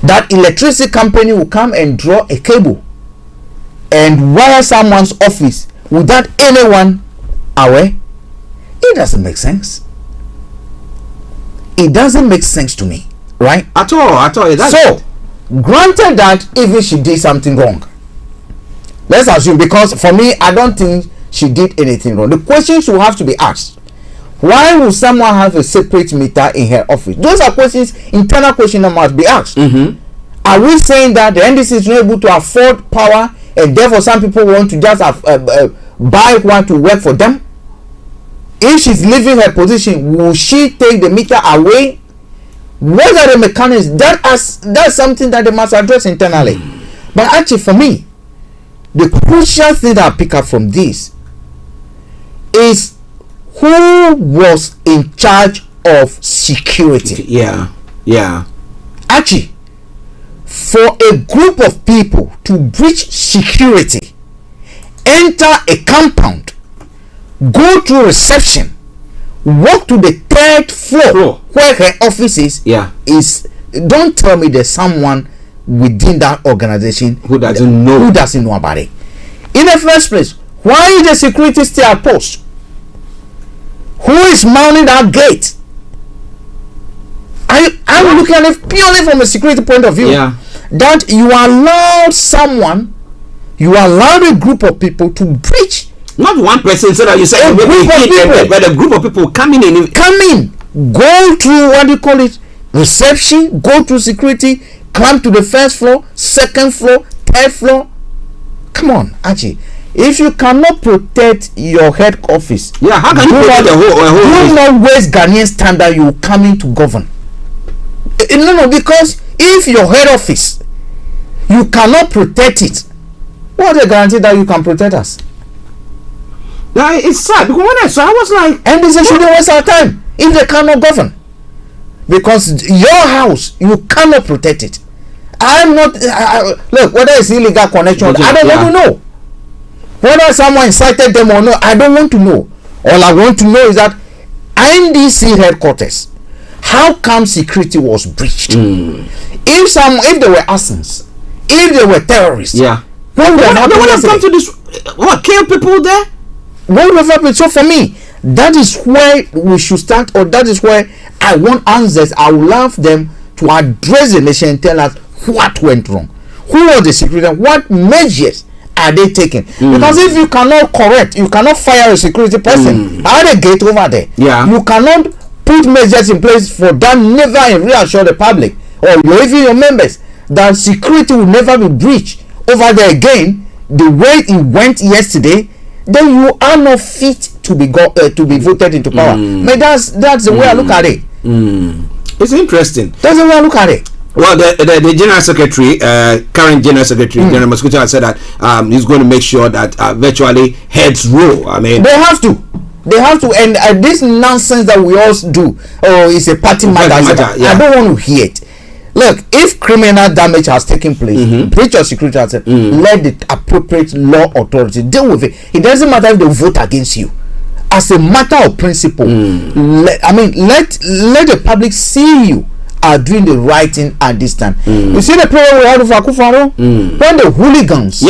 That electricity company will come and draw a cable and wire someone's office without anyone aware. It doesn't make sense. It doesn't make sense to me, right? At all. So, granted that even she did something wrong, let's assume, because for me, I don't think she did anything wrong. The questions will have to be asked. Why would someone have a separate meter in her office? Those are questions, internal questions that must be asked. Are we saying that the NDC is not able to afford power and therefore some people want to just buy one to work for them? If she's leaving her position, will she take the meter away? What are the mechanisms? That's something that they must address internally. But actually, for me, the crucial thing that I pick up from this is who was in charge of security. Actually, for a group of people to breach security, enter a compound, go through reception, walk to the 3rd floor where her office is, don't tell me there's someone within that organization who doesn't know about it. In the first place, why is the security still at post? Who is mounting that gate? I'm looking at it purely from a security point of view. That you allowed a group of people to breach. Not one person, so that you say but a group of people come in, go through what do you call it, reception, go through security, climb to the 1st floor, 2nd floor, 3rd floor. Come on, Archie. If you cannot protect your head office, how can you protect the whole? Do not waste Ghanaian standard. You coming to govern? No, because if your head office, you cannot protect it, what a guarantee that you can protect us? It's sad because when I saw, I was like, and this shouldn't waste our time if they cannot govern, because your house, you cannot protect it. I'm not look, whether it's illegal connection, I don't want to know. Whether someone incited them or not, I don't want to know. All I want to know is that NDC headquarters, how come security was breached? If there were assassins, if there were terrorists, what would have come to this? What, kill people there? What would have happened? So for me, that is where we should start, or that is where I want answers. I would love them to address the nation and tell us what went wrong. Who was the security? What measures are they taking? Because if you cannot correct, you cannot fire a security person at the gate over there. You cannot put measures in place for that, never reassure the public or even your members that security will never be breached over there again the way it went yesterday. Then you are not fit to be voted into power. That's the way I look at it. It's interesting. That's the way I look at it. Well, the general secretary, current general secretary, General Mosquito, has said that he's going to make sure that virtually heads rule. I mean, they have to, and this nonsense that we all do. Oh, it's a party matter. I don't want to hear it. Look, if criminal damage has taken place, breach of security has said, let the appropriate law authority deal with it. It doesn't matter if they vote against you. As a matter of principle, let the public see you are doing the right thing at this time. You see the problem we had with Akufo-Addo? When the hooligans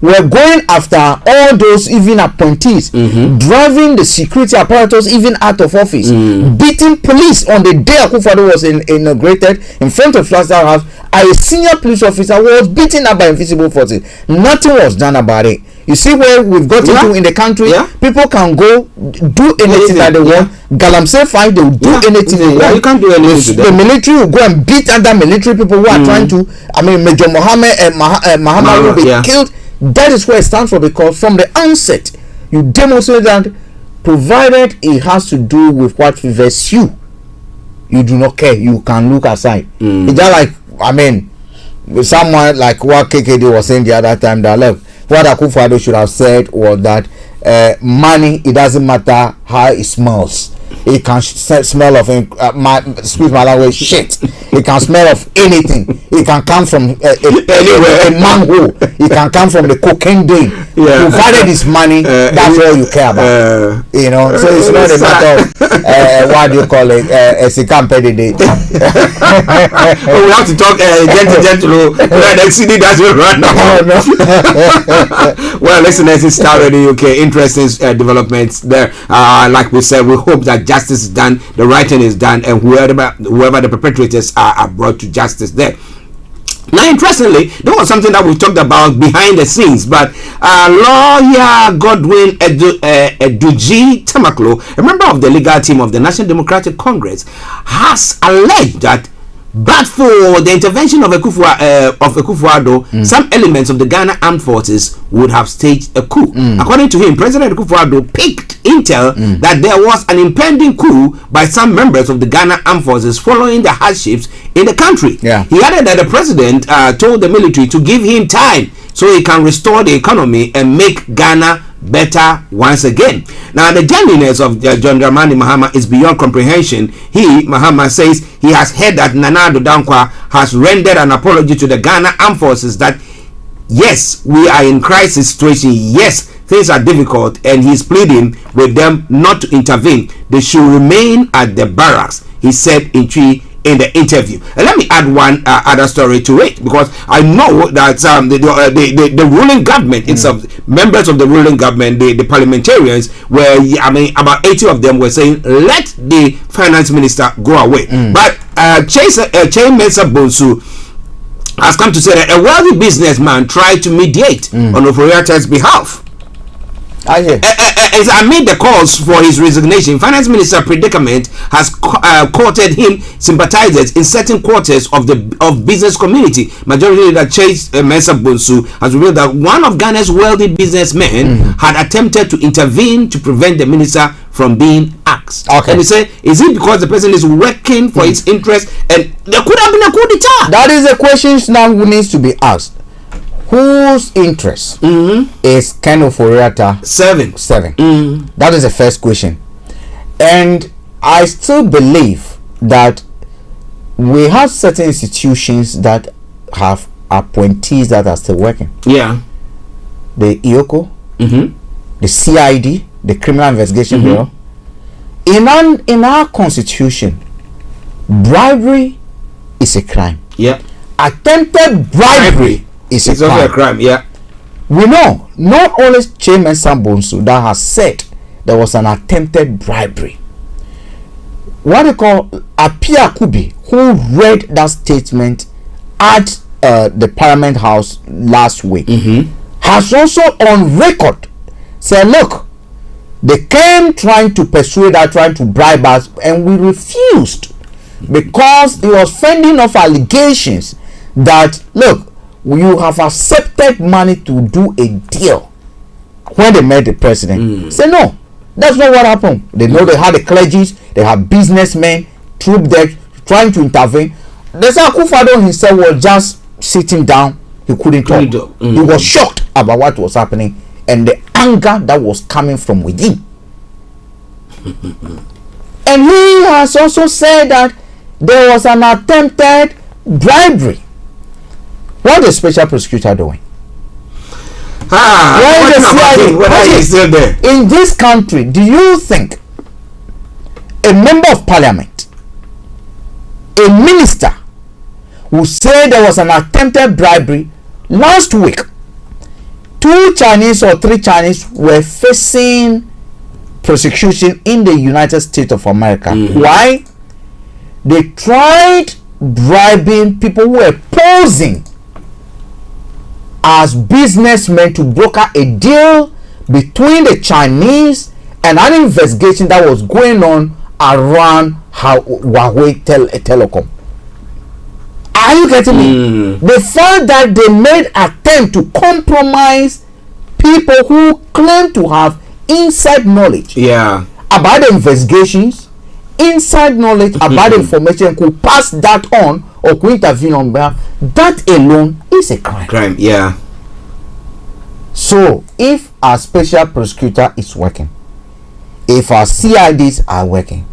were going after all those even appointees, driving the security apparatus even out of office, beating police on the day Akufo-Addo was inaugurated in front of Flagstaff House. A senior police officer was beaten up by invisible forces. Nothing was done about it. You see where we've got into in the country. People can go do anything that they want. Galamsey fine, they will do anything they want. You can't do anything. The military will go and beat other military people who are trying to. I mean, Major Mohammed and Muhammad will be killed. That is where it stands for, because from the onset you demonstrate that, provided it has to do with what favors you, you do not care. You can look aside. It's just like, I mean, with someone like what KKD was saying the other time, that look, what Akufo-Addo should have said was that money, it doesn't matter how it smells. It can smell of excuse my language, shit. It can smell of anything. It can come from a manhole. It can come from the cocaine den. Provided it's money, that's all you care about. You know, so it's not a matter of what do you call it? It's a campaign day. We have to talk gentle. That's right now. Well, listeners, it's Starr Radio UK. Interesting developments there. Like we said, we hope that justice is done, the writing is done, and whoever the perpetrators are brought to justice there. Now, interestingly, there was something that we talked about behind the scenes, but lawyer Godwin Eduji Tamaklo, a member of the legal team of the National Democratic Congress, has alleged that but for the intervention of Akufo-Addo, some elements of the Ghana Armed Forces would have staged a coup. According to him, President Akufo-Addo picked intel that there was an impending coup by some members of the Ghana Armed Forces following the hardships in the country. He added that the president told the military to give him time so he can restore the economy and make Ghana better once again. Now, the genuineness of John Dramani Mahama is beyond comprehension. Mahama says he has heard that Nana Addo Dankwa has rendered an apology to the Ghana Armed Forces that yes, we are in crisis situation, yes, things are difficult, and he's pleading with them not to intervene. They should remain at the barracks, he said in the interview. And let me add one other story to it, because I know that the ruling government itself, members of the ruling government, the parliamentarians, were, I mean, about 80 of them were saying, let the finance minister go away. But Chain Mensa Bonsu has come to say that a wealthy businessman tried to mediate on Oforiatta's behalf. As amid the calls for his resignation, Finance Minister predicament has courted him sympathizers in certain quarters of the business community. Majority Leader Chase Mensa Bonsu has revealed that one of Ghana's wealthy businessmen had attempted to intervene to prevent the minister from being axed. And he said, is it because the person is working for his interest, and there could have been a coup d'etat? That is the question now who needs to be asked. Whose interest is Ken Oforiatta serving? That is the first question. And I still believe that we have certain institutions that have appointees that are still working. The IOCO, the CID, the Criminal Investigation Bureau. In our constitution, bribery is a crime. Attempted bribery is a crime. We know not only Chairman Sambonsu that has said there was an attempted bribery. What they call Apia Kubi, who read that statement at the Parliament House last week, has also on record said, look, they came trying to persuade us, trying to bribe us, and we refused because he was fending off allegations that, look, you have accepted money to do a deal. When they met the president, say no, that's not what happened. They know they had the clergies, they have businessmen, troop there trying to intervene. The Akufo-Addo himself was just sitting down, he couldn't talk. He was shocked about what was happening and the anger that was coming from within. And he has also said that there was an attempted bribery. What is special prosecutor doing? Why is the still there? In this country, do you think a member of parliament, a minister, will say there was an attempted bribery last week 2 Chinese or 3 Chinese were facing prosecution in the United States of America. Why? They tried bribing people who were posing as businessmen to broker a deal between the Chinese and an investigation that was going on around Huawei Telecom. Are you getting me? They felt that they made attempt to compromise people who claim to have inside knowledge about the investigations, inside knowledge about the information, could pass that on or could intervene on behalf. That alone is a crime. So if our special prosecutor is working, if our CIDs are working,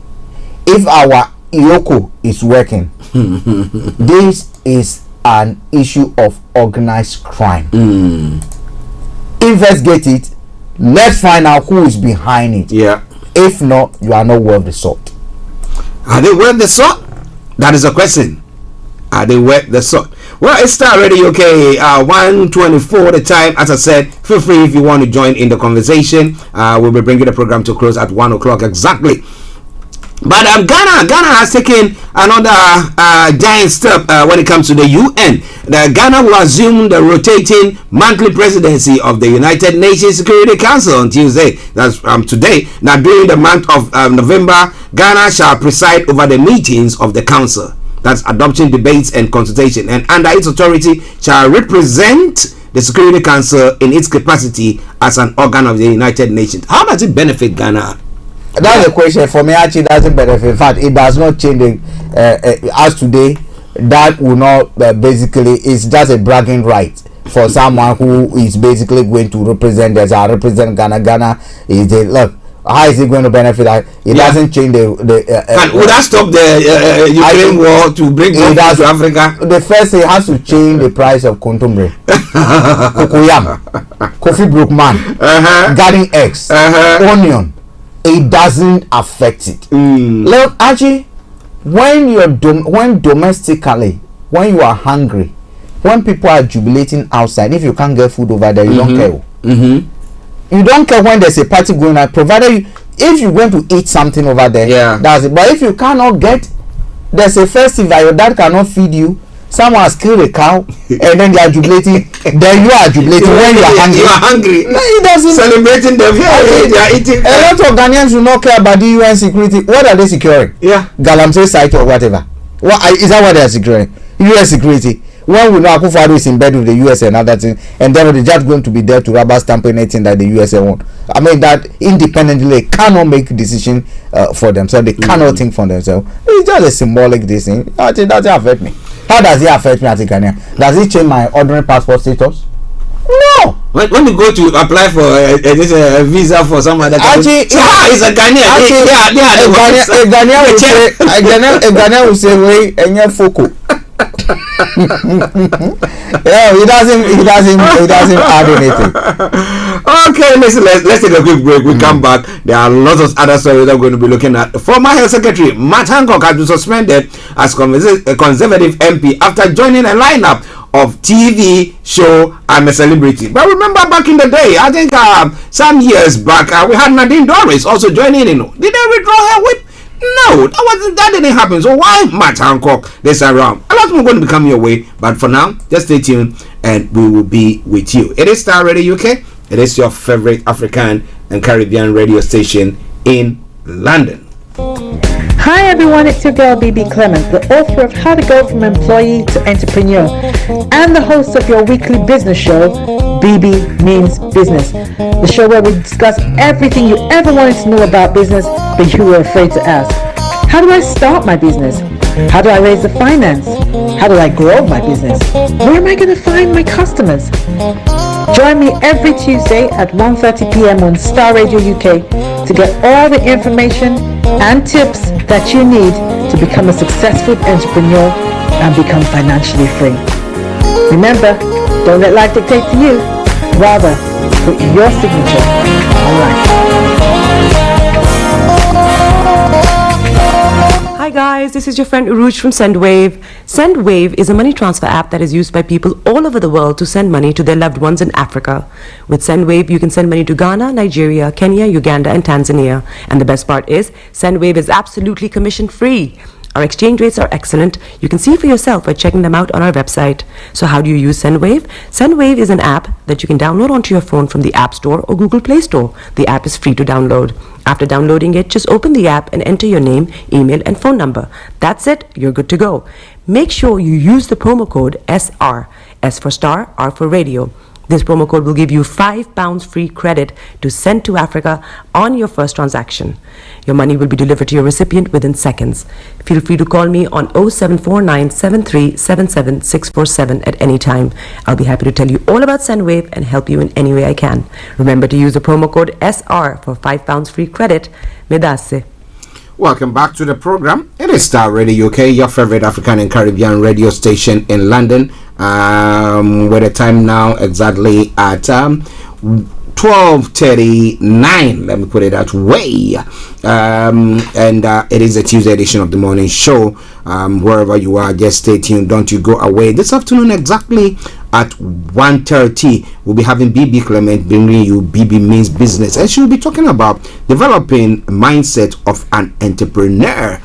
if our IOCO is working, this is an issue of organized crime. Investigate it. Let's find out who is behind it. If not, you are not worth the salt. Are they worth the salt? That is a question. Are they worth the salt? Well, it's Starr Radio UK, 1:24 the time. As I said, feel free if you want to join in the conversation. We'll be bringing the program to close at 1 o'clock exactly. But Ghana has taken another giant step when it comes to the UN. Ghana will assume the rotating monthly presidency of the United Nations Security Council on Tuesday. That's today. Now, during the month of November, Ghana shall preside over the meetings of the council. That's adoption, debates, and consultation. And under its authority, shall represent the Security Council in its capacity as an organ of the United Nations. How does it benefit Ghana? That's the question. For me, actually, doesn't benefit. In fact, it does not change as today. That will not basically, it's just a bragging right for someone who is basically going to represent us. I represent Ghana. Ghana is the look. How is it going to benefit? It doesn't change the and would that stop the Ukraine war to bring conflict to Africa? The first thing, it has to change the price of contumbre, cocoyam, coffee brookman, garden eggs, onion. It doesn't affect it. Look, Archie, when you're when domestically, when you are hungry, when people are jubilating outside, if you can't get food over there, you don't care. You don't care when there's a party going on, provided if you're going to eat something over there, that's it. But if you cannot get, there's a festival, your dad cannot feed you, someone has killed a cow, and then they are jubilating, then you are jubilating when you are hungry. You are hungry. No, it doesn't. Celebrating them. They are eating. A lot of Ghanaians do not care about the UN security. What are they securing? Galamsey site or whatever. What is that? What they are securing? UN security. When we know Akufo-Addo is in bed with the USA and other things, and then they're just going to be there to rubber stamp anything that the USA want. I mean, that independently they cannot make decision for themselves. They cannot think for themselves. It's just a symbolic this thing. I think that doesn't affect me. How does it affect me as a Ghanaian? Does it change my ordinary passport status? No. When you go to apply for a visa for some other country, it's a Ghanaian. A Ghanaian will say, "Wait, and you're foco." It doesn't add anything. Okay, listen, let's take a quick break. We come back. There are lots of other stories that we're going to be looking at. Former Health Secretary Matt Hancock has been suspended as a Conservative MP after joining a lineup of TV show I'm a Celebrity. But remember back in the day, I think some years back, we had Nadine Dorries also joining in. Did they withdraw her whip? No, that didn't happen. So why Matt Hancock this around? A lot more going to be coming your way, but for now, just stay tuned and we will be with you. It is Starr Radio UK. It is your favorite African and Caribbean radio station in London. Hi everyone, it's your girl BB Clement, the author of How to Go From Employee to Entrepreneur and the host of your weekly business show, BB Means Business, the show where we discuss everything you ever wanted to know about business but you were afraid to ask. How do I start my business? How do I raise the finance? How do I grow my business? Where am I going to find my customers? Join me every Tuesday at 1:30 p.m. on Starr Radio UK to get all the information and tips that you need to become a successful entrepreneur and become financially free. Remember, don't let life dictate to you. Rather, put your signature on life. Hi guys, this is your friend Uruj from SendWave. SendWave is a money transfer app that is used by people all over the world to send money to their loved ones in Africa. With SendWave, you can send money to Ghana, Nigeria, Kenya, Uganda, and Tanzania. And the best part is, SendWave is absolutely commission-free. Our exchange rates are excellent. You can see for yourself by checking them out on our website. So how do you use SendWave? SendWave is an app that you can download onto your phone from the App Store or Google Play Store. The app is free to download. After downloading it, just open the app and enter your name, email, and phone number. That's it. You're good to go. Make sure you use the promo code SR. S for Star, R for Radio. This promo code will give you £5 free credit to send to Africa on your first transaction. Your money will be delivered to your recipient within seconds. Feel free to call me on 0749 7377 647 at any time. I'll be happy to tell you all about SendWave and help you in any way I can. Remember to use the promo code SR for £5 free credit. Medasse. Welcome back to the program. It is Starr Radio UK, your favorite African and Caribbean radio station in London. With the time now exactly at 12:39. Let me put it that way. It is a Tuesday edition of the morning show. Wherever you are, just stay tuned. Don't you go away. This afternoon exactly at 1:30, we'll be having BB Clement bringing you BB Means Business, and she'll be talking about developing mindset of an entrepreneur.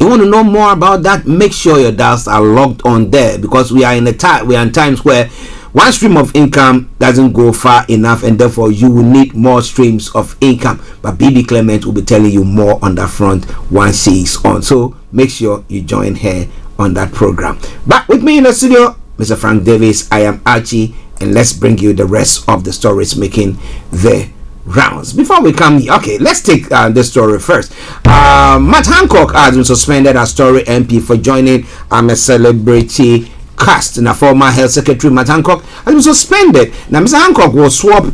You want to know more about that? Make sure your dials are logged on there, because we are in times where one stream of income doesn't go far enough, and therefore you will need more streams of income. But BB Clement will be telling you more on that front once she's on. So make sure you join her on that program. Back with me in the studio, Mr. Frank Davis. I am Archie, and let's bring you the rest of the stories making the rounds. Before we come, okay, let's take this story first. Matt Hancock has been suspended as Tory MP for joining a celebrity cast. Now, former Health Secretary Matt Hancock has been suspended. Now, Mr. Hancock was swapped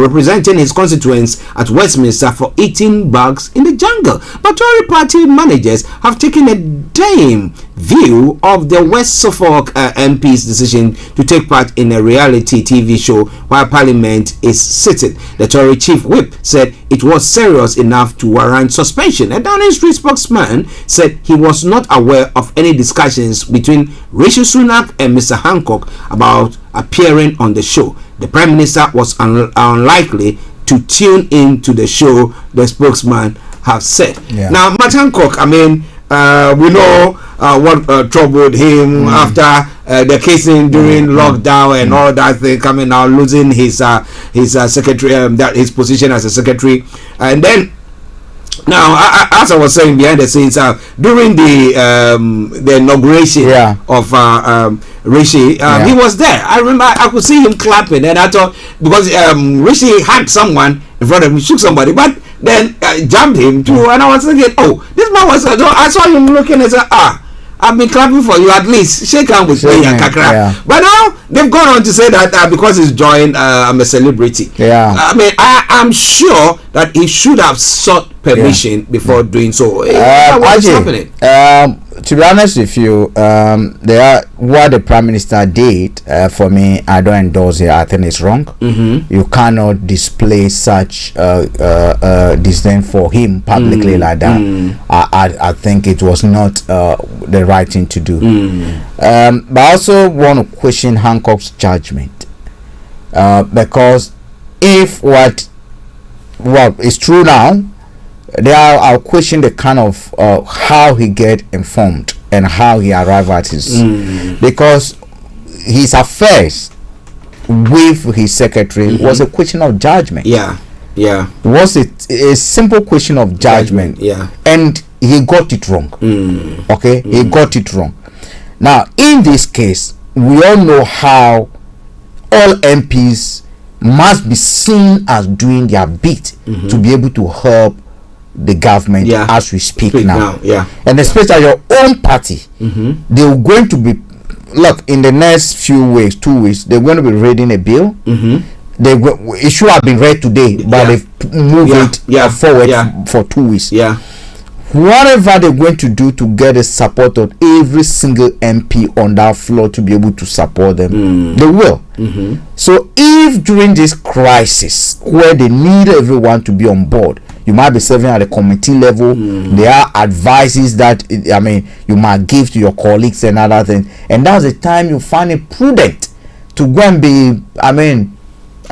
representing his constituents at Westminster for eating bugs in the jungle. But Tory party managers have taken a dim view of the West Suffolk MP's decision to take part in a reality TV show while Parliament is sitting. The Tory chief whip said it was serious enough to warrant suspension. A Downing Street spokesman said he was not aware of any discussions between Rishi Sunak and Mr. Hancock about appearing on the show. The Prime Minister was unlikely to tune in to the show, the spokesman have said. Yeah. Now, Matt Hancock, I mean, we know what troubled him after the casing during lockdown and all that thing, coming out, losing his secretary, his position as a secretary, and then now, as I was saying behind the scenes, during the inauguration of Rishi, he was there. I remember I could see him clapping, and I thought, because Rishi had someone in front of him, shook somebody, but then jammed him too, and I was thinking, oh, this man was. I saw him looking and said, I've been clapping for you, at least shake hand with me and kakra. But now they've gone on to say that because he's joined, I'm a celebrity. I mean, I'm sure that he should have sought permission before doing so. What's happening? To be honest with you, what the Prime Minister did, for me, I don't endorse it. I think it's wrong. You cannot display such disdain for him publicly like that. I think it was not the right thing to do. But I also want to question Hancock's judgment, because if what is true now, I'll question the kind of how he get informed and how he arrived at his because his affairs with his secretary was a question of judgment. Was it a simple question of judgment? And he got it wrong. He got it wrong. Now, in this case, we all know how all MPs must be seen as doing their bit to be able to help the government as we speak now. And especially your own party, they're going to be, look, in the next few weeks, 2 weeks, they're going to be reading a bill. It should have been read today, but they've moved it forward for 2 weeks. Whatever they're going to do to get the support of every single MP on that floor to be able to support them, they will. So if during this crisis where they need everyone to be on board, you might be serving at the committee level. There are advices that you might give to your colleagues and other things, and that's the time you find it prudent to go and be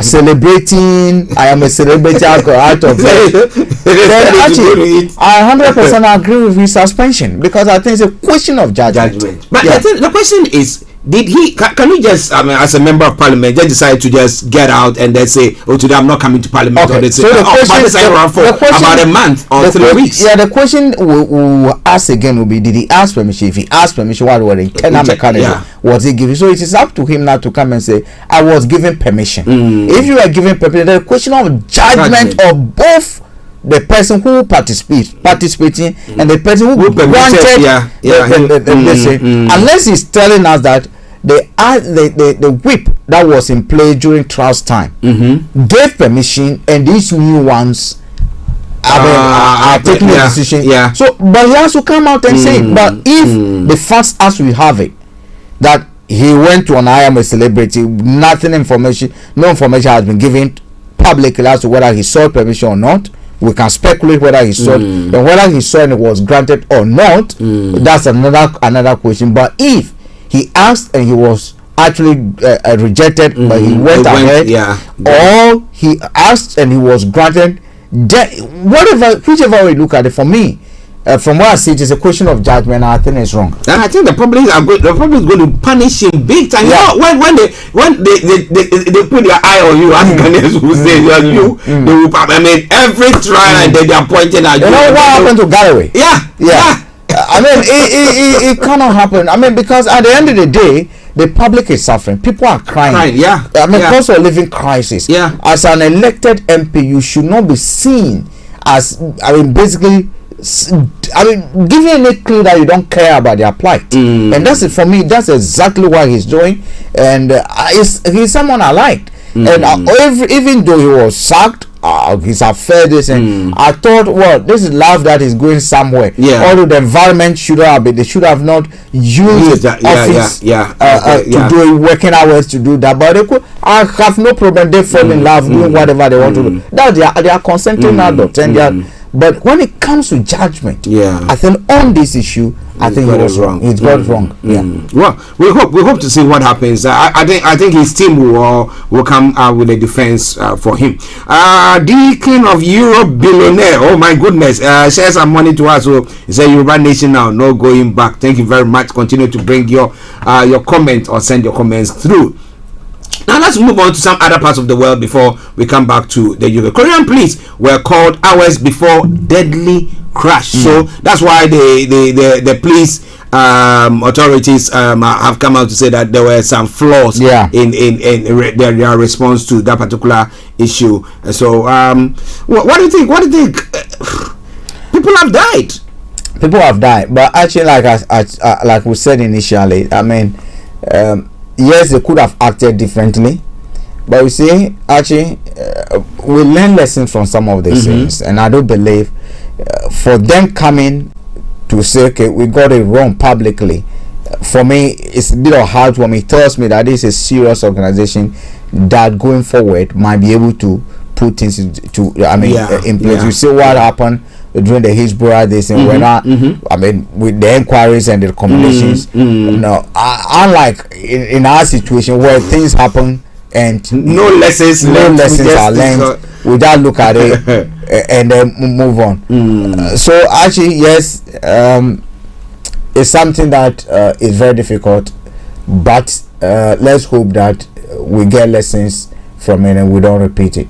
celebrating. I am a celebrity out of it. Then actually, I 100% agree with his suspension, because I think it's a question of judgment. But I think the question is, did he can we just as a member of parliament just decide to just get out and then say, oh, today I'm not coming to parliament? Okay. Or they say, So the question, for about a month or 3 weeks? Yeah, the question we'll ask again will be, did he ask permission? If he asked permission, what were the was he giving? So it is up to him now to come and say, I was given permission. If you are given permission, the question of judgment of both the person who participating and the person who granted unless he's telling us that the whip that was in play during trials time gave permission, and these new ones are taking a decision. So, but he has to come out and say it. But if the facts as we have it, that he went to an I am a celebrity, no information has been given publicly as to whether he sought permission or not. We can speculate whether he sought, and whether he sought and it was granted or not. That's another question. But if he asked and he was actually rejected, but he went ahead, or he asked and he was granted, whichever way you look at it, for me, from what I see, it is a question of judgment, and I think it's wrong. And I think the public is going to punish him big time. Yeah. You know, when they put their eye on you, as Ghanaians will say, they will, every trial and they're pointing at you. You know what happened to Galloway? Yeah. I mean, it cannot happen. I mean, because at the end of the day, the public is suffering. People are crying. Because of living crisis. As an elected MP, you should not be seen as, basically, giving any clue that you don't care about their plight. And that's it for me. That's exactly what he's doing. And he's someone I liked. And even though he was sacked, his affair this, and I thought, this is life that is going somewhere. Although the environment should have been, they should have not used office to do working hours to do that. But they could. I have no problem. They fall in love, doing whatever they want to do. That they are consenting adults, and they are. But when it comes to judgment, I think on this issue, I think he was wrong. It got wrong. Well, we hope to see what happens. I think his team will come out with a defense for him. Deacon of Europe billionaire. Oh my goodness! Share some money to us. So he said, "Yoruba Nation now, no going back." Thank you very much. Continue to bring your comment or send your comments through. Now let's move on to some other parts of the world before we come back to the UK. Korean police were called hours before deadly crash. So that's why the police authorities have come out to say that there were some flaws in their response to that particular issue. So what do you think? People have died. People have died, but actually, like we said initially, I mean, yes, they could have acted differently, but you see, actually, we learn lessons from some of these things, and I do believe for them coming to say, okay, we got it wrong publicly, for me, it's a bit of hard for me. It tells me that this is a serious organization that going forward might be able to put things in place. You see what happened during the Hezbollah days, and with the inquiries and the recommendations. Unlike in our situation where things happen and no lessons are learned, we just look at it and then move on. So actually, yes, it's something that is very difficult, but let's hope that we get lessons from it and we don't repeat it.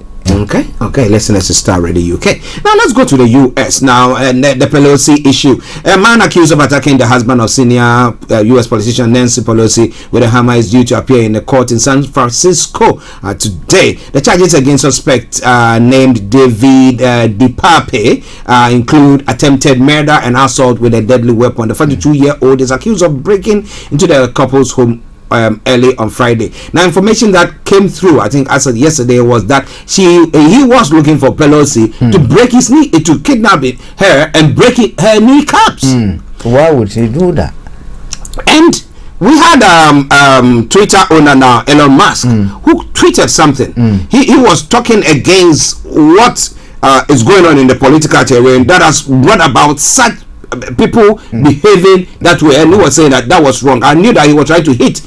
Okay, listeners to Starr Radio UK. Now let's go to the US now, and the Pelosi issue. A man accused of attacking the husband of senior US politician Nancy Pelosi with a hammer is due to appear in the court in San Francisco today. The charges against suspect named David DePape include attempted murder and assault with a deadly weapon. The 42-year-old is accused of breaking into the couple's home early on Friday. Now, information that came through, I think as of yesterday, was that he was looking for Pelosi to break his knee, to kidnap her and break her kneecaps. Why would he do that? And we had Twitter owner now, Elon Musk, who tweeted something. He was talking against what is going on in the political terrain that has brought about such people behaving that way, and he was saying that was wrong. I knew that he was trying to hit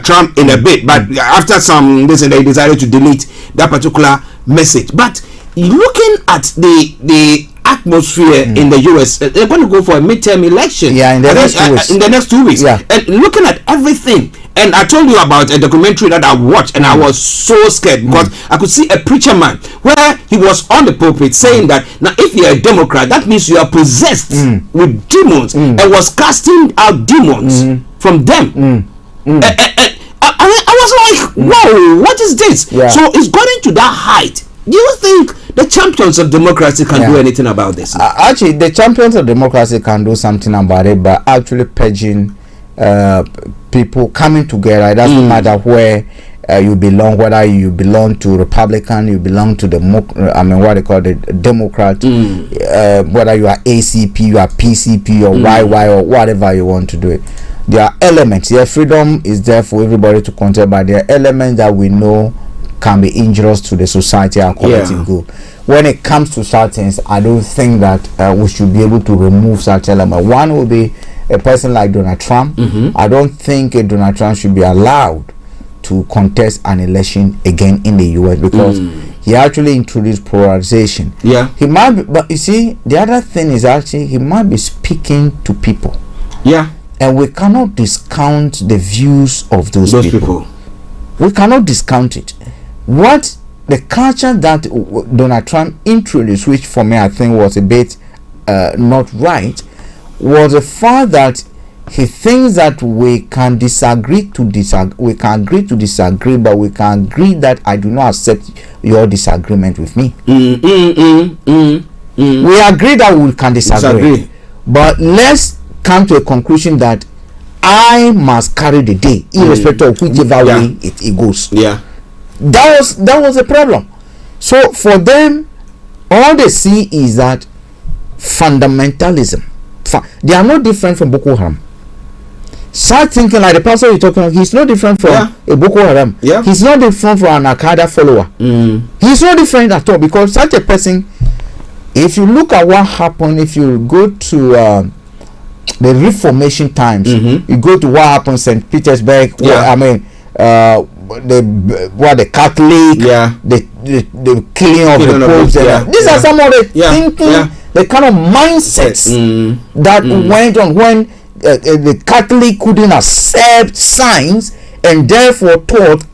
Trump in a bit, but after some this and they decided to delete that particular message. But looking at the atmosphere in the US, they're going to go for a midterm election in the next 2 weeks. And looking at everything, and I told you about a documentary that I watched, and I was so scared because I could see a preacher man where he was on the pulpit saying that now if you're a Democrat, that means you are possessed with demons, and was casting out demons from them. I was like, whoa, what is this? So it's gotten to that height. Do you think the champions of democracy can do anything about this? Actually, the champions of democracy can do something about it by actually purging people coming together. It doesn't matter where you belong, whether you belong to Republican, you belong to what they call the Democrat, whether you are ACP, you are PCP, or YY, or whatever you want to do it. There are elements. Freedom is there for everybody to contest, but there are elements that we know can be injurious to the society and collective good. When it comes to such things, I don't think that we should be able to remove such elements. One will be a person like Donald Trump. I don't think Donald Trump should be allowed to contest an election again in the US because he actually introduced polarization. He might be, but you see, the other thing is actually he might be speaking to people. And we cannot discount the views of those people. We cannot discount it. What the culture that Donald Trump introduced, which for me I think was a bit not right, was the fact that he thinks that we can disagree to disagree. We can agree to disagree, but we can agree that I do not accept your disagreement with me. We agree that we can disagree, but let's come to a conclusion that I must carry the day, irrespective of whichever way it goes. That was a problem. So for them, all they see is that fundamentalism. They are not different from Boko Haram. Start thinking like the pastor you're talking about. He's not different from a Boko Haram. He's not different from an Al-Qaeda follower. He's not different at all, because such a person, if you look at what happened, if you go to the Reformation times, you go to what happened in St. Petersburg, the Catholic, the killing of the popes. These are some of the thinking, the kind of mindsets that went on when the Catholic couldn't accept signs, and therefore thought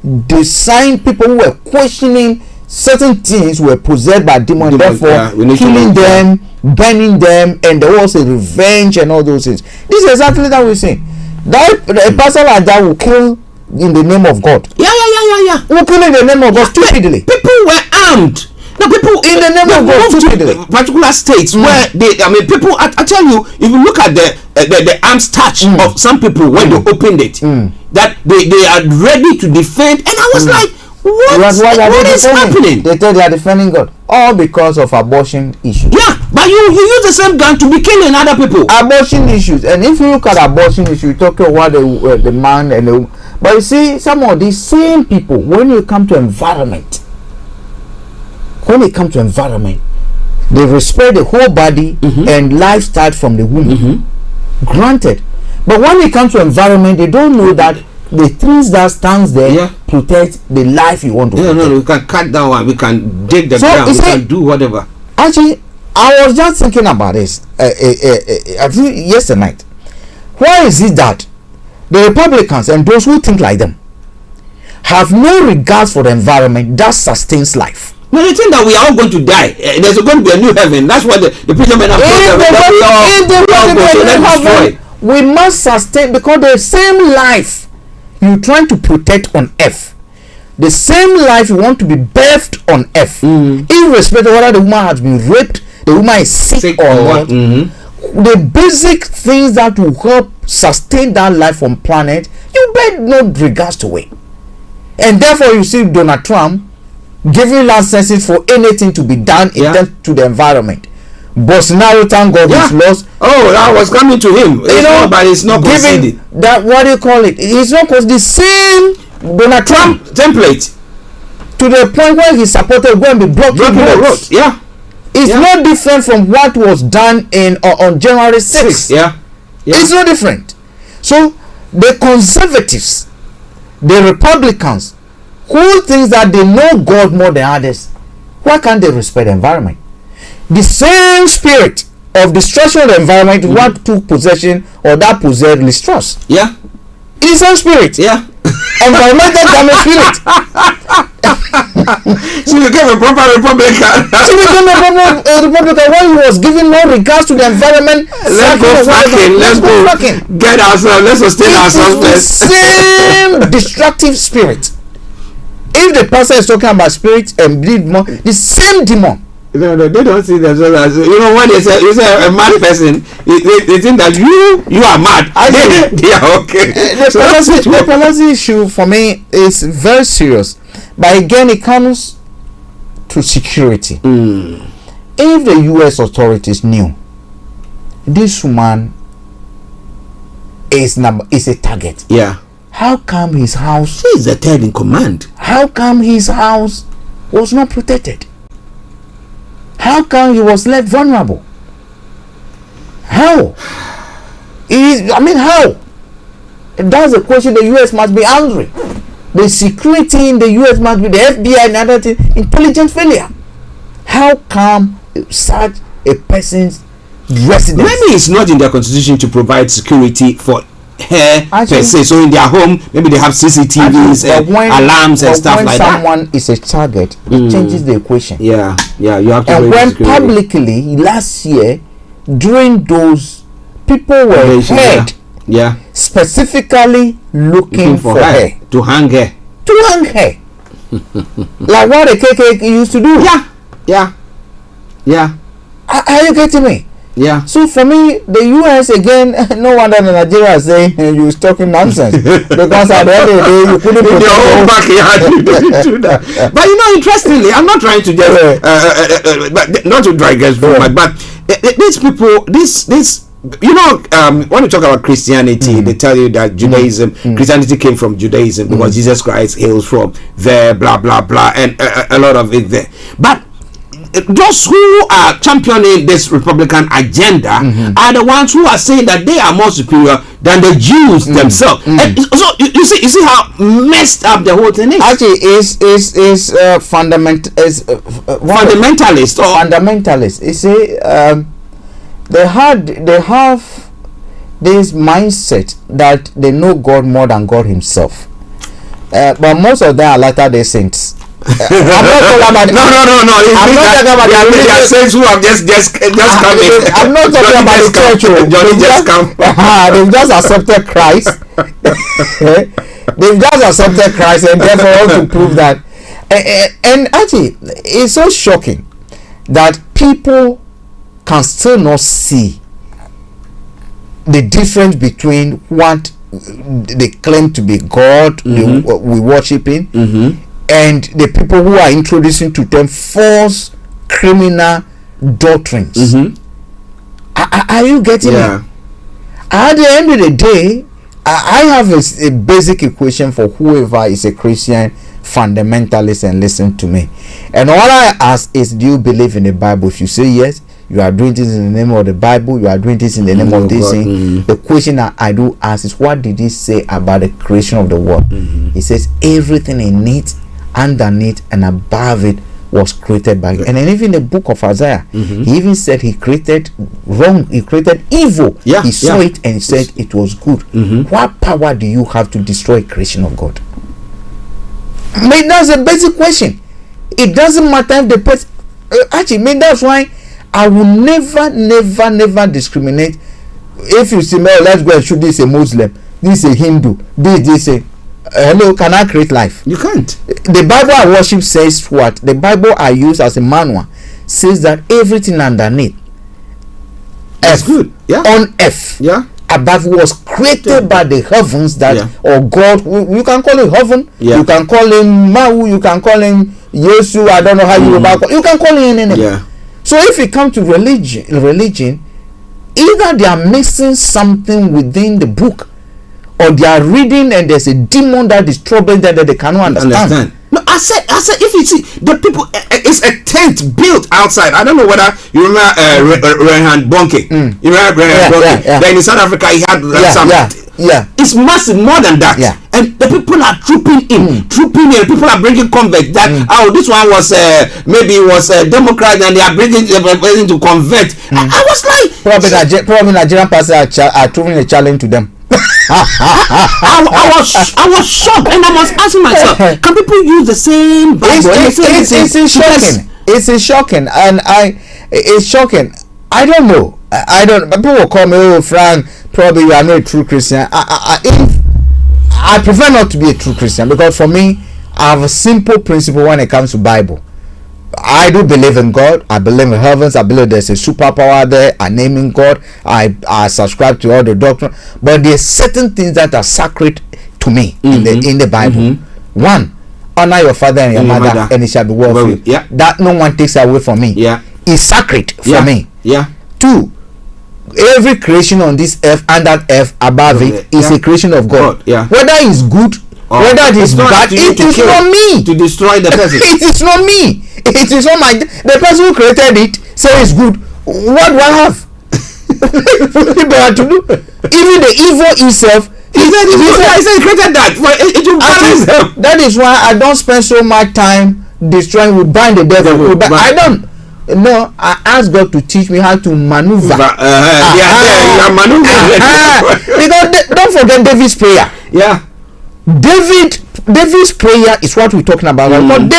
the sign people who were questioning certain things were possessed by demons, therefore killing them, burning them, and there was a revenge and all those things. This is exactly that we're saying. That a person like that will kill in the name of God. Will kill in the name of God stupidly. People were armed. Now people in the name of God stupidly. Particular states where people. I tell you, if you look at the arms touch of some people when they opened it, that they are ready to defend, and I was like, what is happening? They thought they are defending God, all because of abortion issues. But you use the same gun to be killing other people. Abortion issues, and if you look at abortion issues, you talk about the man and the woman. But you see, some of these same people, when you come to environment, they respect the whole body and life starts from the womb. Granted, but when it comes to environment, they don't know that the trees that stands there protect the life you want to protect. No, we can cut down one, we can dig the ground, we can do whatever. Actually, I was just thinking about this I think yesterday night. Why is it that the Republicans and those who think like them have no regards for the environment that sustains life? No, they think that we are all going to die. There's going to be a new heaven. That's what the preacher men have told. We must sustain, because the same life you're trying to protect on earth, the same life you want to be birthed on earth, irrespective of whether the woman has been raped, the woman is sick or not, the basic things that will help sustain that life on planet, you bear no regards to it. And therefore you see Donald Trump giving licenses for anything to be done in terms to the environment. Bolsonaro, thank God, he's lost. Oh, that was coming to him. But it's not conceded. That, what do you call it? It's not because the same Donald Trump template to the point where he supported going to be blocking the road. It's no different from what was done on January 6th. It's no different. So the conservatives, the Republicans, who thinks that they know God more than others, why can't they respect the environment? The same spirit of destruction of the environment what took possession or that possessed Liz Truss. Yeah. It is the same spirit. Yeah. Environmental damage spirit. She became a proper Republican. She became a Republican when he was giving no regards to the environment. Let's go fracking. Let's go fracking. Get ourselves. Let's sustain ourselves. The same destructive spirit. If the pastor is talking about spirit and demon, the same demon. No, they don't see themselves as, when you say a mad person, they think that you are mad. Yeah, okay. The policy issue for me is very serious, but again it comes to security. If the U.S. authorities knew this woman is a target, how come his house? She is the third in command. How come his house was not protected? How come he was left vulnerable? How? How? That's a question the U.S. must be answering. The security in the U.S. must be the FBI and other things, intelligence failure. How come such a person's residence? Maybe it's not in their constitution to provide security for her per se. So in their home, maybe they have CCTVs and alarms and stuff like that. When someone is a target, it changes the equation. Yeah, you have to. And when publicly last year, during those people were heard, specifically looking for her to hang her. Like what the KK used to do. Yeah. Are you getting me? Yeah. So for me, the US again, no wonder Nigeria is saying you was talking nonsense because at the end of the day you couldn't in your own backyard you didn't do that. But interestingly, I'm not trying to just but not to drag us too much, but these people, this. When you talk about Christianity, they tell you that Judaism, Christianity came from Judaism because Jesus Christ hails from there, blah blah blah, and a lot of it there. But those who are championing this Republican agenda are the ones who are saying that they are more superior than the Jews themselves. And so you see how messed up the whole thing is. Actually, is fundamentalist. Fundamentalist. You see, they have this mindset that they know God more than God Himself. But most of them are Latter-day Saints. I'm not talking about no. I'm not talking about the saints who have just come in. I'm not talking about the church. Johnny just come. They've just accepted Christ. They've just accepted Christ, and therefore want to prove that. And actually, it's so shocking that people can still not see the difference between what they claim to be God we worshiping and the people who are introducing to them false criminal doctrines. Are you getting me? At the end of the day, I have a basic equation for whoever is a Christian fundamentalist and listen to me. And all I ask is, do you believe in the Bible? If you say yes, you are doing this in the name of the Bible, you are doing this in the name of this thing. The question that I do ask is, what did he say about the creation of the world? He says everything in it, underneath and above it was created by God. And then even the book of Isaiah, he even said he created wrong, he created evil. He saw it and he said it was good. What power do you have to destroy creation of God? I mean, that's a basic question. It doesn't matter if the person actually, that's why I will never discriminate. If you see, let's go and shoot this a Muslim, this a Hindu, this a hello, can I create life? You can't. The Bible I worship says what? The Bible I use as a manual says that everything underneath F good. On F above was created by the heavens that or God. You can call it heaven, you can call him Mau, you can call him Yesu, I don't know how you can call him anything. So if it comes to religion, either they are missing something within the book, or they are reading and there's a demon that is troubling them that they cannot understand. No, I said, if you see the people, it's a tent built outside. I don't know whether you remember Rehan Bonke. You remember Rehan Bonke? Then in South Africa he had some. It's massive, more than that. And the people are trooping in. People are bringing convert. That this one was maybe it was a Democrat, and they are bringing to convert. I was like, probably Nigerian pastors are throwing a challenge to them. I was shocked, and I was asking myself, can people use the same Bible? It's shocking. It's shocking, and it's shocking. I don't know. I don't. People will call me, oh Frank, probably you are not a true Christian. I prefer not to be a true Christian, because for me, I have a simple principle when it comes to Bible. I do believe in God. I believe in heavens. I believe there's a superpower there. I name in God. I subscribe to all the doctrine. But there's certain things that are sacred to me in the Bible. One, honor your father and your mother, and it shall be well with you. That no one takes away from me. It's sacred for me. Two, every creation on this earth and that earth above it is a creation of God. Whether it's good, whether it is bad, it is not me to destroy the person. It is not me. It is not the person who created it say it's good. What do I have? Even the evil itself. He said he created that. That is why I don't spend so much time destroying. We bind the devil. I don't. No, I ask God to teach me how to maneuver. Because don't forget David's prayer. David's prayer is what we're talking about. But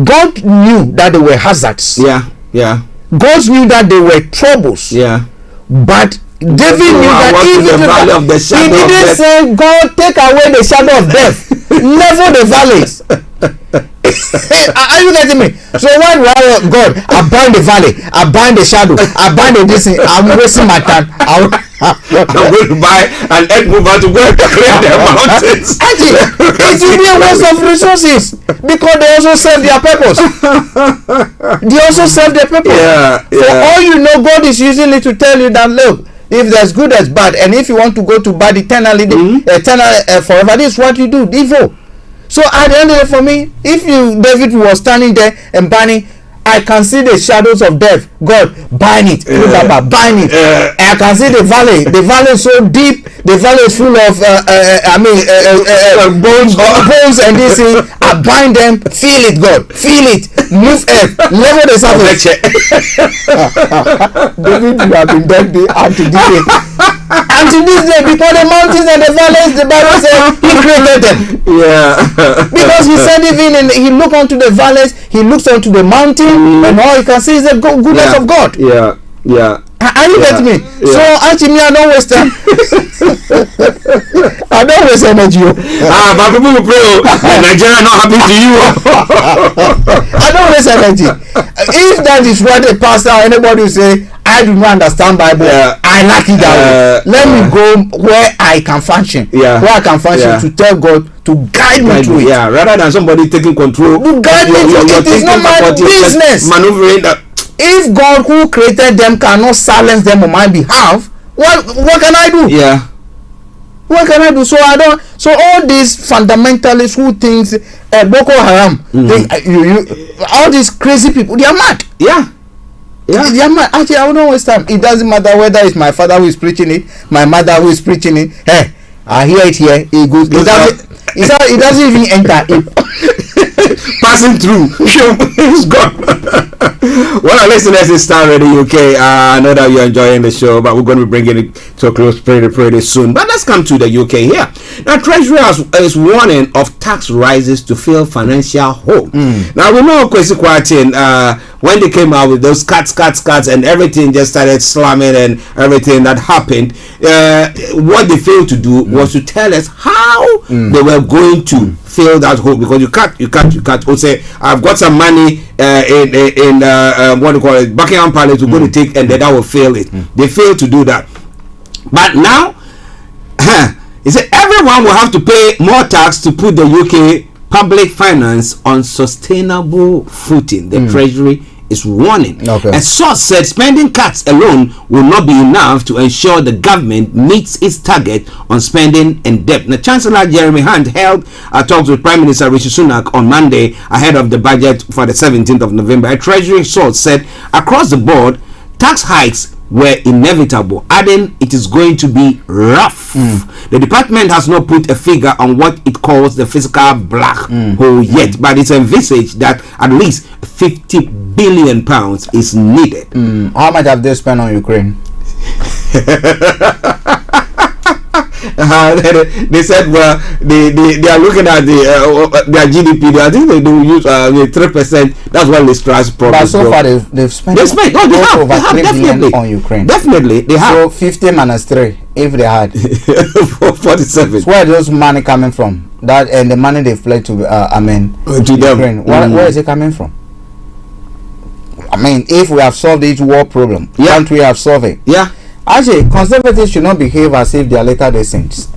God knew that there were hazards. God knew that there were troubles. But David knew that even the valley of the shadow he didn't say, God, take away the shadow of death. Level the valleys. Are you getting me? So when God, I bind the valley, I bind the shadow, I bind the distance, I'm wasting my time. I'm going to buy an egg mover to go and clear the mountains. Actually, it will be a waste of resources, because they also serve their purpose. They also serve their purpose. For all you know, God is using it to tell you that, look, if there's good, there's bad, and if you want to go to bad eternally, forever, this is what you do. Evil. So at the end of it, for me, if David was standing there and binding, I can see the shadows of death. God, bind it, bind it. I can see the valley. The valley is so deep. The valley is full of bones and this thing. I bind them. Feel it, God. Feel it. Move earth. Level the surface. David, you have been dead unto this day. Until this day, because the mountains and the valleys, the Bible says he created them. Because he said even he looked onto the valleys, he looks onto the mountain, and all you can see is the goodness of God. Are you getting me? So actually, I don't waste time. I don't waste energy. But people will pray, Nigeria not happy to you. I don't waste energy. If that is what a pastor or anybody will say, I do not understand Bible. I like it that way. Let me go where I can function. Where I can function to tell God to guide me through it. Rather than somebody taking control. To guide me through it. It is not my business. Maneuvering that. If God who created them cannot silence them on my behalf, what can I do? What can I do? So I don't. So all these fundamentalists who thinks Boko Haram, all these crazy people, they are mad. They are mad. Actually, I don't waste time. It doesn't matter whether it's my father who is preaching it, my mother who is preaching it. Hey, I hear it here. It goes. It doesn't even enter. Passing through. It's gone. Well, our listeners in Starr Radio UK, I know that you're enjoying the show, but we're going to be bringing it to a close pretty soon. But let's come to the UK here. Now, Treasury is warning of tax rises to fill financial hole. Now, we know Kwesi Kwarteng, when they came out with those cuts, and everything just started slamming and everything that happened, what they failed to do was to tell us how they were going to fill that hole, because you can't say, I've got some money in what do you call it, Buckingham Palace to go to take, and then that will fail it. They failed to do that. But now he said everyone will have to pay more tax to put the UK public finance on sustainable footing. The Treasury is warning. Okay. A source said spending cuts alone will not be enough to ensure the government meets its target on spending and debt. Now, Chancellor Jeremy Hunt held talks with Prime Minister Rishi Sunak on Monday ahead of the budget for the 17th of November. A Treasury source said across the board, tax hikes were inevitable, adding it is going to be rough. The department has not put a figure on what it calls the fiscal black hole yet, but it's envisaged that at least 50 billion pounds is needed. How much have they spent on Ukraine? They said, well, they are looking at their GDP. I think they do use 3%. That's what Listra's probably. But so far they've spent. They spent. No, they have over 3 billion definitely on Ukraine. Definitely, they have. So 50 minus 3, if they had 47. So where is those money coming from? That and the money they fled to to Ukraine. Where is it coming from? I mean, if we have solved this war problem, can't we have solved it? Yeah. Actually, conservatives should not behave as if they are later-day saints.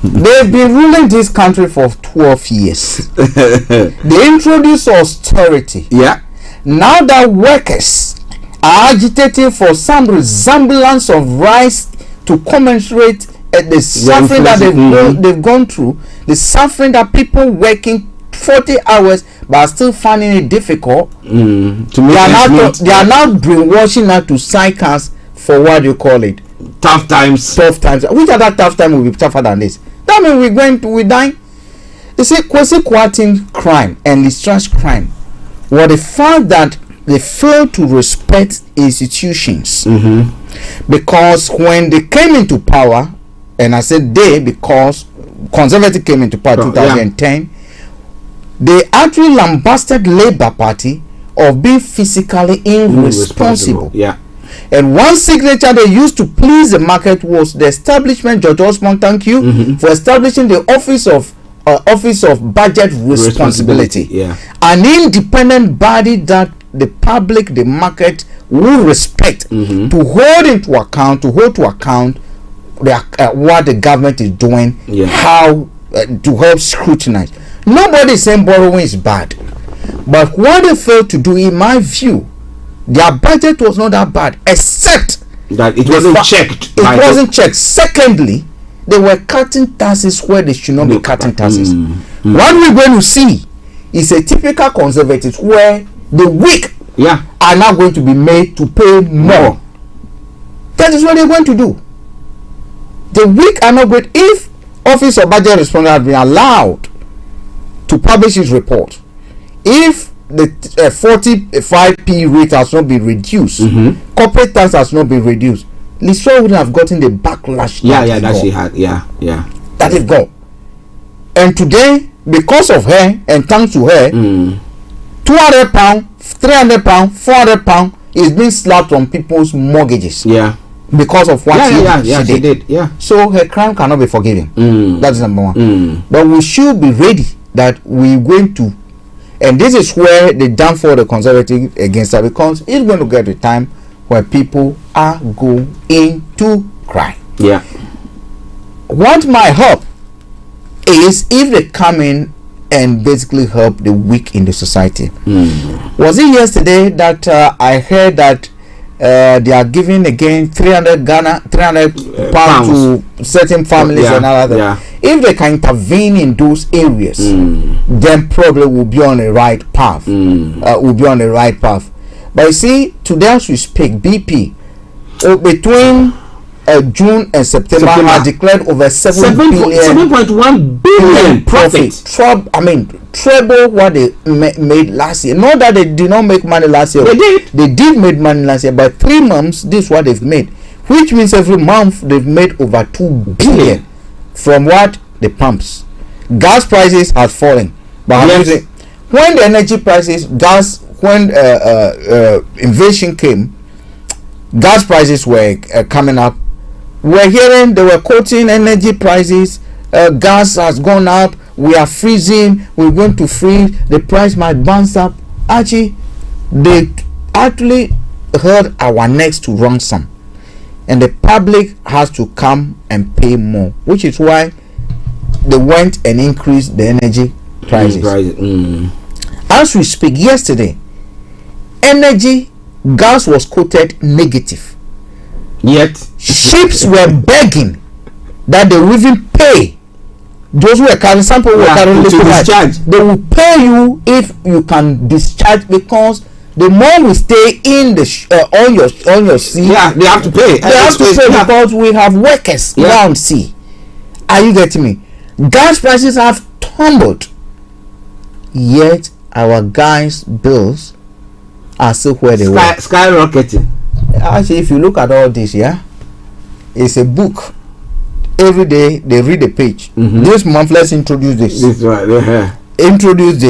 They've been ruling this country for 12 years. They introduced austerity. Yeah. Now that workers are agitating for some resemblance of rise to commensurate the suffering that they've gone through, the suffering that people working 40 hours but are still finding it difficult. They are now brainwashing us to psych us for what you call it, tough times. Which other tough time will be tougher than this? That means we die. You see, quasi-quatin crime and distrust crime were the fact that they failed to respect institutions. Because when they came into power, and I said they because Conservative came into power 2010, they actually lambasted Labour Party of being physically irresponsible. Yeah. And one signature they used to please the market was the establishment, George Osborne, thank you, for establishing the Office of Budget Responsibility. Yeah. An independent body that the public, the market will respect to hold to account what the government is doing, how to help scrutinize. Nobody is saying borrowing is bad. But what they failed to do, in my view, their budget was not that bad, except that it wasn't checked. It wasn't checked. Secondly, they were cutting taxes where they should not be cutting taxes. What we're going to see is a typical conservative where the weak are now going to be made to pay more. That is what they're going to do. The weak are not going. If Office of Budget Responsibility has been allowed to publish its report, if the 45p rate has not been reduced, corporate tax has not been reduced, Lisrael wouldn't have gotten the backlash. That she had. That is gone. And today, because of her and thanks to her, £200, £300, £400 is being slapped on people's mortgages. Because of what she did. So her crime cannot be forgiven. That is number one. But we should be ready that we're going to. And this is where the downfall of the conservative against her, because it's going to get to a time where people are going to cry. What might help is if they come in and basically help the weak in the society. Was it yesterday that I heard that they are giving again 300 pounds to certain families and other. If they can intervene in those areas, then probably will be on the right path. But you see, today as we speak, BP between June and September had declared over 7.1 billion profit. Treble what they made last year. Not that they did not make money last year. They did make money last year, but 3 months this is what they've made, which means every month they've made over 2 billion from what? The pumps. Gas prices has fallen, but when the energy prices, when invasion came, gas prices were coming up. We're hearing they were quoting energy prices. Gas has gone up. We are freezing. We're going to freeze. The price might bounce up. Archie, they actually held our necks to ransom, and the public has to come and pay more, which is why they went and increased the energy prices. As we speak, yesterday, energy, gas was quoted negative. Yet ships were begging that they will even pay those who were carrying, some people were carrying liquid discharge. They will pay you if you can discharge, because the more we stay in the on your sea, they have to pay. They have to pay because we have workers around sea. Are you getting me? Gas prices have tumbled, yet our guys' bills are still where they were. Skyrocketing. Actually, if you look at all this, it's a book. Every day they read a page. This month, let's introduce this. This right. Introduce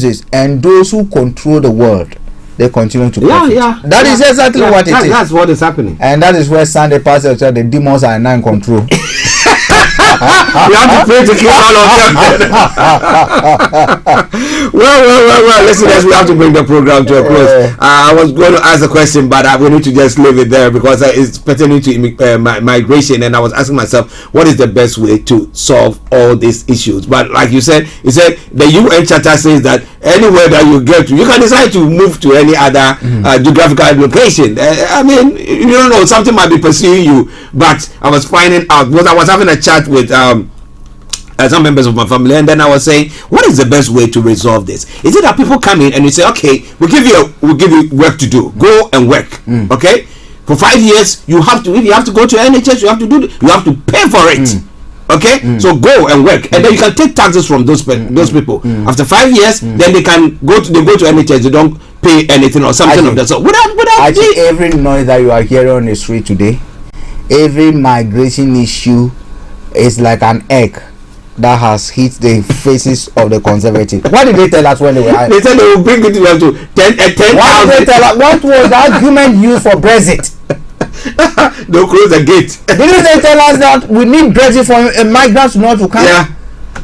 this, and those who control the world, they continue to profit. That is exactly what it is. That's what is happening, and that is where Sunday Pastor said the demons are now in control. You have to pray to keep all of them. Well, listeners, we have to bring the program to a close. I was going to ask a question, but we need to just leave it there because it's pertaining to migration, and I was asking myself, what is the best way to solve all these issues? But like you said, the UN Charter says that anywhere that you get to, you can decide to move to any other geographical location. I mean, you don't know, something might be pursuing you, but I was finding out, because I was having a chat with some members of my family, and then I was saying, what is the best way to resolve this? Is it that people come in and you say, okay, we'll give you work to do, go and work, okay? For 5 years, if you have to go to NHS, you have to pay for it. Okay, so go and work, and then you can take taxes from those people. After 5 years, then they go to NHS. They don't pay anything or something of that sort. Without every noise that you are hearing on the street today, every migration issue is like an egg that has hit the faces of the conservatives. What did they tell us when they were? They said they will bring it to 10,000. What did they tell us? What was the argument used for Brexit? They'll close the gate. Didn't they tell us that we need Brexit for migrants not to come? Yeah.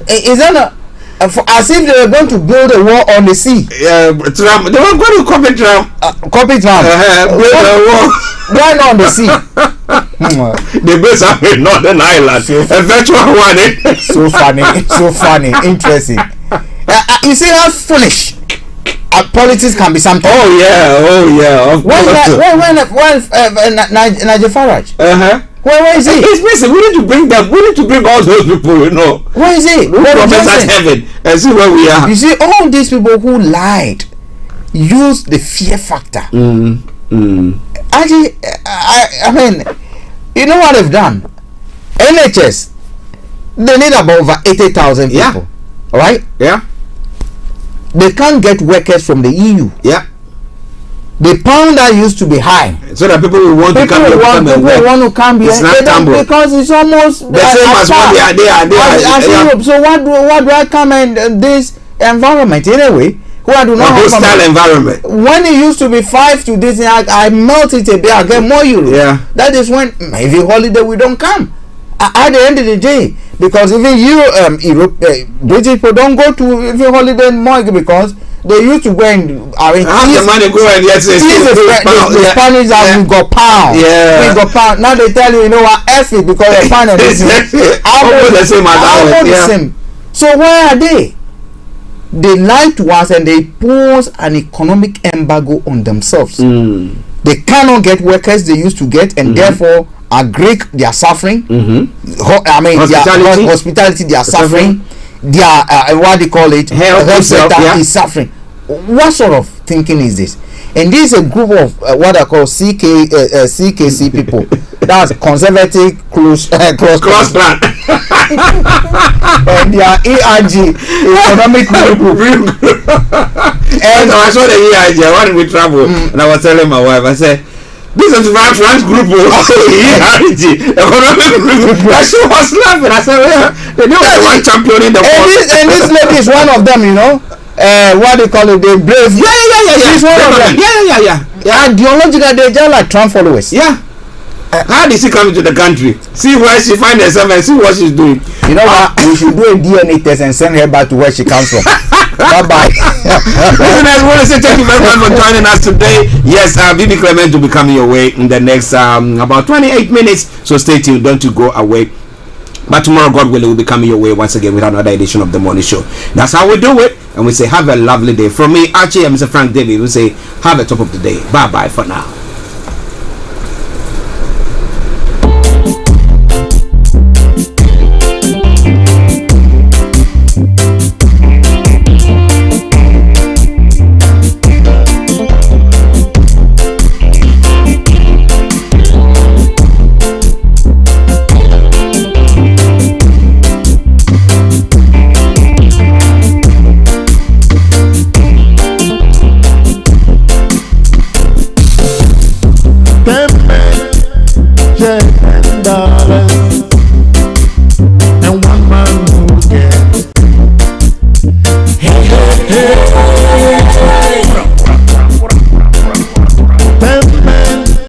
Is that as if they were going to build a wall on the sea? Yeah, tram. They were going to copy tram. Copy tram. Build a wall. Why not on the sea? They base up in Northern Ireland. A virtual one. So funny, interesting. You see how foolish politics can be something. Oh yeah. When Nigel Farage? Where is he? It's missing. We need to bring them. We need to bring all those people. You know. Where is he? Professor Heaven, and see where we are. You see, all these people who lied used the fear factor. Actually, I mean, you know what they've done? NHS, they need about over 80,000 people. All right? Yeah. They can't get workers from the EU. Yeah. The pound that used to be high, so that people will want to come here. People want to come here because it's almost the same as when they are. So what do I come in this environment anyway? Who I do not have hostile environment. When it used to be 5 to this, I melt it a bit. I get more euros. Yeah. That is when maybe holiday we don't come. At the end of the day, because even British people don't go to even holiday more because they used to go and the money go and the Spanish have we got pound. Yeah. We got pound. Now they tell you know what, F it because the pound and this almost the same as ours. The same. So where are they? They lied to us and they impose an economic embargo on themselves. They cannot get workers they used to get, and therefore Greek they are suffering. I mean, hospitality they are suffering. Their what do you call it? Health sector is suffering. What sort of thinking is this? And this is a group of what I call CKC people. That's conservative cross plan. And their ERG, economic group. And I saw the ERG when we travel, and I was telling my wife, I said, this is my French group. ERG, economic group. She was laughing. I said, well, they know one champion in the world. And this lady is one of them, you know. What they call it, the brave. Yeah. She's one of them. Yeah. Ideologically, they're just like Trump followers. Yeah. How did she come into the country? See where she finds herself and see what she's doing. You know what? We should do a DNA test and send her back to where she comes from. Bye. Listeners, I want to say thank you very much for joining us today. Yes, BB Clement will be coming your way in the next about 28 minutes. So stay tuned. Don't you go away. But tomorrow, God willing, will be coming your way once again with another edition of the morning show. That's how we do it. and we say have a lovely day. From me, Archie, and Mr. Frank David, we say have a top of the day. Bye bye for now. and one man will get. Hey, hey, hey.